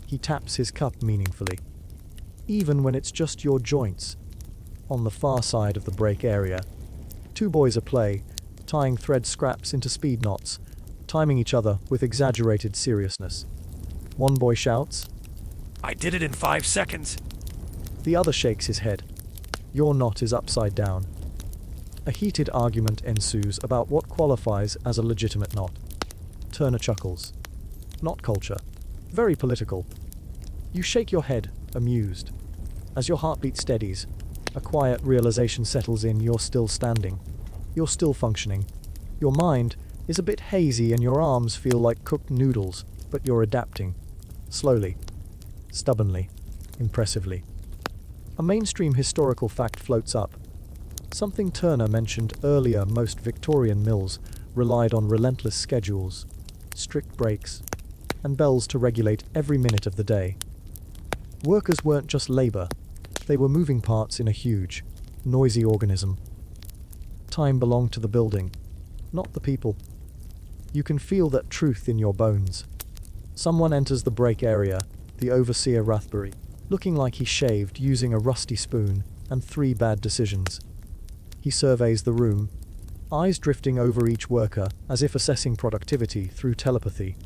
He taps his cup meaningfully. Even when it's just your joints. On the far side of the break area, two boys are play, tying thread scraps into speed knots, timing each other with exaggerated seriousness. One boy shouts, I did it in 5 seconds. The other shakes his head. Your knot is upside down. A heated argument ensues about what qualifies as a legitimate knot. Turner chuckles. Knot culture. Very political. You shake your head, amused. As your heartbeat steadies, a quiet realization settles in. You're still standing. You're still functioning. Your mind is a bit hazy and your arms feel like cooked noodles, but you're adapting. Slowly. Stubbornly. Impressively. A mainstream historical fact floats up. Something Turner mentioned earlier: most Victorian mills relied on relentless schedules, strict breaks, and bells to regulate every minute of the day. Workers weren't just labor. They were moving parts in a huge, noisy organism. Time belonged to the building, not the people. You can feel that truth in your bones. Someone enters the break area, the overseer Rathbury, looking like he shaved using a rusty spoon and 3 bad decisions. He surveys the room, eyes drifting over each worker as if assessing productivity through telepathy.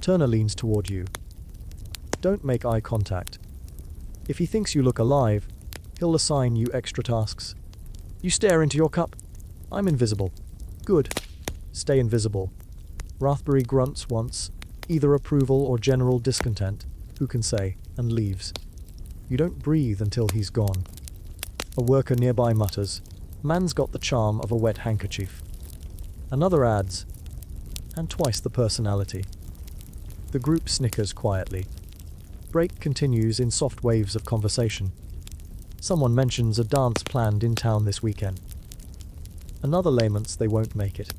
Turner leans toward you. Don't make eye contact. If he thinks you look alive, he'll assign you extra tasks. You stare into your cup. I'm invisible. Good. Stay invisible. Rathbury grunts once, either approval or general discontent, who can say, and leaves. You don't breathe until he's gone. A worker nearby mutters, man's got the charm of a wet handkerchief. Another adds, and twice the personality. The group snickers quietly. Break continues in soft waves of conversation. Someone mentions a dance planned in town this weekend. Another laments they won't make it.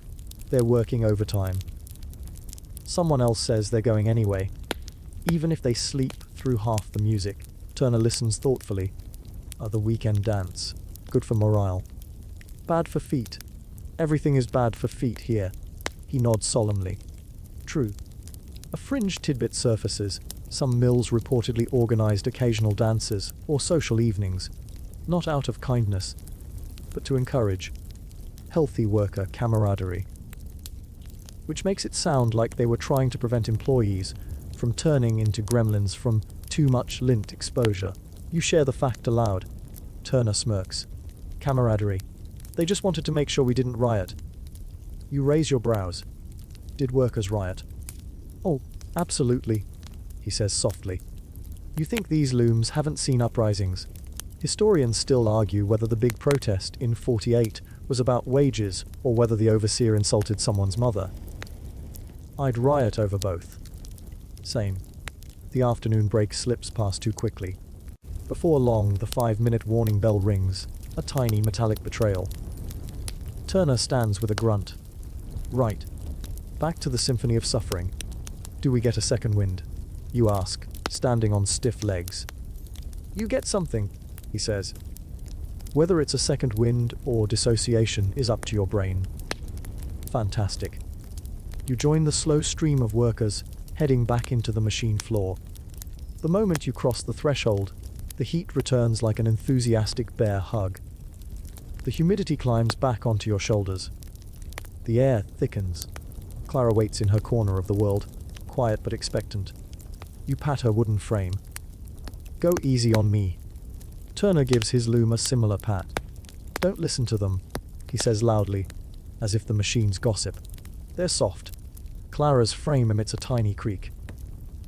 They're working overtime. Someone else says they're going anyway, even if they sleep through half the music. Turner listens thoughtfully. The weekend dance. Good for morale. Bad for feet. Everything is bad for feet here. He nods solemnly. True. A fringe tidbit surfaces. Some mills reportedly organized occasional dances or social evenings, not out of kindness, but to encourage healthy worker camaraderie. Which makes it sound like they were trying to prevent employees from turning into gremlins from too much lint exposure. You share the fact aloud. Turner smirks. Camaraderie. They just wanted to make sure we didn't riot. You raise your brows. Did workers riot? Oh, absolutely, he says softly. You think these looms haven't seen uprisings? Historians still argue whether the big protest in 48 was about wages or whether the overseer insulted someone's mother. I'd riot over both. Same. The afternoon break slips past too quickly. Before long, the 5-minute warning bell rings, a tiny metallic betrayal. Turner stands with a grunt. Right. Back to the symphony of suffering. Do we get a second wind? You ask, standing on stiff legs. You get something, he says. Whether it's a second wind or dissociation is up to your brain. Fantastic. You join the slow stream of workers heading back into the machine floor. The moment you cross the threshold, the heat returns like an enthusiastic bear hug. The humidity climbs back onto your shoulders. The air thickens. Clara waits in her corner of the world, quiet but expectant. You pat her wooden frame. Go easy on me. Turner gives his loom a similar pat. Don't listen to them, he says loudly, as if the machines gossip. They're soft. Clara's frame emits a tiny creak.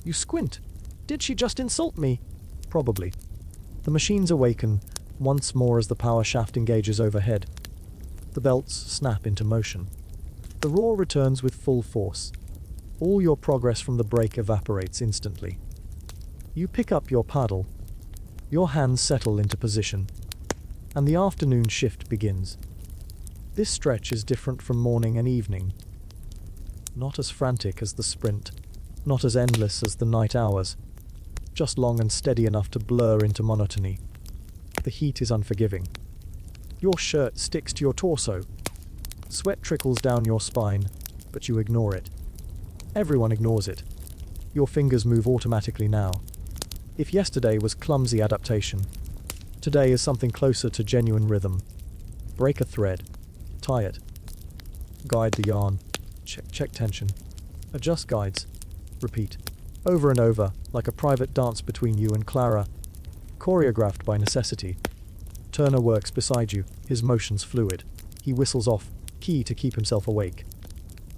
You squint. Did she just insult me? Probably. The machines awaken once more as the power shaft engages overhead. The belts snap into motion. The roar returns with full force. All your progress from the break evaporates instantly. You pick up your paddle. Your hands settle into position. And the afternoon shift begins. This stretch is different from morning and evening. Not as frantic as the sprint. Not as endless as the night hours. Just long and steady enough to blur into monotony. The heat is unforgiving. Your shirt sticks to your torso. Sweat trickles down your spine, but you ignore it. Everyone ignores it. Your fingers move automatically now. If yesterday was clumsy adaptation, today is something closer to genuine rhythm. Break a thread. Tie it. Guide the yarn. Check tension. Adjust guides. Repeat. Over and over, like a private dance between you and Clara. Choreographed by necessity. Turner works beside you, his motions fluid. He whistles off, key to keep himself awake.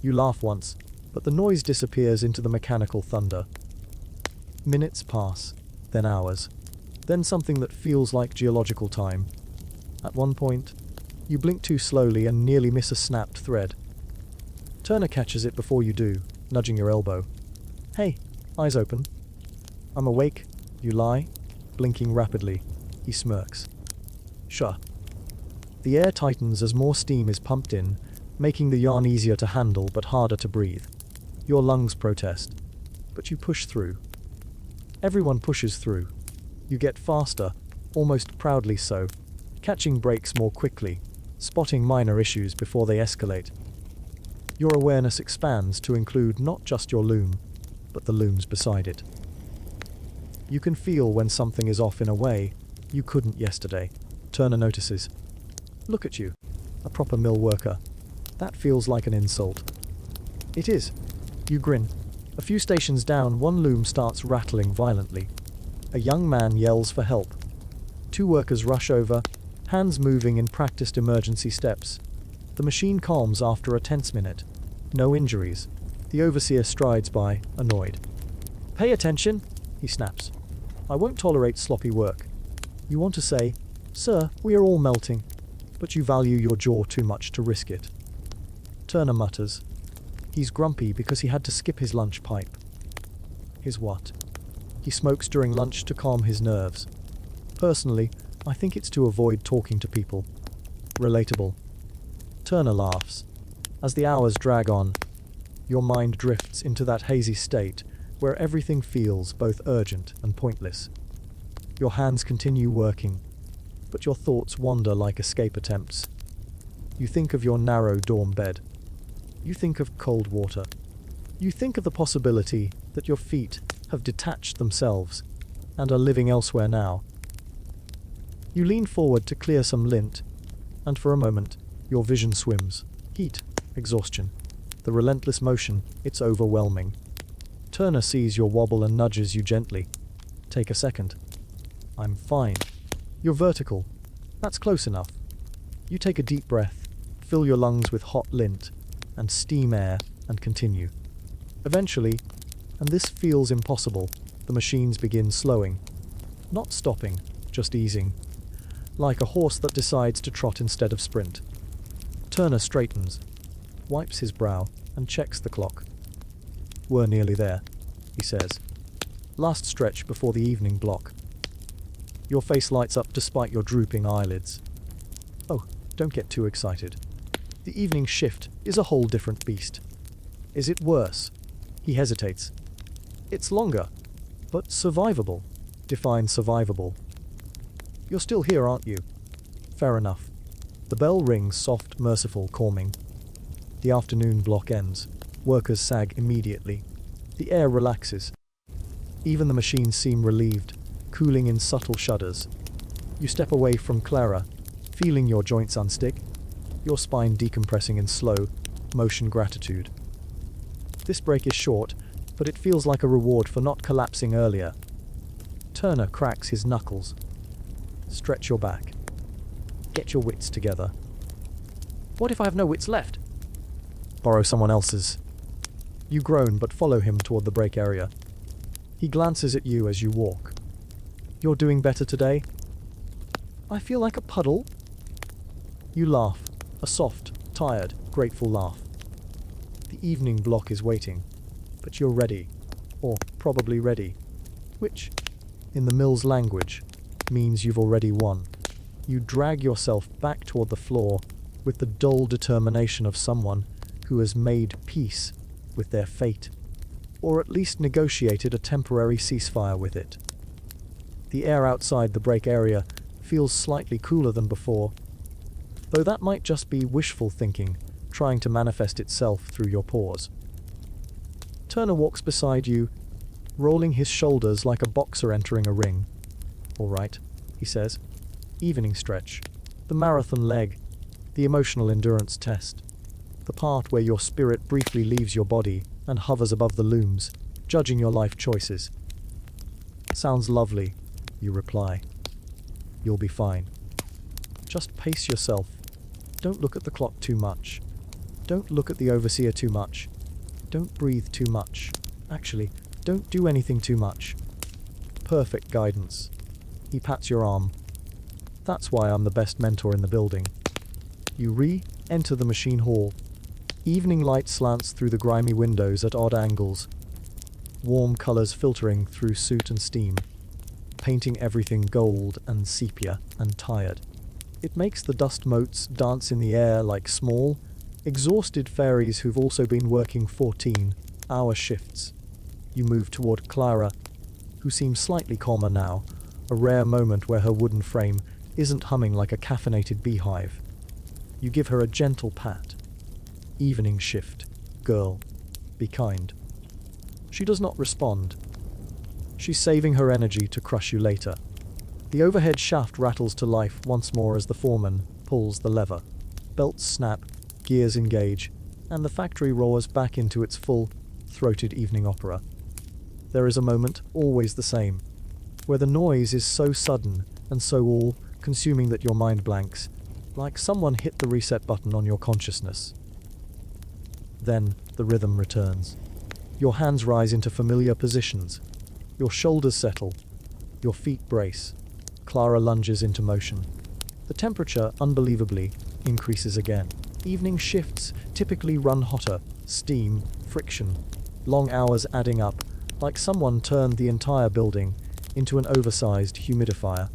You laugh once, but the noise disappears into the mechanical thunder. Minutes pass, then hours, then something that feels like geological time. At one point, you blink too slowly and nearly miss a snapped thread. Turner catches it before you do, nudging your elbow. Hey, eyes open. I'm awake, you lie, blinking rapidly. He smirks. Sure. The air tightens as more steam is pumped in, making the yarn easier to handle but harder to breathe. Your lungs protest, but you push through. Everyone pushes through. You get faster, almost proudly so, catching breaks more quickly, spotting minor issues before they escalate. Your awareness expands to include not just your loom, but the looms beside it. You can feel when something is off in a way you couldn't yesterday. Turner notices. Look at you, a proper mill worker. That feels like an insult. It is. You grin. A few stations down, one loom starts rattling violently. A young man yells for help. Two workers rush over, hands moving in practiced emergency steps. The machine calms after a tense minute. No injuries. The overseer strides by, annoyed. Pay attention, he snaps. I won't tolerate sloppy work. You want to say, Sir, we are all melting, but you value your jaw too much to risk it. Turner mutters. He's grumpy because he had to skip his lunch pipe. His what? He smokes during lunch to calm his nerves. Personally, I think it's to avoid talking to people. Relatable. Turner laughs. As the hours drag on, your mind drifts into that hazy state where everything feels both urgent and pointless. Your hands continue working, but your thoughts wander like escape attempts. You think of your narrow dorm bed. You think of cold water. You think of the possibility that your feet have detached themselves and are living elsewhere now. You lean forward to clear some lint, and for a moment, your vision swims. Heat, exhaustion, the relentless motion, it's overwhelming. Turner sees your wobble and nudges you gently. Take a second. I'm fine. You're vertical. That's close enough. You take a deep breath, fill your lungs with hot lint, and steam air, and continue. Eventually, and this feels impossible, the machines begin slowing. Not stopping, just easing. Like a horse that decides to trot instead of sprint. Turner straightens, wipes his brow, and checks the clock. We're nearly there, he says. Last stretch before the evening block. Your face lights up despite your drooping eyelids. Oh, don't get too excited. The evening shift is a whole different beast. Is it worse? He hesitates. It's longer, but survivable. Define survivable. You're still here, aren't you? Fair enough. The bell rings, soft, merciful, calming. The afternoon block ends. Workers sag immediately. The air relaxes. Even the machines seem relieved, cooling in subtle shudders. You step away from Clara, feeling your joints unstick, your spine decompressing in slow motion gratitude. This break is short, but it feels like a reward for not collapsing earlier. Turner cracks his knuckles. Stretch your back. Get your wits together. What if I have no wits left? Borrow someone else's. You groan but follow him toward the break area. He glances at you as you walk. You're doing better today? I feel like a puddle. You laugh, a soft, tired, grateful laugh. The evening block is waiting, but you're ready, or probably ready, which, in the mill's language, means you've already won. You drag yourself back toward the floor with the dull determination of someone who has made peace with their fate, or at least negotiated a temporary ceasefire with it. The air outside the break area feels slightly cooler than before, though that might just be wishful thinking trying to manifest itself through your pores. Turner walks beside you, rolling his shoulders like a boxer entering a ring. "All right," he says. Evening stretch. The marathon leg. The emotional endurance test. The part where your spirit briefly leaves your body and hovers above the looms, judging your life choices. "Sounds lovely," you reply. "You'll be fine. Just pace yourself. Don't look at the clock too much. Don't look at the overseer too much. Don't breathe too much. Actually, don't do anything too much." Perfect guidance. He pats your arm. "That's why I'm the best mentor in the building." You re-enter the machine hall. Evening light slants through the grimy windows at odd angles. Warm colors filtering through soot and steam, painting everything gold and sepia and tired. It makes the dust motes dance in the air like small, exhausted fairies who've also been working 14-hour shifts. You move toward Clara, who seems slightly calmer now, a rare moment where her wooden frame isn't humming like a caffeinated beehive. You give her a gentle pat. "Evening shift, girl. Be kind." She does not respond. She's saving her energy to crush you later. The overhead shaft rattles to life once more as the foreman pulls the lever. Belts snap, gears engage, and the factory roars back into its full-throated evening opera. There is a moment, always the same, where the noise is so sudden and so all-consuming that your mind blanks, like someone hit the reset button on your consciousness. Then the rhythm returns. Your hands rise into familiar positions. Your shoulders settle. Your feet brace. Clara lunges into motion. The temperature, unbelievably, increases again. Evening shifts typically run hotter. Steam, friction, long hours adding up, like someone turned the entire building into an oversized humidifier.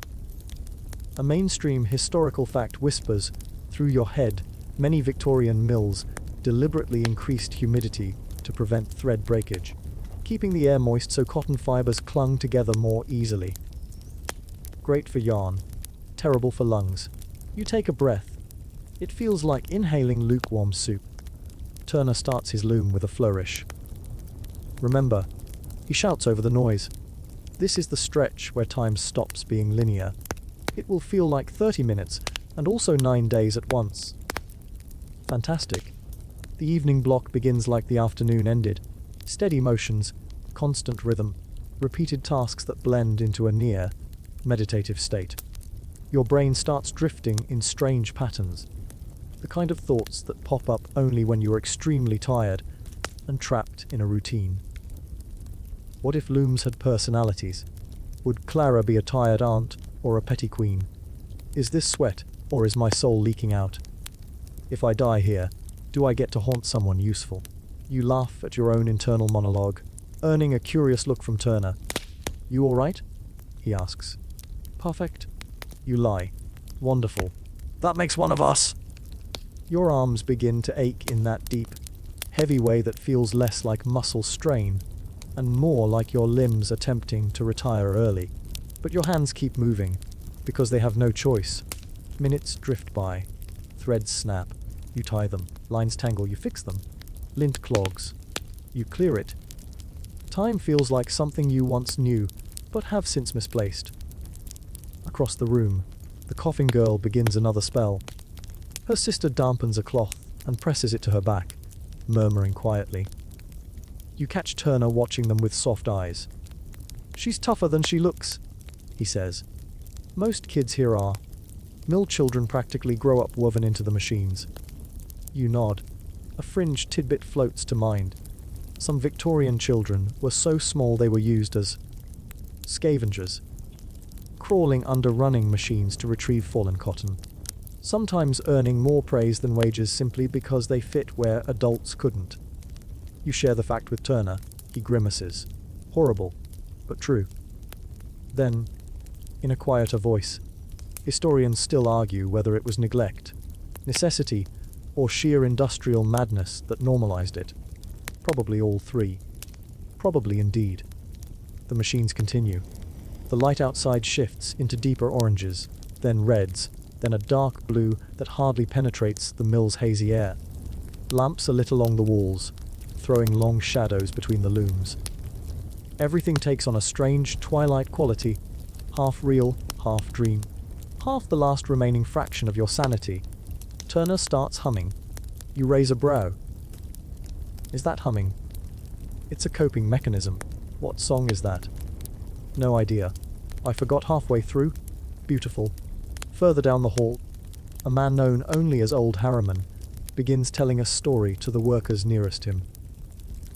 A mainstream historical fact whispers through your head. Many Victorian mills deliberately increased humidity to prevent thread breakage, keeping the air moist so cotton fibers clung together more easily. Great for yarn, terrible for lungs. You take a breath. It feels like inhaling lukewarm soup. Turner starts his loom with a flourish. "Remember," he shouts over the noise, "this is the stretch where time stops being linear. It will feel like 30 minutes, and also 9 days at once." Fantastic. The evening block begins like the afternoon ended. Steady motions, constant rhythm, repeated tasks that blend into a near meditative state. Your brain starts drifting in strange patterns, the kind of thoughts that pop up only when you're extremely tired and trapped in a routine. What if looms had personalities? Would Clara be a tired aunt or a petty queen? Is this sweat, or is my soul leaking out? If I die here, do I get to haunt someone useful? You laugh at your own internal monologue, earning a curious look from Turner. "You all right?" he asks. "Perfect." You lie. "Wonderful. That makes one of us." Your arms begin to ache in that deep, heavy way that feels less like muscle strain and more like your limbs attempting to retire early. But your hands keep moving, because they have no choice. Minutes drift by. Threads snap. You tie them. Lines tangle. You fix them. Lint clogs. You clear it. Time feels like something you once knew, but have since misplaced. Across the room, the coughing girl begins another spell. Her sister dampens a cloth and presses it to her back, murmuring quietly. You catch Turner watching them with soft eyes. "She's tougher than she looks," he says. "Most kids here are. Mill children practically grow up woven into the machines." You nod. A fringe tidbit floats to mind. Some Victorian children were so small they were used as scavengers, crawling under running machines to retrieve fallen cotton, sometimes earning more praise than wages simply because they fit where adults couldn't. You share the fact with Turner. He grimaces. Horrible, but true. Then, in a quieter voice, historians still argue whether it was neglect, necessity, or sheer industrial madness that normalized it. Probably all three. Probably indeed. The machines continue. The light outside shifts into deeper oranges, then reds, then a dark blue that hardly penetrates the mill's hazy air. Lamps are lit along the walls, throwing long shadows between the looms. Everything takes on a strange twilight quality, half real, half dream, half the last remaining fraction of your sanity. Turner starts humming. You raise a brow. Is that humming? It's a coping mechanism. What song is that? No idea. I forgot halfway through. Beautiful. Further down the hall, a man known only as Old Harriman begins telling a story to the workers nearest him.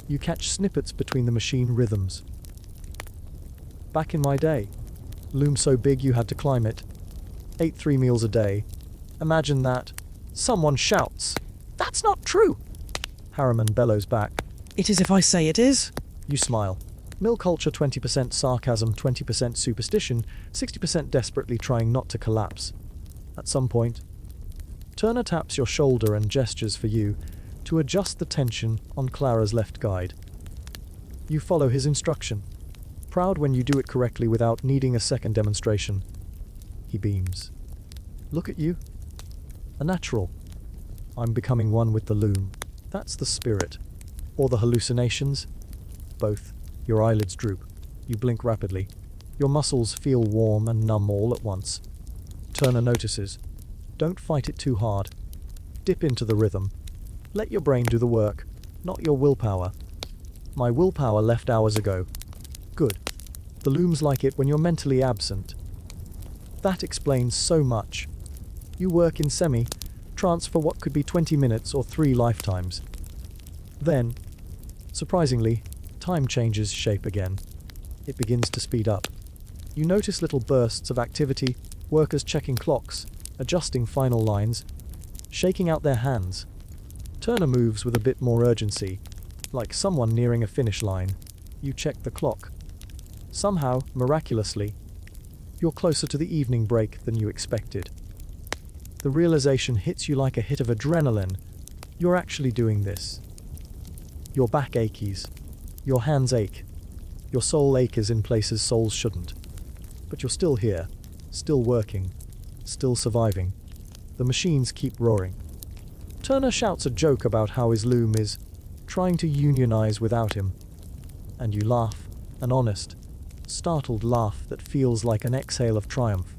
You catch snippets between the machine rhythms. "Back in my day, loom so big you had to climb it. Ate 3 meals a day. Imagine that." Someone shouts, "That's not true!" Harriman bellows back, It is if I say it is. You smile. Mill culture, 20% sarcasm, 20% superstition, 60% desperately trying not to collapse. At some point, Turner taps your shoulder and gestures for you to adjust the tension on Clara's left guide. You follow his instruction, proud when you do it correctly without needing a second demonstration. He beams. "Look at you. A natural. I'm becoming one with the loom. That's the spirit. Or the hallucinations? Both." Your eyelids droop. You blink rapidly. Your muscles feel warm and numb all at once. Turner notices. Don't fight it too hard. Dip into the rhythm. Let your brain do the work, not your willpower. My willpower left hours ago. Good. The looms like it when you're mentally absent. That explains so much. You work in semi-trance for what could be 20 minutes or 3 lifetimes. Then, surprisingly, time changes shape again. It begins to speed up. You notice little bursts of activity, workers checking clocks, adjusting final lines, shaking out their hands. Turner moves with a bit more urgency, like someone nearing a finish line. You check the clock. Somehow, miraculously, you're closer to the evening break than you expected. The realization hits you like a hit of adrenaline. You're actually doing this. Your back aches. Your hands ache. Your soul aches in places souls shouldn't. But you're still here, still working, still surviving. The machines keep roaring. Turner shouts a joke about how his loom is trying to unionize without him. And you laugh, an honest, startled laugh that feels like an exhale of triumph.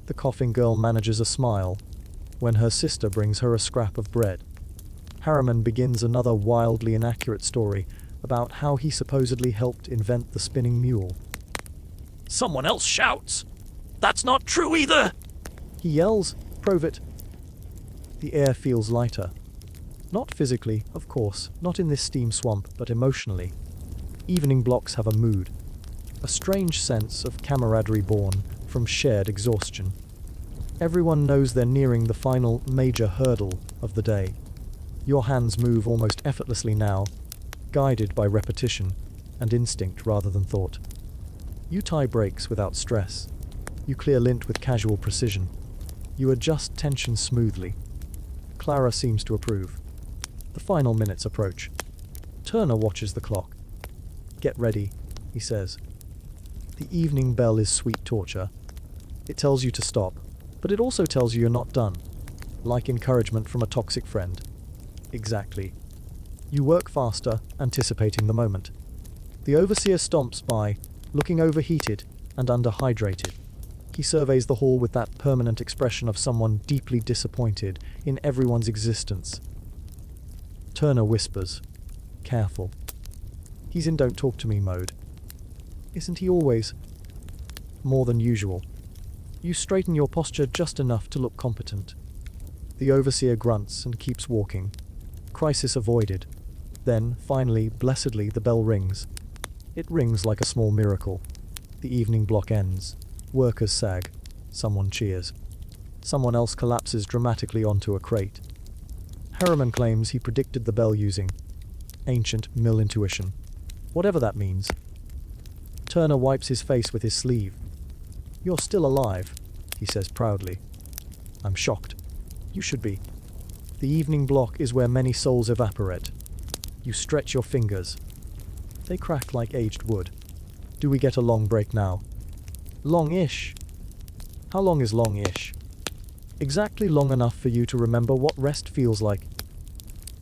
The coughing girl manages a smile when her sister brings her a scrap of bread. Harriman begins another wildly inaccurate story about how he supposedly helped invent the spinning mule. Someone else shouts, "That's not true either!" He yells, "Prove it!" The air feels lighter. Not physically, of course, not in this steam swamp, but emotionally. Evening blocks have a mood, a strange sense of camaraderie born from shared exhaustion. Everyone knows they're nearing the final major hurdle of the day. Your hands move almost effortlessly now, guided by repetition and instinct rather than thought. You tie brakes without stress. You clear lint with casual precision. You adjust tension smoothly. Clara seems to approve. The final minutes approach. Turner watches the clock. "Get ready," he says. The evening bell is sweet torture. It tells you to stop, but it also tells you you're not done. Like encouragement from a toxic friend. Exactly. You work faster, anticipating the moment. The overseer stomps by, looking overheated and underhydrated. He surveys the hall with that permanent expression of someone deeply disappointed in everyone's existence. Turner whispers, "Careful." He's in don't talk to me mode. Isn't he always? More than usual. You straighten your posture just enough to look competent. The overseer grunts and keeps walking. Crisis avoided. Then, finally, blessedly, the bell rings. It rings like a small miracle. The evening block ends. Workers sag. Someone cheers. Someone else collapses dramatically onto a crate. Harriman claims he predicted the bell using ancient mill intuition. Whatever that means. Turner wipes his face with his sleeve. "You're still alive," he says proudly. "I'm shocked. You should be. The evening block is where many souls evaporate. You stretch your fingers. They crack like aged wood. Do we get a long break now?" "Long-ish." "How long is long-ish?" "Exactly long enough for you to remember what rest feels like,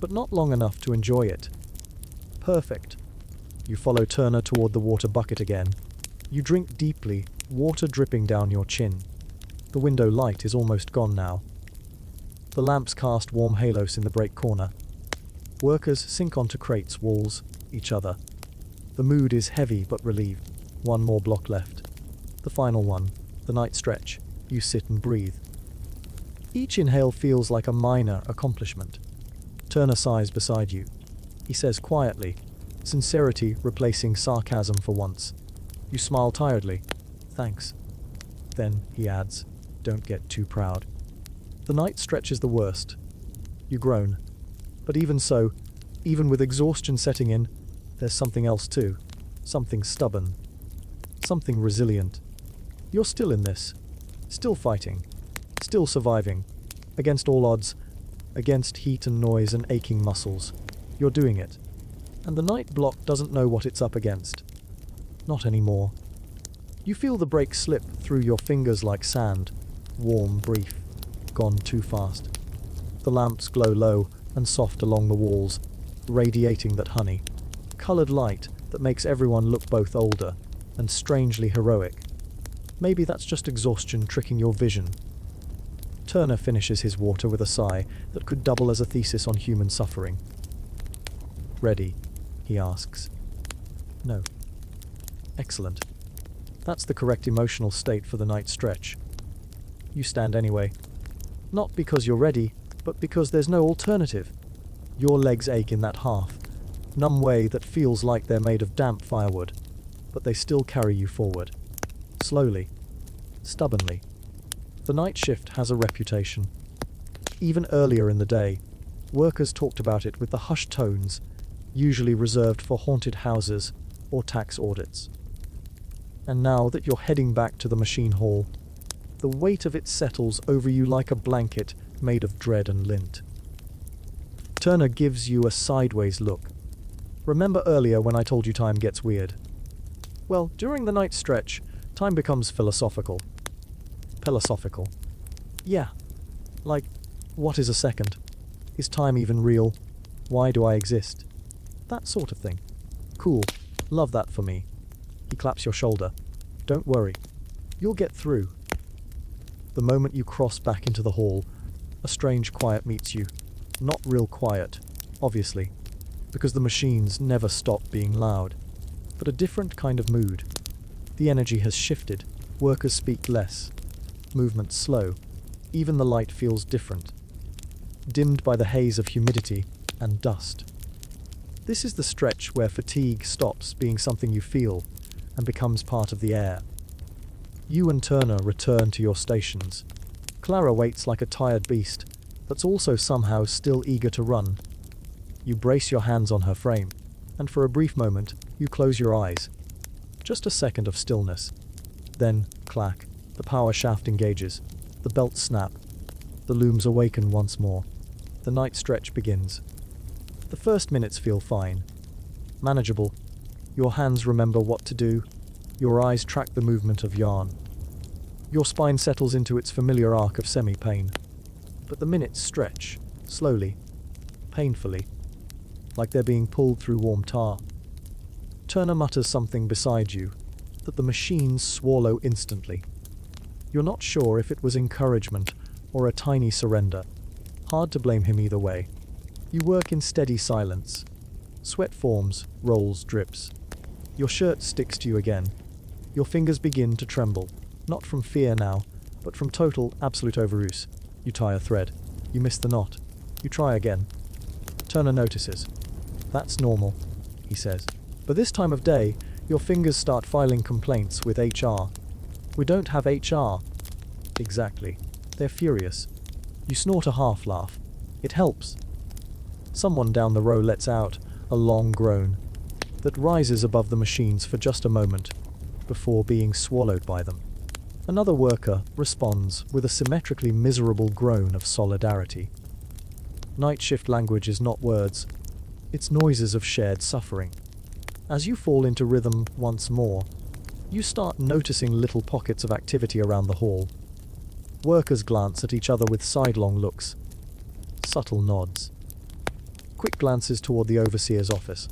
but not long enough to enjoy it." "Perfect." You follow Turner toward the water bucket again. You drink deeply, water dripping down your chin. The window light is almost gone now. The lamps cast warm halos in the break corner. Workers sink onto crates, walls, each other. The mood is heavy but relieved. One more block left. The final one, the night stretch. You sit and breathe. Each inhale feels like a minor accomplishment. Turner sighs beside you. He says quietly, sincerity replacing sarcasm for once. You smile tiredly. "Thanks." Then he adds, "Don't get too proud." The night stretch is the worst. You groan. But even so, even with exhaustion setting in, there's something else too. Something stubborn. Something resilient. You're still in this. Still fighting. Still surviving. Against all odds. Against heat and noise and aching muscles. You're doing it. And the night block doesn't know what it's up against. Not anymore. You feel the break slip through your fingers like sand. Warm, brief. Gone too fast. The lamps glow low and soft along the walls, radiating that honey. Colored light that makes everyone look both older and strangely heroic. Maybe that's just exhaustion tricking your vision. Turner finishes his water with a sigh that could double as a thesis on human suffering. "Ready?" he asks. "No." "Excellent. That's the correct emotional state for the night stretch." You stand anyway. Not because you're ready, but because there's no alternative. Your legs ache in that half, numb way that feels like they're made of damp firewood, but they still carry you forward. Slowly. Stubbornly. The night shift has a reputation. Even earlier in the day, workers talked about it with the hushed tones, usually reserved for haunted houses or tax audits. And now that you're heading back to the machine hall, the weight of it settles over you like a blanket made of dread and lint. Turner gives you a sideways look. "Remember earlier when I told you time gets weird? Well, during the night stretch, time becomes philosophical." "Philosophical." "Yeah. Like, what is a second? Is time even real? Why do I exist? That sort of thing." "Cool. Love that for me." He claps your shoulder. "Don't worry. You'll get through." The moment you cross back into the hall, a strange quiet meets you. Not real quiet, obviously, because the machines never stop being loud, but a different kind of mood. The energy has shifted. Workers speak less. Movement slow. Even the light feels different. Dimmed by the haze of humidity and dust. This is the stretch where fatigue stops being something you feel and becomes part of the air. You and Turner return to your stations. Clara waits like a tired beast, that's also somehow still eager to run. You brace your hands on her frame, and for a brief moment, you close your eyes. Just a second of stillness. Then, clack, the power shaft engages. The belts snap. The looms awaken once more. The night stretch begins. The first minutes feel fine, manageable. Your hands remember what to do. Your eyes track the movement of yarn. Your spine settles into its familiar arc of semi-pain. But the minutes stretch, slowly, painfully, like they're being pulled through warm tar. Turner mutters something beside you that the machines swallow instantly. You're not sure if it was encouragement or a tiny surrender. Hard to blame him either way. You work in steady silence. Sweat forms, rolls, drips. Your shirt sticks to you again. Your fingers begin to tremble, not from fear now, but from total, absolute overuse. You tie a thread. You miss the knot. You try again. Turner notices. That's normal, he says. But this time of day, your fingers start filing complaints with HR. We don't have HR. Exactly. They're furious. You snort a half laugh. It helps. Someone down the row lets out a long groan that rises above the machines for just a moment before being swallowed by them. Another worker responds with a symmetrically miserable groan of solidarity. Night shift language is not words, it's noises of shared suffering. As you fall into rhythm once more, you start noticing little pockets of activity around the hall. Workers glance at each other with sidelong looks, subtle nods. Quick glances toward the overseer's office.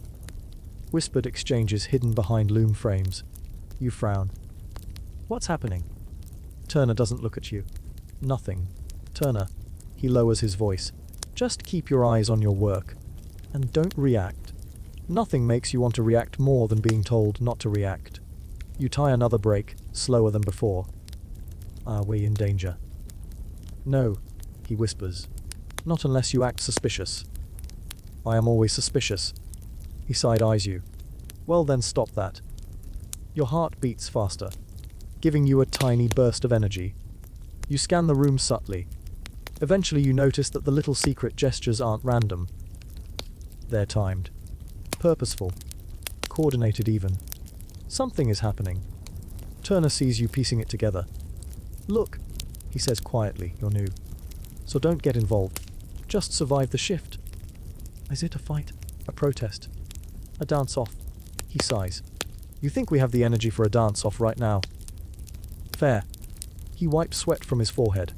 Whispered exchanges hidden behind loom frames. You frown. What's happening? Turner doesn't look at you. Nothing. Turner. He lowers his voice. Just keep your eyes on your work. And don't react. Nothing makes you want to react more than being told not to react. You tie another brake, slower than before. Are we in danger? No, he whispers. Not unless you act suspicious. I am always suspicious. He side-eyes you. Well then, stop that. Your heart beats faster, giving you a tiny burst of energy. You scan the room subtly. Eventually you notice that the little secret gestures aren't random. They're timed. Purposeful. Coordinated even. Something is happening. Turner sees you piecing it together. Look, he says quietly, you're new. So don't get involved. Just survive the shift. Is it a fight? A protest? A dance-off? He sighs. You think we have the energy for a dance-off right now? Fair. He wipes sweat from his forehead.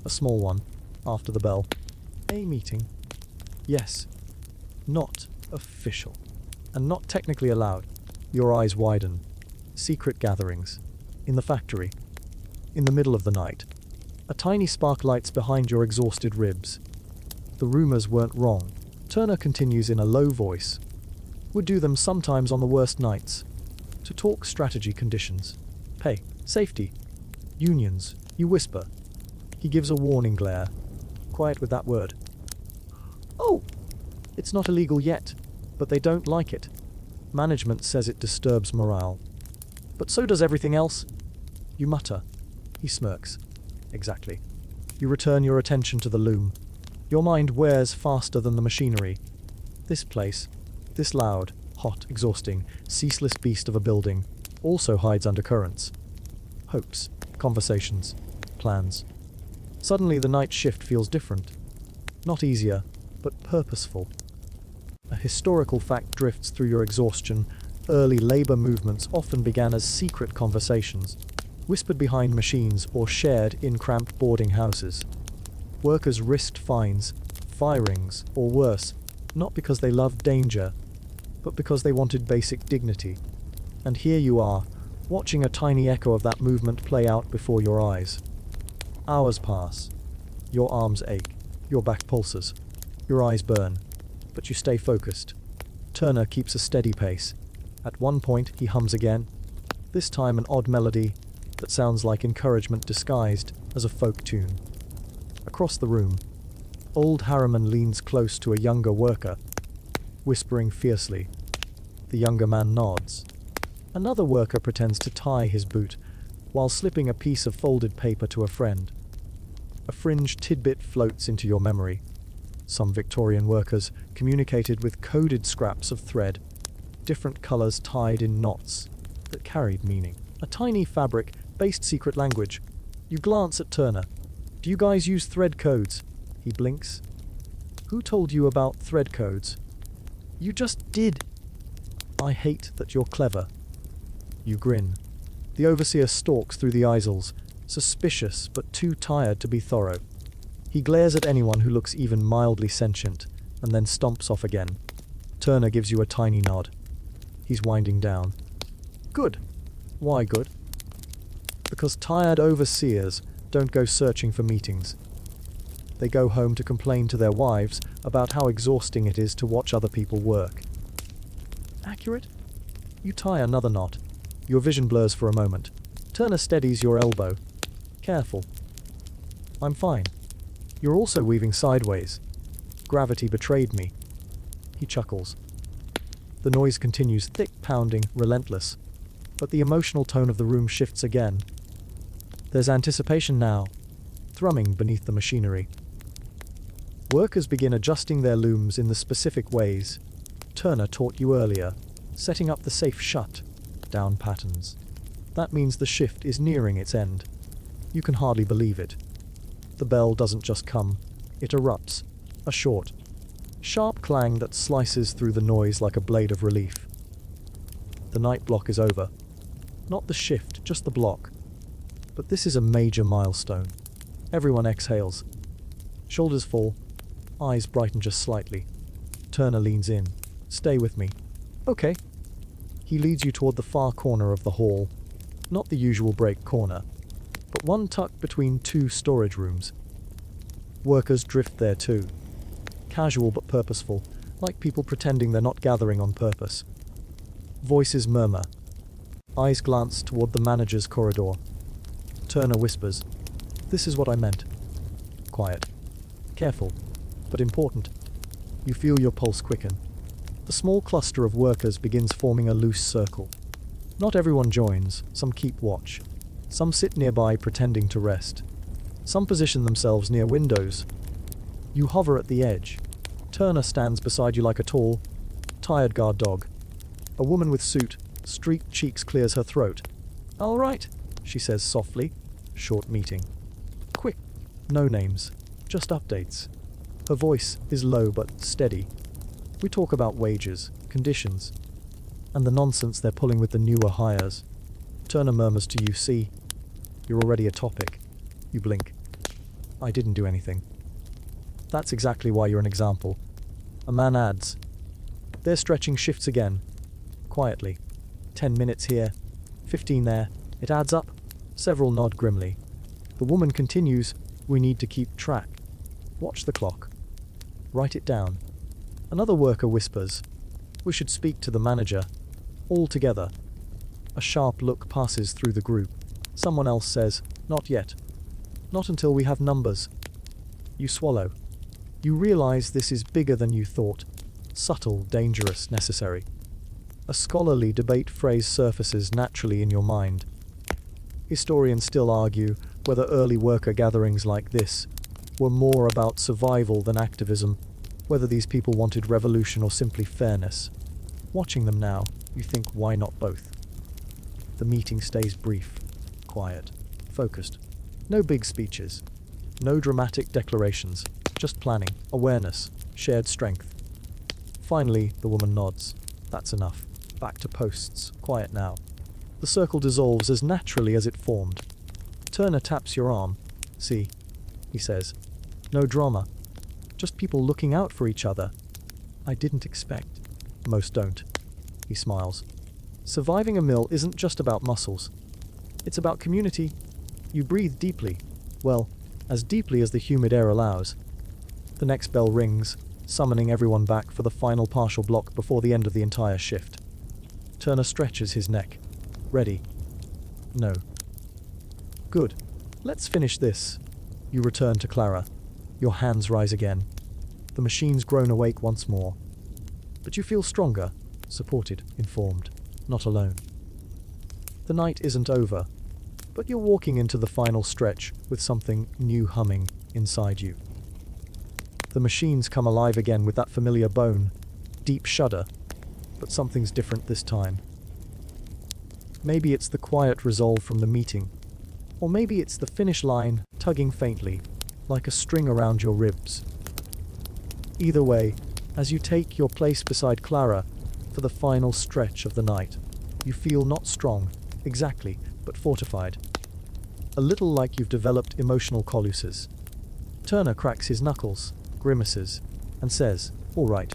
A small one, after the bell. A meeting? Yes. Not official. And not technically allowed. Your eyes widen. Secret gatherings. In the factory. In the middle of the night. A tiny spark lights behind your exhausted ribs. The rumors weren't wrong. Turner continues in a low voice. Would do them sometimes on the worst nights. To talk strategy conditions. Pay. Safety. Unions. You whisper. He gives a warning glare. Quiet with that word. Oh! It's not illegal yet, but they don't like it. Management says it disturbs morale. But so does everything else. You mutter. He smirks. Exactly. You return your attention to the loom. Your mind wears faster than the machinery. This place, this loud, hot, exhausting, ceaseless beast of a building, also hides undercurrents. Hopes, conversations, plans. Suddenly the night shift feels different. Not easier, but purposeful. A historical fact drifts through your exhaustion. Early labor movements often began as secret conversations, whispered behind machines or shared in cramped boarding houses. Workers risked fines, firings, or worse, not because they loved danger, but because they wanted basic dignity. And here you are, watching a tiny echo of that movement play out before your eyes. Hours pass. Your arms ache, your back pulses, your eyes burn, but you stay focused. Turner keeps a steady pace. At one point he hums again, this time an odd melody that sounds like encouragement disguised as a folk tune. Across the room, old Harriman leans close to a younger worker, whispering fiercely. The younger man nods. Another worker pretends to tie his boot while slipping a piece of folded paper to a friend. A fringe tidbit floats into your memory. Some Victorian workers communicated with coded scraps of thread, different colors tied in knots that carried meaning. A tiny fabric-based secret language. You glance at Turner. Do you guys use thread codes? He blinks. Who told you about thread codes? You just did. I hate that you're clever. You grin. The overseer stalks through the aisles, suspicious but too tired to be thorough. He glares at anyone who looks even mildly sentient, and then stomps off again. Turner gives you a tiny nod. He's winding down. Good. Why good? Because tired overseers don't go searching for meetings. They go home to complain to their wives about how exhausting it is to watch other people work. Accurate? You tie another knot. Your vision blurs for a moment. Turner steadies your elbow. Careful. I'm fine. You're also weaving sideways. Gravity betrayed me. He chuckles. The noise continues, thick, pounding, relentless. But the emotional tone of the room shifts again. There's anticipation now, thrumming beneath the machinery. Workers begin adjusting their looms in the specific ways Turner taught you earlier, setting up the safe shut down patterns. That means the shift is nearing its end. You can hardly believe it. The bell doesn't just come, it erupts, a short, sharp clang that slices through the noise like a blade of relief. The night block is over. Not the shift, just the block. But this is a major milestone. Everyone exhales. Shoulders fall, eyes brighten just slightly. Turner leans in. Stay with me. Okay. He leads you toward the far corner of the hall. Not the usual break corner, but one tucked between two storage rooms. Workers drift there too. Casual but purposeful, like people pretending they're not gathering on purpose. Voices murmur. Eyes glance toward the manager's corridor. Turner whispers, "This is what I meant." Quiet. Careful, but important. You feel your pulse quicken. The small cluster of workers begins forming a loose circle. Not everyone joins, some keep watch. Some sit nearby pretending to rest. Some position themselves near windows. You hover at the edge. Turner stands beside you like a tall, tired guard dog. A woman with suit, streaked cheeks clears her throat. "All right," she says softly. Short meeting. Quick. No names. Just updates. Her voice is low but steady. We talk about wages, conditions, and the nonsense they're pulling with the newer hires. Turner murmurs to you, "See, you're already a topic." You blink. "I didn't do anything." "That's exactly why you're an example." A man adds. Their stretching shifts again. Quietly. 10 minutes here, 15 there. It adds up. Several nod grimly. The woman continues, "We need to keep track. Watch the clock. Write it down." Another worker whispers, "We should speak to the manager." All together. A sharp look passes through the group. Someone else says, "Not yet. Not until we have numbers." You swallow. You realize this is bigger than you thought. Subtle, dangerous, necessary. A scholarly debate phrase surfaces naturally in your mind. Historians still argue whether early worker gatherings like this were more about survival than activism, whether these people wanted revolution or simply fairness. Watching them now, you think, why not both? The meeting stays brief, quiet, focused. No big speeches. No dramatic declarations. Just planning, awareness, shared strength. Finally, the woman nods. That's enough. Back to posts. Quiet now. The circle dissolves as naturally as it formed. Turner taps your arm. "See," he says. "No drama. Just people looking out for each other." "I didn't expect." "Most don't." He smiles. "Surviving a mill isn't just about muscles. It's about community." You breathe deeply. Well, as deeply as the humid air allows. The next bell rings, summoning everyone back for the final partial block before the end of the entire shift. Turner stretches his neck. "Ready?" "No." "Good. Let's finish this." You return to Clara. Your hands rise again. The machine's grown awake once more. But you feel stronger, supported, informed, not alone. The night isn't over, but you're walking into the final stretch with something new humming inside you. The machines come alive again with that familiar bone, deep shudder, but something's different this time. Maybe it's the quiet resolve from the meeting, or maybe it's the finish line tugging faintly, like a string around your ribs. Either way, as you take your place beside Clara for the final stretch of the night, you feel not strong, exactly, but fortified. A little like you've developed emotional colluses. Turner cracks his knuckles, grimaces, and says, "All right,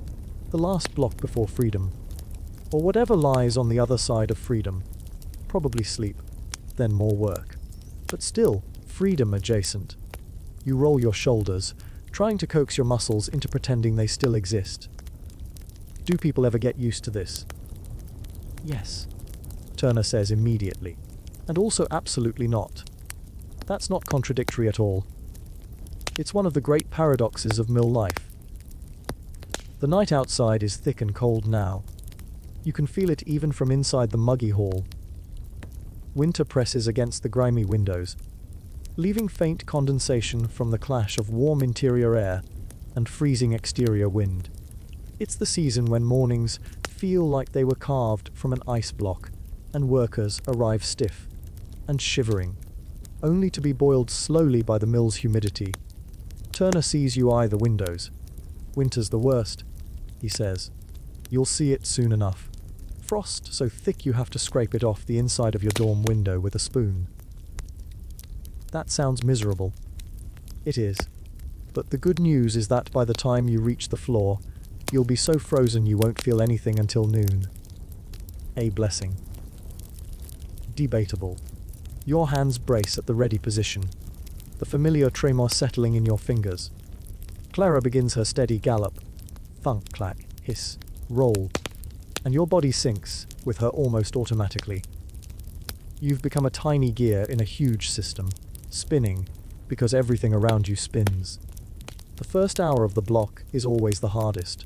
the last block before freedom. Or whatever lies on the other side of freedom. Probably sleep, then more work. But still, freedom adjacent." You roll your shoulders, trying to coax your muscles into pretending they still exist. Do people ever get used to this? Yes, Turner says immediately, and also absolutely not. That's not contradictory at all. It's one of the great paradoxes of mill life. The night outside is thick and cold now. You can feel it even from inside the muggy hall. Winter presses against the grimy windows, leaving faint condensation from the clash of warm interior air and freezing exterior wind. It's the season when mornings feel like they were carved from an ice block, and workers arrive stiff and shivering, only to be boiled slowly by the mill's humidity. Turner sees you eye the windows. "Winter's the worst," he says. "You'll see it soon enough. Frost so thick you have to scrape it off the inside of your dorm window with a spoon." That sounds miserable. It is. But the good news is that by the time you reach the floor, you'll be so frozen you won't feel anything until noon. A blessing. Debatable. Your hands brace at the ready position, the familiar tremor settling in your fingers. Clara begins her steady gallop. Thunk, clack, hiss, roll, and your body sinks with her almost automatically. You've become a tiny gear in a huge system, spinning because everything around you spins. The first hour of the block is always the hardest.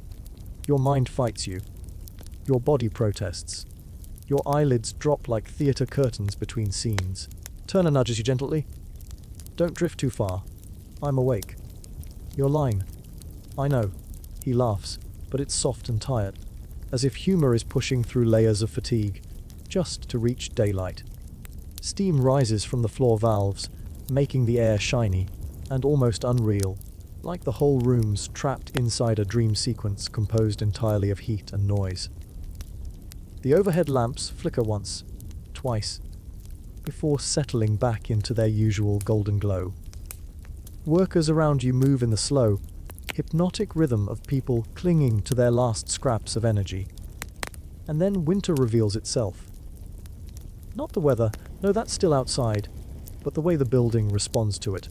Your mind fights you. Your body protests. Your eyelids drop like theatre curtains between scenes. Turner nudges you gently. "Don't drift too far. I'm awake." "Your line." "I know." He laughs, but it's soft and tired, as if humor is pushing through layers of fatigue, just to reach daylight. Steam rises from the floor valves, making the air shiny and almost unreal, like the whole room's trapped inside a dream sequence composed entirely of heat and noise. The overhead lamps flicker once, twice, before settling back into their usual golden glow. Workers around you move in the slow, hypnotic rhythm of people clinging to their last scraps of energy. And then winter reveals itself. Not the weather, no, that's still outside, but the way the building responds to it.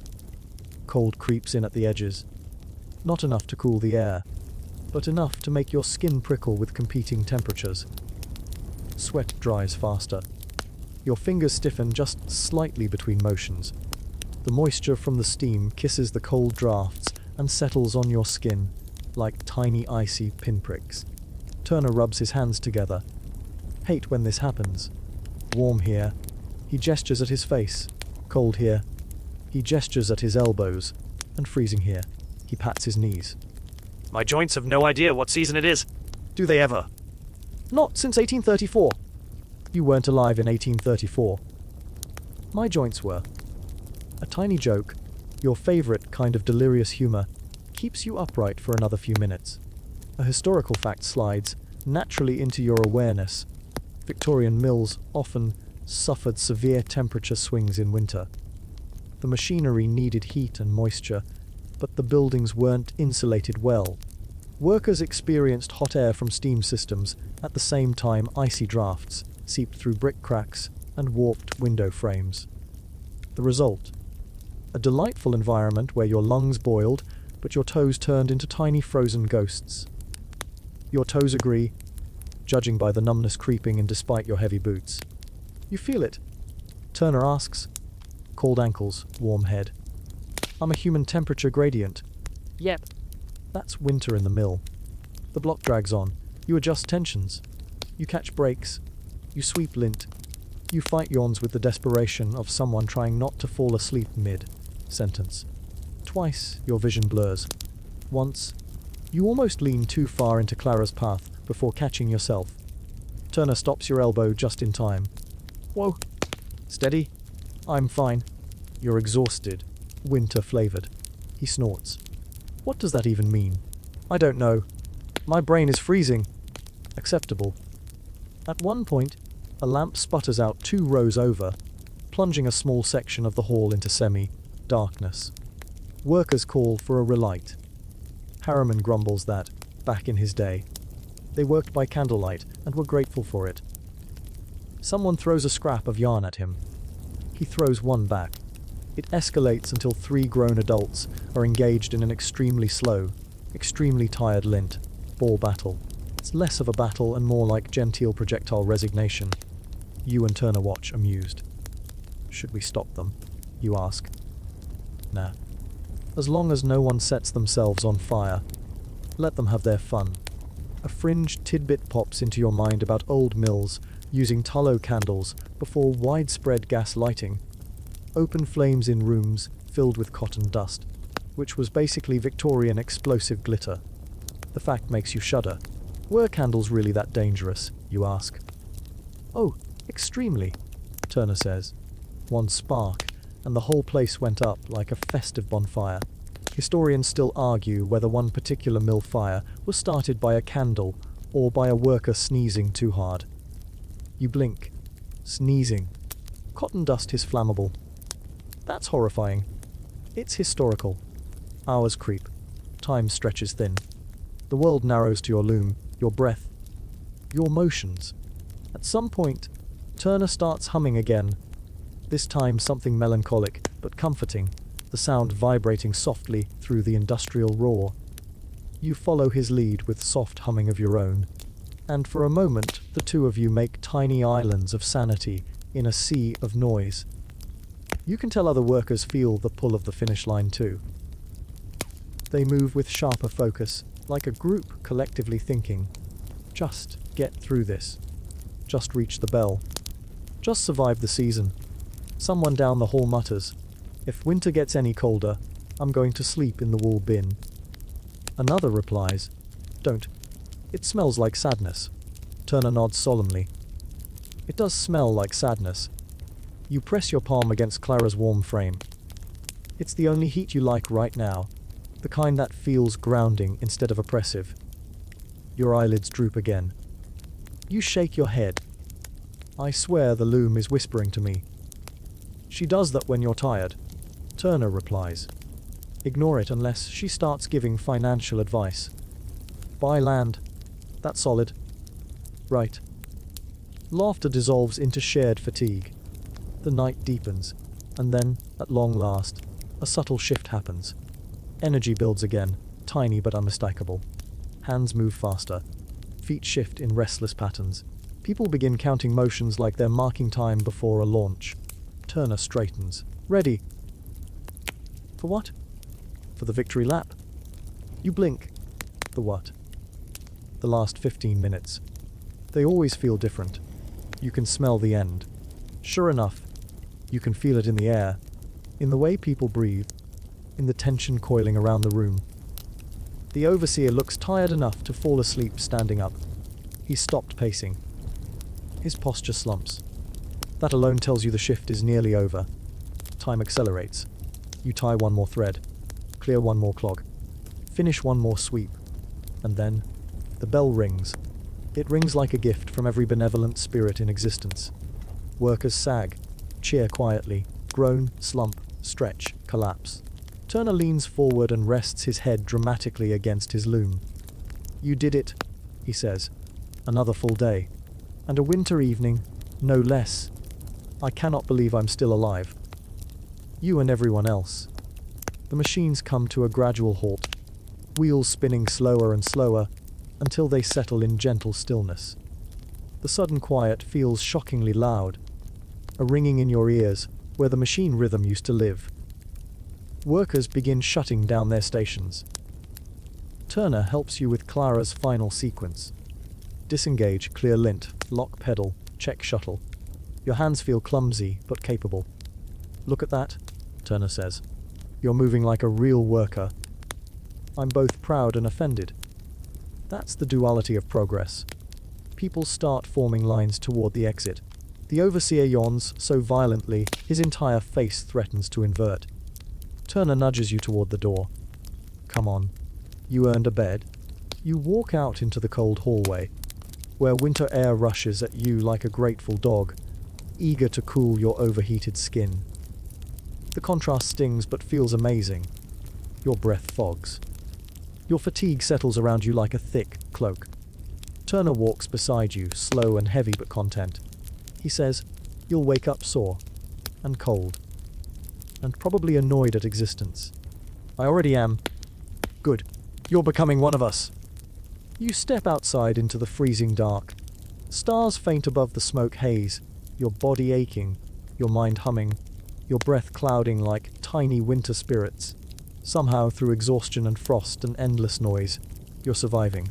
Cold creeps in at the edges. Not enough to cool the air, but enough to make your skin prickle with competing temperatures. Sweat dries faster. Your fingers stiffen just slightly between motions. The moisture from the steam kisses the cold drafts and settles on your skin like tiny icy pinpricks. Turner rubs his hands together. Hate when this happens. Warm here. He gestures at his face. Cold here. He gestures at his elbows. And freezing here. He pats his knees. My joints have no idea what season it is. Do they ever? Not since 1834. You weren't alive in 1834. My joints were. A tiny joke, your favorite kind of delirious humor, keeps you upright for another few minutes. A historical fact slides naturally into your awareness. Victorian mills often suffered severe temperature swings in winter. The machinery needed heat and moisture, but the buildings weren't insulated well. Workers experienced hot air from steam systems at the same time icy drafts seeped through brick cracks and warped window frames. The result? A delightful environment where your lungs boiled, but your toes turned into tiny frozen ghosts. Your toes agree, judging by the numbness creeping in despite your heavy boots. You feel it. Turner asks. Cold ankles, warm head. I'm a human temperature gradient. Yep. That's winter in the mill. The block drags on. You adjust tensions. You catch breaks. You sweep lint. You fight yawns with the desperation of someone trying not to fall asleep mid-sentence. Twice, your vision blurs. Once, you almost lean too far into Clara's path before catching yourself. Turner stops your elbow just in time. Whoa. Steady. I'm fine. You're exhausted. Winter-flavored. He snorts. What does that even mean? I don't know. My brain is freezing. Acceptable. At one point, a lamp sputters out 2 rows over, plunging a small section of the hall into semi-darkness. Workers call for a relight. Harriman grumbles that, back in his day, they worked by candlelight and were grateful for it. Someone throws a scrap of yarn at him. He throws one back. It escalates until 3 grown adults are engaged in an extremely slow, extremely tired lint ball battle. It's less of a battle and more like genteel projectile resignation. You and Turner watch, amused. Should we stop them? You ask. Nah. As long as no one sets themselves on fire, let them have their fun. A fringe tidbit pops into your mind about old mills using tallow candles before widespread gas lighting. Open flames in rooms filled with cotton dust, which was basically Victorian explosive glitter. The fact makes you shudder. Were candles really that dangerous, you ask? Oh, extremely, Turner says. One spark, and the whole place went up like a festive bonfire. Historians still argue whether one particular mill fire was started by a candle or by a worker sneezing too hard. You blink. Sneezing. Cotton dust is flammable. That's horrifying. It's historical. Hours creep. Time stretches thin. The world narrows to your loom, your breath, your motions. At some point, Turner starts humming again. This time something melancholic, but comforting, the sound vibrating softly through the industrial roar. You follow his lead with soft humming of your own, and for a moment the two of you make tiny islands of sanity in a sea of noise. You can tell other workers feel the pull of the finish line too. They move with sharper focus, like a group collectively thinking, just get through this. Just reach the bell. Just survive the season. Someone down the hall mutters, if winter gets any colder, I'm going to sleep in the wool bin. Another replies, don't. It smells like sadness. Turner nods solemnly. It does smell like sadness. You press your palm against Clara's warm frame. It's the only heat you like right now, the kind that feels grounding instead of oppressive. Your eyelids droop again. You shake your head. I swear the loom is whispering to me. She does that when you're tired, Turner replies. Ignore it unless she starts giving financial advice. Buy land. That's solid. Right. Laughter dissolves into shared fatigue. The night deepens, and then, at long last, a subtle shift happens. Energy builds again, tiny but unmistakable. Hands move faster. Feet shift in restless patterns. People begin counting motions like they're marking time before a launch. Turner straightens. Ready. For what? For the victory lap. You blink. The what? The last 15 minutes. They always feel different. You can smell the end. Sure enough, you can feel it in the air, in the way people breathe, in the tension coiling around the room. The overseer looks tired enough to fall asleep standing up. He's stopped pacing. His posture slumps. That alone tells you the shift is nearly over. Time accelerates. You tie one more thread, clear one more clog, finish one more sweep, and then the bell rings. It rings like a gift from every benevolent spirit in existence. Workers sag, cheer quietly, groan, slump, stretch, collapse. Turner leans forward and rests his head dramatically against his loom. You did it, he says. Another full day. And a winter evening, no less. I cannot believe I'm still alive. You and everyone else. The machines come to a gradual halt, wheels spinning slower and slower until they settle in gentle stillness. The sudden quiet feels shockingly loud, a ringing in your ears where the machine rhythm used to live. Workers begin shutting down their stations. Turner helps you with Clara's final sequence. Disengage, clear lint, lock pedal, check shuttle. Your hands feel clumsy but capable. Look at that, Turner says. You're moving like a real worker. I'm both proud and offended. That's the duality of progress. People start forming lines toward the exit. The overseer yawns so violently his entire face threatens to invert. Turner nudges you toward the door. Come on. You earned a bed. You walk out into the cold hallway, where winter air rushes at you like a grateful dog, eager to cool your overheated skin. The contrast stings but feels amazing. Your breath fogs. Your fatigue settles around you like a thick cloak. Turner walks beside you, slow and heavy but content. He says, "You'll wake up sore and cold and probably annoyed at existence." "I already am." "Good. You're becoming one of us." You step outside into the freezing dark. Stars faint above the smoke haze, your body aching, your mind humming, your breath clouding like tiny winter spirits. Somehow, through exhaustion and frost and endless noise, you're surviving.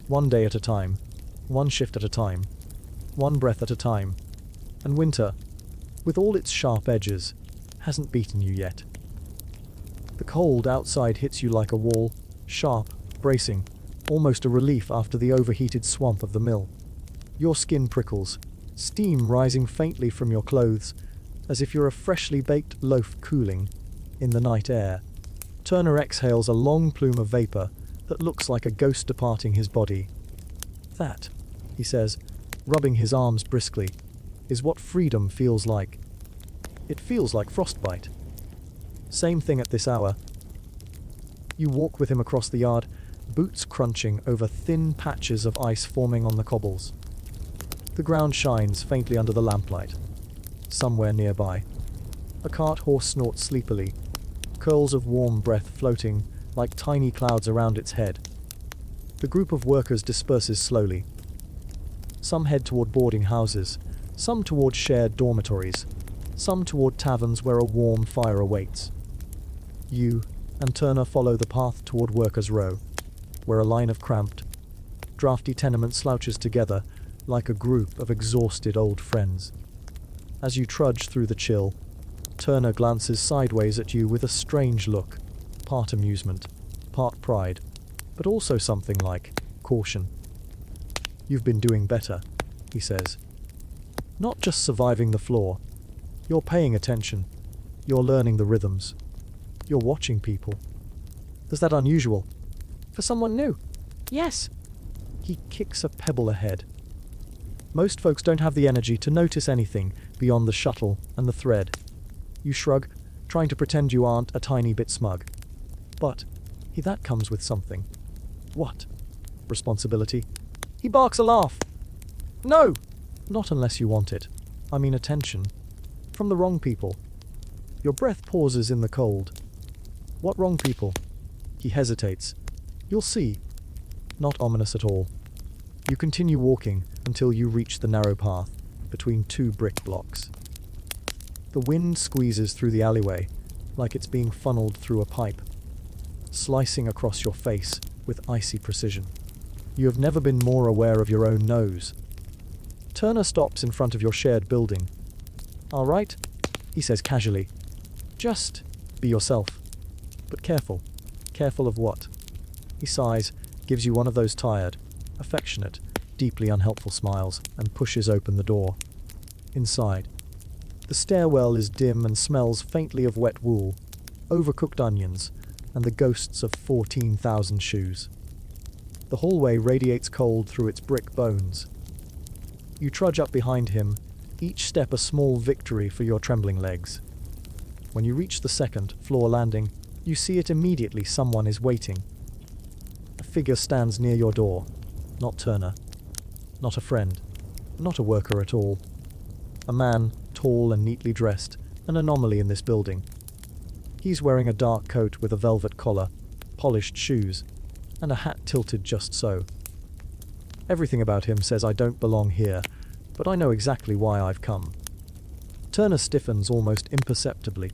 One day at a time, one shift at a time, one breath at a time. And winter, with all its sharp edges, hasn't beaten you yet. The cold outside hits you like a wall, sharp, bracing, almost a relief after the overheated swamp of the mill. Your skin prickles, steam rising faintly from your clothes, as if you're a freshly baked loaf cooling in the night air. Turner exhales a long plume of vapor that looks like a ghost departing his body. "That," he says, rubbing his arms briskly, "is what freedom feels like. It feels like frostbite." Same thing at this hour. You walk with him across the yard, boots crunching over thin patches of ice forming on the cobbles. The ground shines faintly under the lamplight. Somewhere nearby, a cart horse snorts sleepily, curls of warm breath floating like tiny clouds around its head. The group of workers disperses slowly. Some head toward boarding houses, some toward shared dormitories, some toward taverns where a warm fire awaits. You and Turner follow the path toward Workers' Row, where a line of cramped, drafty tenements slouches together like a group of exhausted old friends. As you trudge through the chill, Turner glances sideways at you with a strange look, part amusement, part pride, but also something like caution. "You've been doing better," he says. "Not just surviving the floor. You're paying attention. You're learning the rhythms. You're watching people. Is that unusual? For someone new?" "Yes." He kicks a pebble ahead. Most folks don't have the energy to notice anything beyond the shuttle and the thread. You shrug, trying to pretend you aren't a tiny bit smug. But that comes with something. What? Responsibility. He barks a laugh. "No!" "Not unless you want it. I mean attention. From the wrong people." Your breath pauses in the cold. "What wrong people?" He hesitates. "You'll see." Not ominous at all. You continue walking until you reach the narrow path between two brick blocks. The wind squeezes through the alleyway like it's being funneled through a pipe, slicing across your face with icy precision. You have never been more aware of your own nose. Turner stops in front of your shared building. "All right," he says casually. "Just be yourself. But careful. Careful of what?" He sighs, gives you one of those tired, affectionate, deeply unhelpful smiles, and pushes open the door. Inside, the stairwell is dim and smells faintly of wet wool, overcooked onions, and the ghosts of 14,000 shoes. The hallway radiates cold through its brick bones. You trudge up behind him, each step a small victory for your trembling legs. When you reach the second floor landing, you see it immediately. Someone is waiting. A figure stands near your door. Not Turner. Not a friend. Not a worker at all. A man, tall and neatly dressed, an anomaly in this building. He's wearing a dark coat with a velvet collar, polished shoes, and a hat tilted just so. Everything about him says I don't belong here, but I know exactly why I've come. Turner stiffens almost imperceptibly.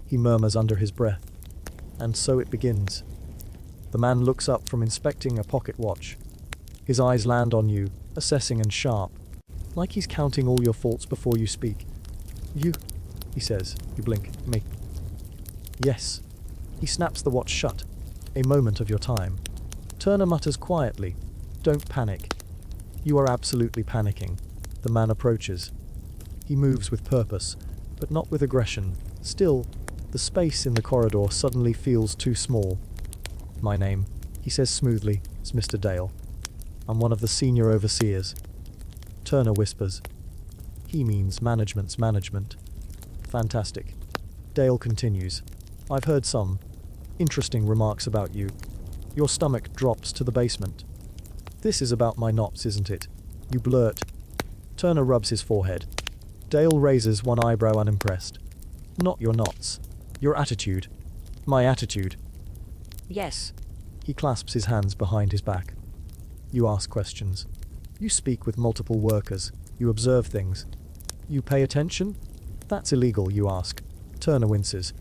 He murmurs under his breath. And so it begins. The man looks up from inspecting a pocket watch. His eyes land on you, assessing and sharp, like he's counting all your faults before you speak. "You," he says. You blink. "Me." "Yes." He snaps the watch shut. "A moment of your time." Turner mutters quietly. "Don't panic." You are absolutely panicking. The man approaches. He moves with purpose, but not with aggression. Still, the space in the corridor suddenly feels too small. "My name," He says smoothly, "It's Mr. Dale. I'm one of the senior overseers." Turner whispers, "He means management's management." Fantastic. Dale continues, "I've heard some interesting remarks about you." Your stomach drops to the basement. "This is about my knots, isn't it?" You blurt. Turner rubs his forehead. Dale raises one eyebrow unimpressed. "Not your knots. Your attitude." "My attitude." Yes. He clasps his hands behind his back. "You ask questions. You speak with multiple workers. You observe things. You pay attention?" "That's illegal," you ask. Turner winces.